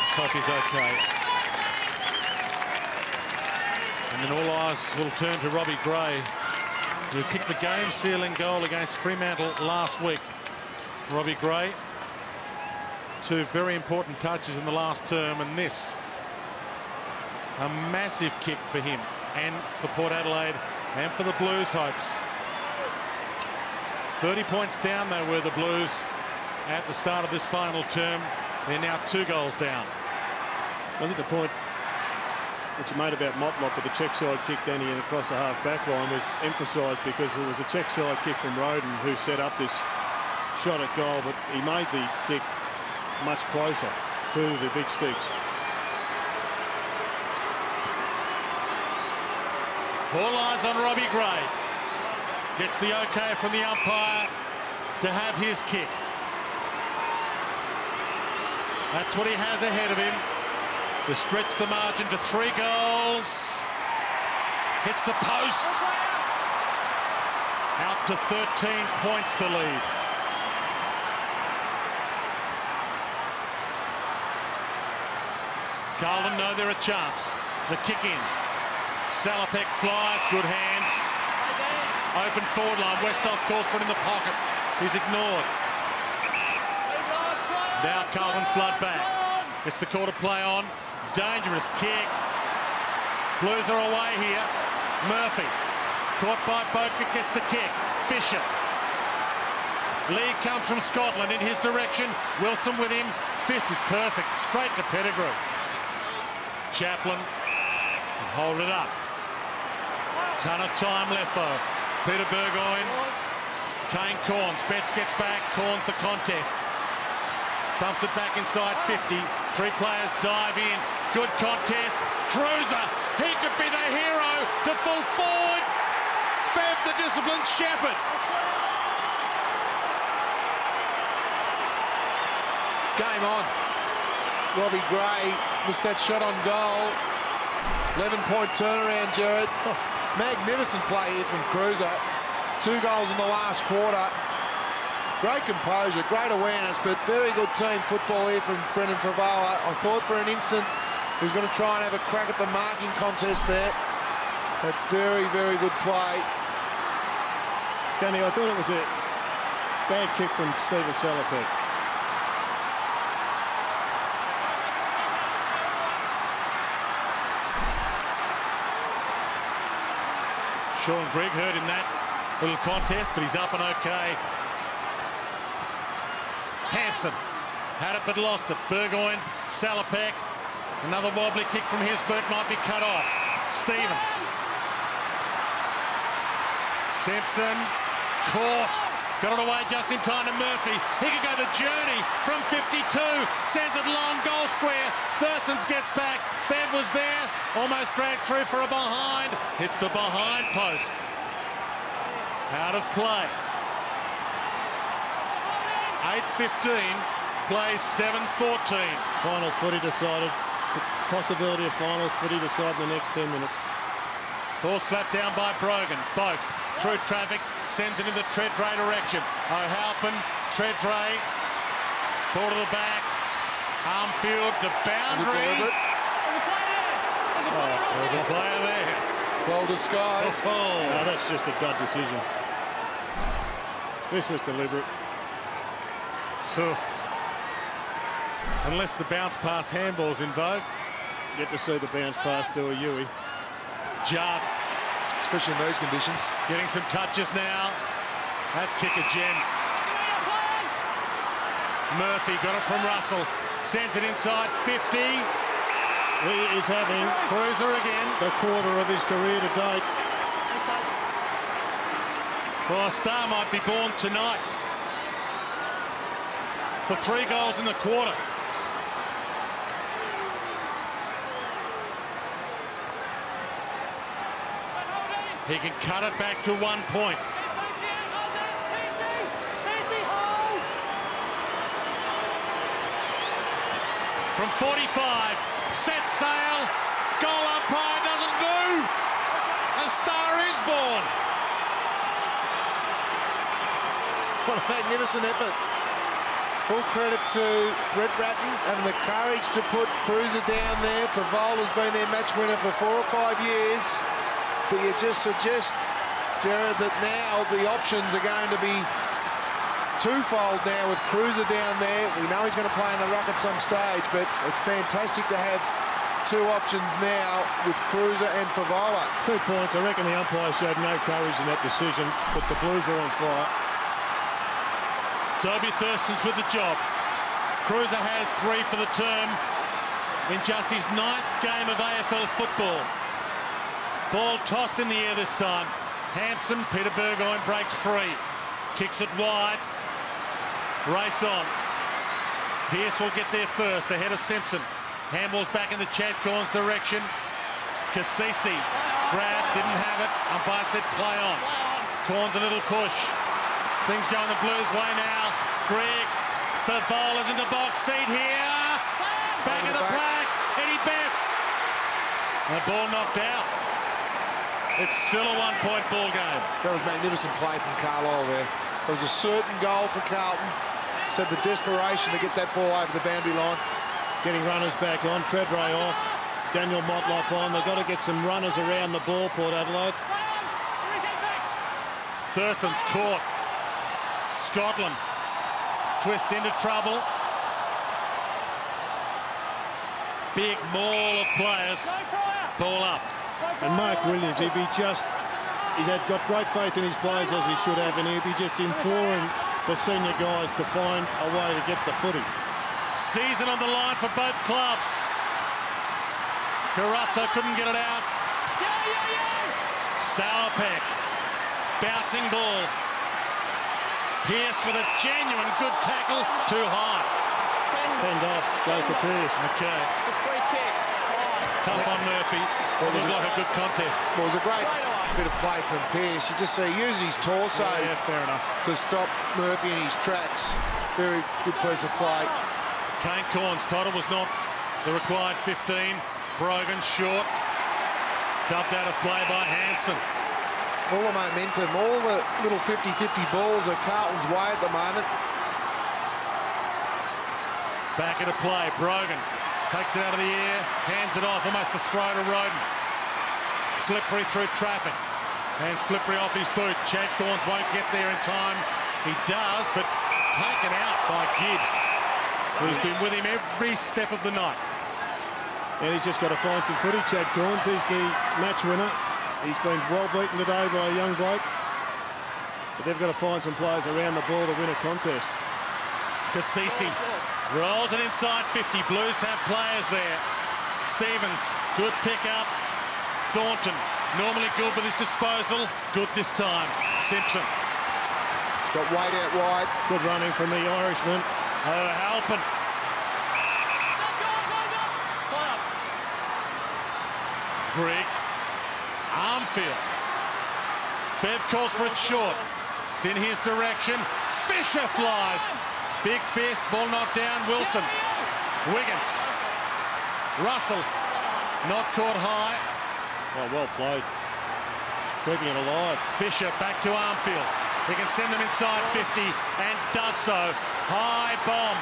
Let's hope he's okay. And then all eyes will turn to Robbie Gray, who kicked the game-sealing goal against Fremantle last week. Robbie Gray, 2 very important touches in the last term, and this a massive kick for him and for Port Adelaide and for the Blues' hopes. 30 points down they were, the Blues, at the start of this final term. They're now 2 goals down. I think the point what you made about Motlop with the check side kick, Danny, and across the half-back line was emphasised because it was a check side kick from Roden who set up this shot at goal, but he made the kick much closer to the big sticks. All eyes on Robbie Gray. Gets the okay from the umpire to have his kick. That's what he has ahead of him. To stretch the margin to 3 goals. Hits the post. Out to 13 points the lead. Carlton know they're a chance. The kick in. Salopek flies, good hands. Open forward line. Westhoff calls for it in the pocket. He's ignored. Now Carlton flood back. It's the call to play on. Dangerous kick. Blues are away here. Murphy. Caught by Boca, gets the kick. Fisher. Lead comes from Scotland in his direction. Wilson with him. Fist is perfect. Straight to Pettigrew. Chaplin. And hold it up. Ton of time left though. Peter Burgoyne. Kane Corns. Betts gets back. Corns the contest. Thumps it back inside 50. 3 players dive in. Good contest. Cruiser. He could be the hero to full forward. Fev the disciplined shepherd. Game on. Robbie Gray missed that shot on goal. 11-point turnaround, Jared. Oh, magnificent play here from Cruiser. 2 goals in the last quarter. Great composure, great awareness, but very good team football here from Brendan Favola. I thought for an instant he was going to try and have a crack at the marking contest there. That's very, very good play. Danny, I thought it was a bad kick from Stephen Salopek. Sean Grigg hurt in that little contest, but he's up and okay. Hanson had it but lost it. Burgoyne, Salopek. Another wobbly kick from Hisbert might be cut off. Stevens. Simpson. Caught. Got it away just in time to Murphy. He could go the journey from 52. Sends it long, goal square. Thurston's gets back. Fev was there. Almost dragged through for a behind. Hits the behind post. Out of play. 8:15. Plays 7:14. Finals footy decided. The possibility of finals footy decided in the next 10 minutes. Ball slapped down by Brogan. Boak through traffic. Sends it in the Treadray direction. O'Halpin, Treadray. Ball to the back. Armfield, the boundary. There was a player there. Well disguised. Oh. No, that's just a dud decision. This was deliberate. So, unless the bounce pass handball's in vogue. Yet to see the bounce pass do a Yui. Judd. Especially in those conditions. Getting some touches now. That kick a gem. Murphy got it from Russell. Sends it inside 50. He is having Cruiser again. the quarter of his career to date. Well, a star might be born tonight. For 3 goals in the quarter. He can cut it back to 1 point. From 45, set sail, goal umpire doesn't move. A star is born. What a magnificent effort. Full credit to Brett Ratton having the courage to put Cruiser down there. Favola's been their match winner for 4 or 5 years. But you just suggest, Jared, that now the options are going to be twofold now with Cruiser down there. We know he's going to play in the ruck at some stage, but it's fantastic to have 2 options now with Cruiser and Favola. 2 points. I reckon the umpire showed no courage in that decision, but the Blues are on fire. Toby Thurston's with the job. Cruiser has 3 for the term. in just his 9th game of AFL football. Ball tossed in the air this time. Hanson, Peter Burgoyne breaks free. Kicks it wide. Race on. Pearce will get there first, ahead of Simpson. Handball's back in the Chad Corns direction. Cassisi, grab, didn't have it. Umpire said play on. Corns a little push. Things going the Blues' way now. Greg, Favola's in the box seat here. Back of the pack, Eddie Betts. The ball knocked out. It's still a one-point ball game. That was magnificent play from Carlisle there. There was a certain goal for Carlton. Said the desperation to get that ball over the boundary line. Getting runners back on. Treadray off. Daniel Motlop on. They've got to get some runners around the ball, Port Adelaide. Thurston's caught. Scotland twist into trouble. Big maul of players. Ball up. And Mark Williams, if he just... He's got great faith in his players, as he should have, and he'll be just imploring the senior guys to find a way to get the footy. Season on the line for both clubs. Carazzo couldn't get it out. Salopek. Bouncing ball. Pearce with a genuine good tackle. Too high. Fend off. Goes to Pearce. Okay. It's a free kick. Tough on Murphy. It was like a good contest. Well, it was a great bit of play from Pearce. You just see he used his torso fair enough. to stop Murphy in his tracks. Very good piece of play. Kane Corns' title was not the required 15. Brogan short. Dumped out of play by Hanson. All the momentum, all the little 50-50 balls are Carlton's way at the moment. Back into play. Brogan takes it out of the air, hands it off, almost a throw to Roden. Slippery through traffic, and slippery off his boot. Chad Corns won't get there in time. He does, but taken out by Gibbs, who's been with him every step of the night. And he's just got to find some footy, Chad Corns. He's the match winner. He's been well beaten today by a young bloke. But they've got to find some players around the ball to win a contest. Cassisi rolls it inside 50. Blues have players there. Stevens, good pick-up. Thornton, normally good with his disposal. Good this time. Simpson. Got weight out wide. Good running from the Irishman. Halpin. Greg. Armfield. Fev calls for it short. It's in his direction. Fisher flies. Big fist. Ball knocked down. Wilson. Wiggins. Russell. Not caught high. Oh, well played. Keeping it alive. Fisher back to Armfield. He can send them inside 50 and does so. High bomb.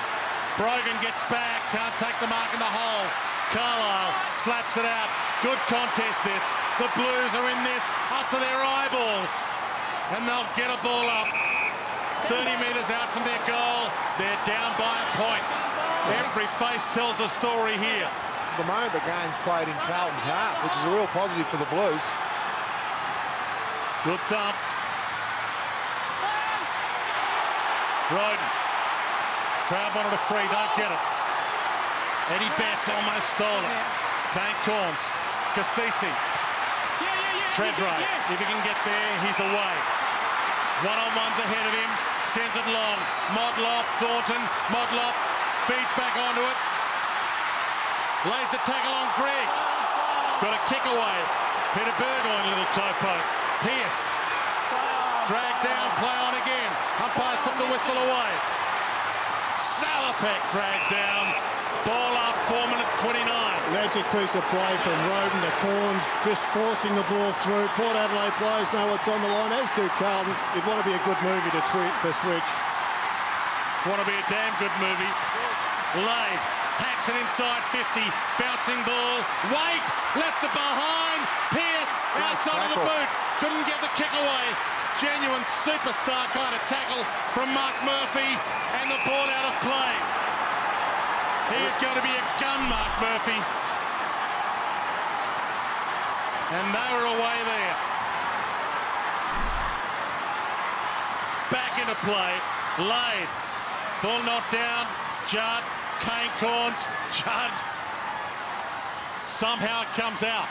Brogan gets back. Can't take the mark in the hole. Carlisle slaps it out. Good contest this. The Blues are in this up to their eyeballs. And they'll get a ball up. 30 metres out from their goal. They're down by a point. Every face tells a story here. At the moment, the game's played in Carlton's half, which is a real positive for the Blues. Good thump. Roden. Crowd wanted a free, don't get it. Eddie Betts almost stole it. Kane Corns. Cassisi. Treadray. If he can get there, he's away. One-on-one's ahead of him. Sends it long. Motlop, Thornton. Motlop feeds back onto it. Lays the tackle on Greg. Got a kick away. Peter Burgoyne, little toe poke. Pearce. Dragged down, play on again. Umpires put the whistle away. Salopek dragged down. Ball up, 4 minutes 29. Magic piece of play from Roden to Corns, just forcing the ball through. Port Adelaide players know what's on the line, as do Carlton. It'd want to be a good movie to switch. Want to be a damn good movie. Lade hacks it inside 50. Bouncing ball. Wait, left it behind. Pearce outside of the boot. Couldn't get the kick away. Genuine superstar kind of tackle from Mark Murphy, and the ball out of play. He is going to be a gun, Mark Murphy. And they were away there. Back into play. Lade. Ball knocked down. Judd. Kane Corns. Judd. Somehow it comes out.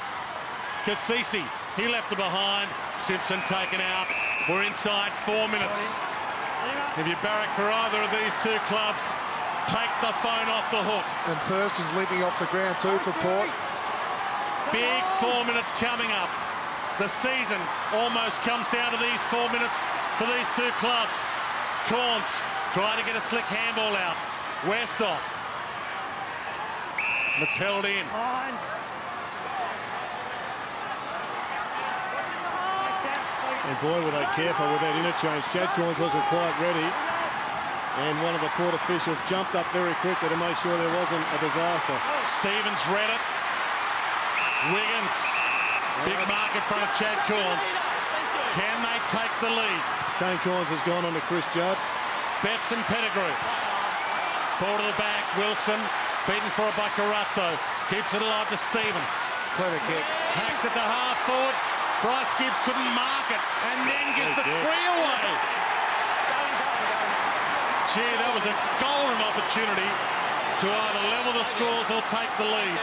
Cassisi, he left it behind. Simpson taken out. We're inside 4 minutes. If you barrack for either of these two clubs, take the phone off the hook. And Thurston's limping off the ground too for Port. Big 4 minutes coming up. The season almost comes down to these 4 minutes for these two clubs. Corns trying to get a slick handball out. Westhoff. It's held in. And boy, were they careful with that interchange. Chad Corns wasn't quite ready. And one of the Port officials jumped up very quickly to make sure there wasn't a disaster. Stevens read it. Wiggins. Big mark in front of Chad Corns. Can they take the lead? Kane Corns has gone on to Chris Judd. Betts and Pettigrew. Ball to the back. Wilson beaten for it by Carazzo. Keeps it alive to Stevens. Clever kick. Hacks it to half forward. Bryce Gibbs couldn't mark it and then gives the free away. Gee, that was a golden opportunity to either level the scores or take the lead.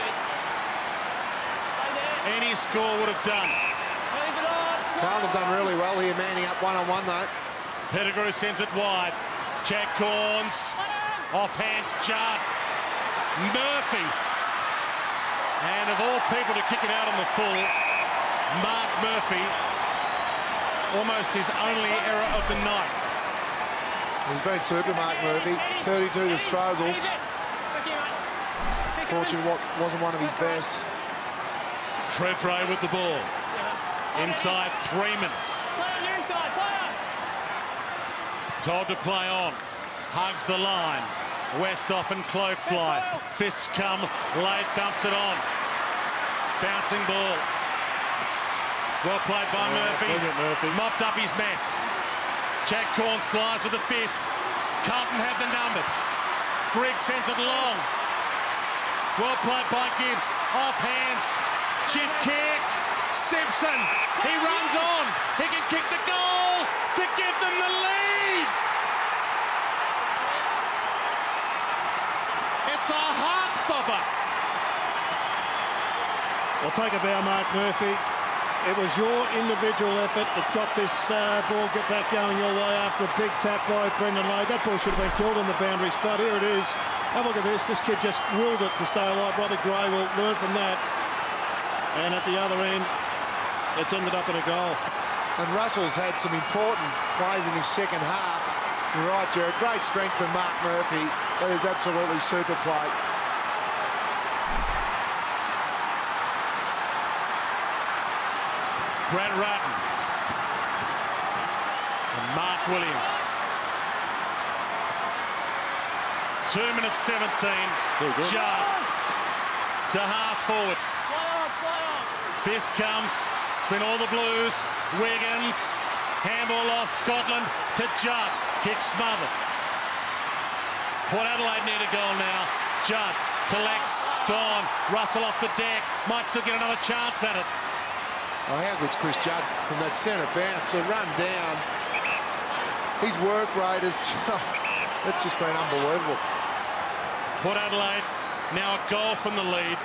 Any score would have done. Carlton done really well here, manning up one-on-one though. Pettigrew sends it wide. Chad Corns. Off hands, Judd. Murphy. And of all people to kick it out on the full, Mark Murphy. Almost his only error of the night. He's been super, Mark Murphy. 32 disposals. Fortunately, wasn't one of his best. Treadray with the ball. Inside 3 minutes. Told to play on. Hugs the line. Westhoff and Cloak fly. Fists come. Lade thumps it on. Bouncing ball. Well played by Murphy. Mopped up his mess. Jack Corns flies with the fist. Carlton have the numbers. Grigg sends it long. Well played by Gibbs. Off hands. Chip kick. Simpson. He runs on. He can kick the goal to give them the lead. It's a heart stopper. I'll take a bow, Mark Murphy. It was your individual effort that got this ball get back going your way after a big tap by Brendan Lade. That ball should have been killed on the boundary spot. Here it is. Have a look at this. This kid just willed it to stay alive. Robbie Gray will learn from that. And at the other end, it's ended up in a goal. And Russell's had some important plays in his second half. You're right, Jared. Great strength from Mark Murphy. That is absolutely super play. Brad Ratton and Mark Williams. 2 minutes 17. Judd to half forward. Fist comes. It's been all the Blues. Wiggins. Handball off Scotland to Judd. Kick smothered. Port Adelaide need a goal now. Judd collects. Gone. Russell off the deck. Might still get another chance at it. Oh, how good's Chris Judd from that centre bounce? A run down. His work rate is... It's just been unbelievable. Port Adelaide now a goal from the lead.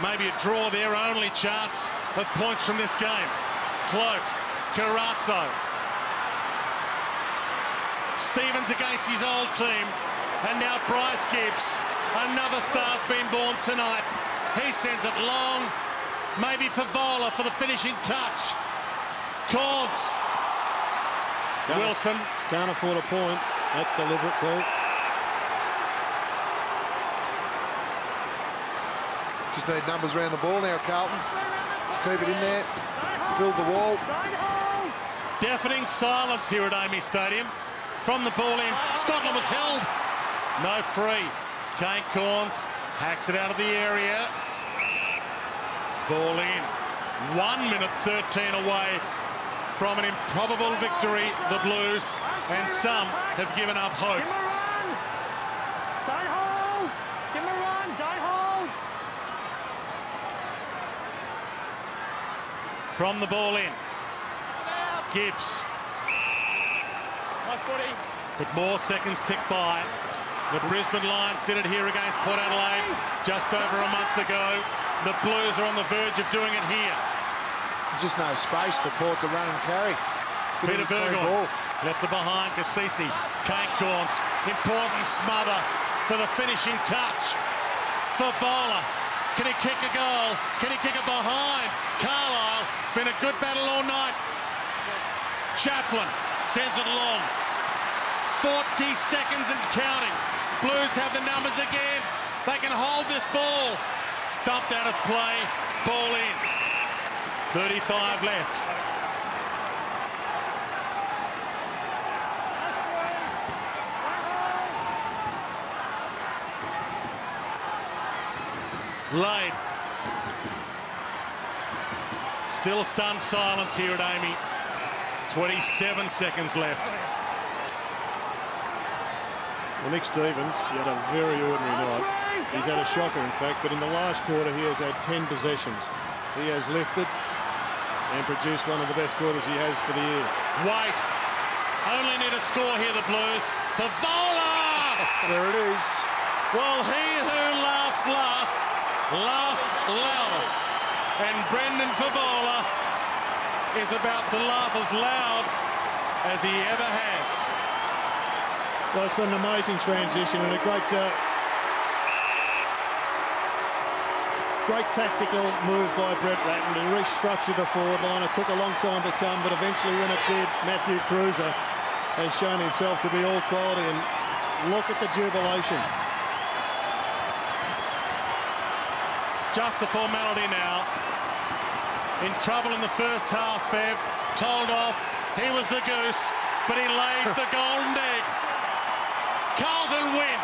Maybe a draw, their only chance of points from this game. Cloak, Carazzo. Stevens against his old team. And now Bryce Gibbs. Another star's been born tonight. He sends it long. Maybe Favola for the finishing touch. Corns. Wilson. Can't afford a point. That's deliberate too. Just need numbers around the ball now, Carlton. Just keep it in there. Build the wall. Deafening silence here at AAMI Stadium. From the ball in. Scotland was held. No free. Kane Corns hacks it out of the area. Ball in. 1 minute 13 away from an improbable victory, the Blues, and some have given up hope. Give him a run! Don't hold! Give him a run! Don't hold! From the ball in. Gibbs. Nice footy. But more seconds tick by. The Brisbane Lions did it here against Port Adelaide just over a month ago. The Blues are on the verge of doing it here. There's just no space for Port to run and carry. Peter Burgoyne left it behind. Cassisi, Kane Corns, important smother for the finishing touch. Favola, can he kick a goal? Can he kick it behind? Carlisle, it's been a good battle all night. Chaplin sends it long. 40 seconds and counting. Blues have the numbers again. They can hold this ball. Dumped out of play, ball in. 35 left. Lade. Still stunned silence here at AAMI. 27 seconds left. Well, Nick Stevens, he had a very ordinary night. He's had a shocker, in fact, but in the last quarter he has had 10 possessions. He has lifted and produced one of the best quarters he has for the year. Wait. Only need a score here, the Blues. Favola! There it is. Well, he who laughs last laughs loudest. And Brendan Favola is about to laugh as loud as he ever has. Well, it's been an amazing transition and a great tactical move by Brett Ratton to restructure the forward line. It took a long time to come, but eventually when it did, Matthew Cruiser has shown himself to be all quality, and look at the jubilation. Just a formality now. In trouble in the first half, Fev. Told off. He was the goose, but he lays the golden egg. Carlton win.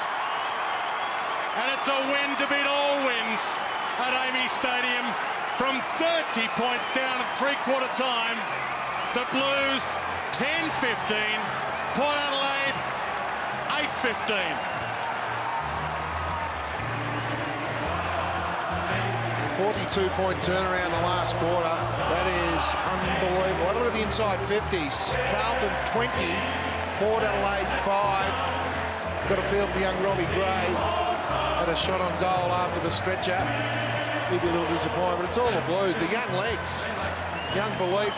And it's a win to beat all wins at AAMI Stadium. From 30 points down at three-quarter time, the Blues 10-15, Port Adelaide 8-15. 42-point turnaround the last quarter. That is unbelievable. Have a look at the inside 50s. Carlton 20, Port Adelaide 5. Got a feel for young Robbie Gray. Had a shot on goal after the stretcher. He'd be a little disappointed, but it's all the Blues. The young legs, young belief.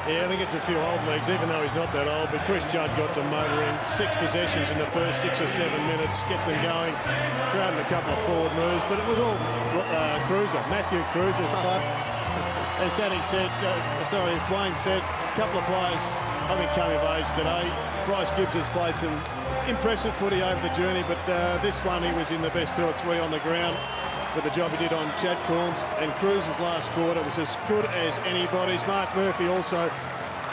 Yeah, I think it's a few old legs, even though he's not that old. But Chris Judd got them motoring. 6 possessions in the first 6 or 7 minutes, get them going. Crowded a couple of forward moves, but it was all Cruiser, Matthew Cruiser's fun. As Danny said, as Dwayne said, a couple of players, I think, came of age today. Bryce Gibbs has played some impressive footy over the journey, but this one he was in the best 2 or 3 on the ground with the job he did on Chad Corns, and Cruiser's last quarter was as good as anybody's. Mark Murphy also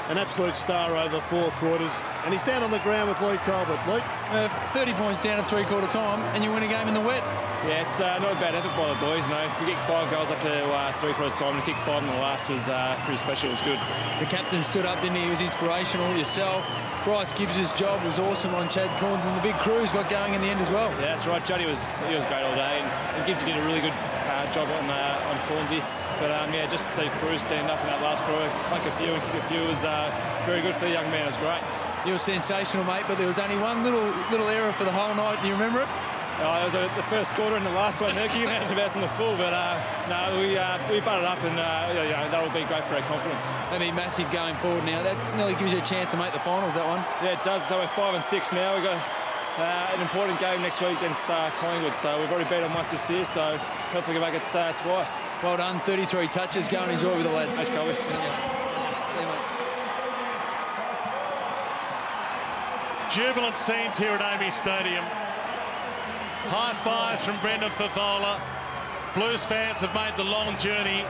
an absolute star over 4 quarters, and he's down on the ground with Lee Colbert. Lee? 30 points down at three-quarter time, and you win a game in the wet. Yeah, it's not a bad effort by the boys. You know, we kicked 5 goals up to three-quarter time, and to kick 5 in the last was pretty special. It was good. The captain stood up, didn't he? He was inspirational. Yourself, Bryce Gibbs' job was awesome on Chad Corns, and the big crews got going in the end as well. Yeah, that's right. Juddy was great all day, and Gibbs did a really good job on Cornsy. But yeah, just to see Cruz stand up in that last quarter, clunk a few and kick a few was very good for the young man. It was great. You were sensational, mate, but there was only one little error for the whole night. Do you remember it? It was the first quarter and the last one. They're kicking out about in the full, but no, we butted up, and that will be great for our confidence. That'll be massive going forward now. That nearly gives you a chance to make the finals, that one. Yeah, it does. So we're 5 and 6 now. We've got an important game next week against Collingwood, so we've already beat them once this year, so hopefully we can make it twice. Well done, 33 touches. Go and enjoy with the lads. Thanks, Colby. See you, mate. Jubilant scenes here at AAMI Stadium. High fives from Brendan Favola. Blues fans have made the long journey.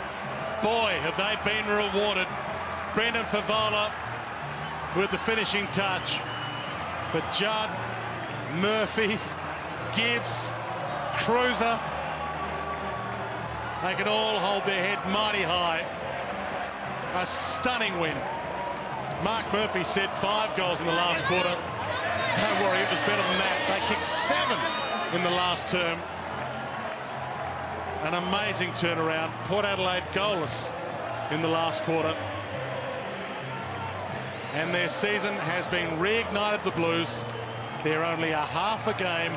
Boy, have they been rewarded. Brendan Favola with the finishing touch. But Judd, Murphy, Gibbs, Cruiser, they can all hold their head mighty high. A stunning win. Mark Murphy set 5 goals in the last quarter. Don't worry, it was better than that. They kicked 7 in the last term. An amazing turnaround. Port Adelaide goalless in the last quarter. And their season has been reignited, the Blues. They're only a half a game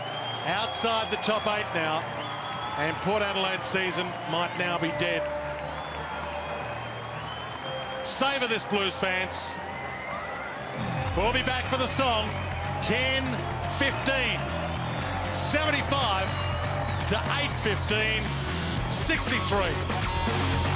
outside the top 8 now. And Port Adelaide's season might now be dead. Savour this, Blues fans. We'll be back for the song. 10-15. 75 to 8-15. 63.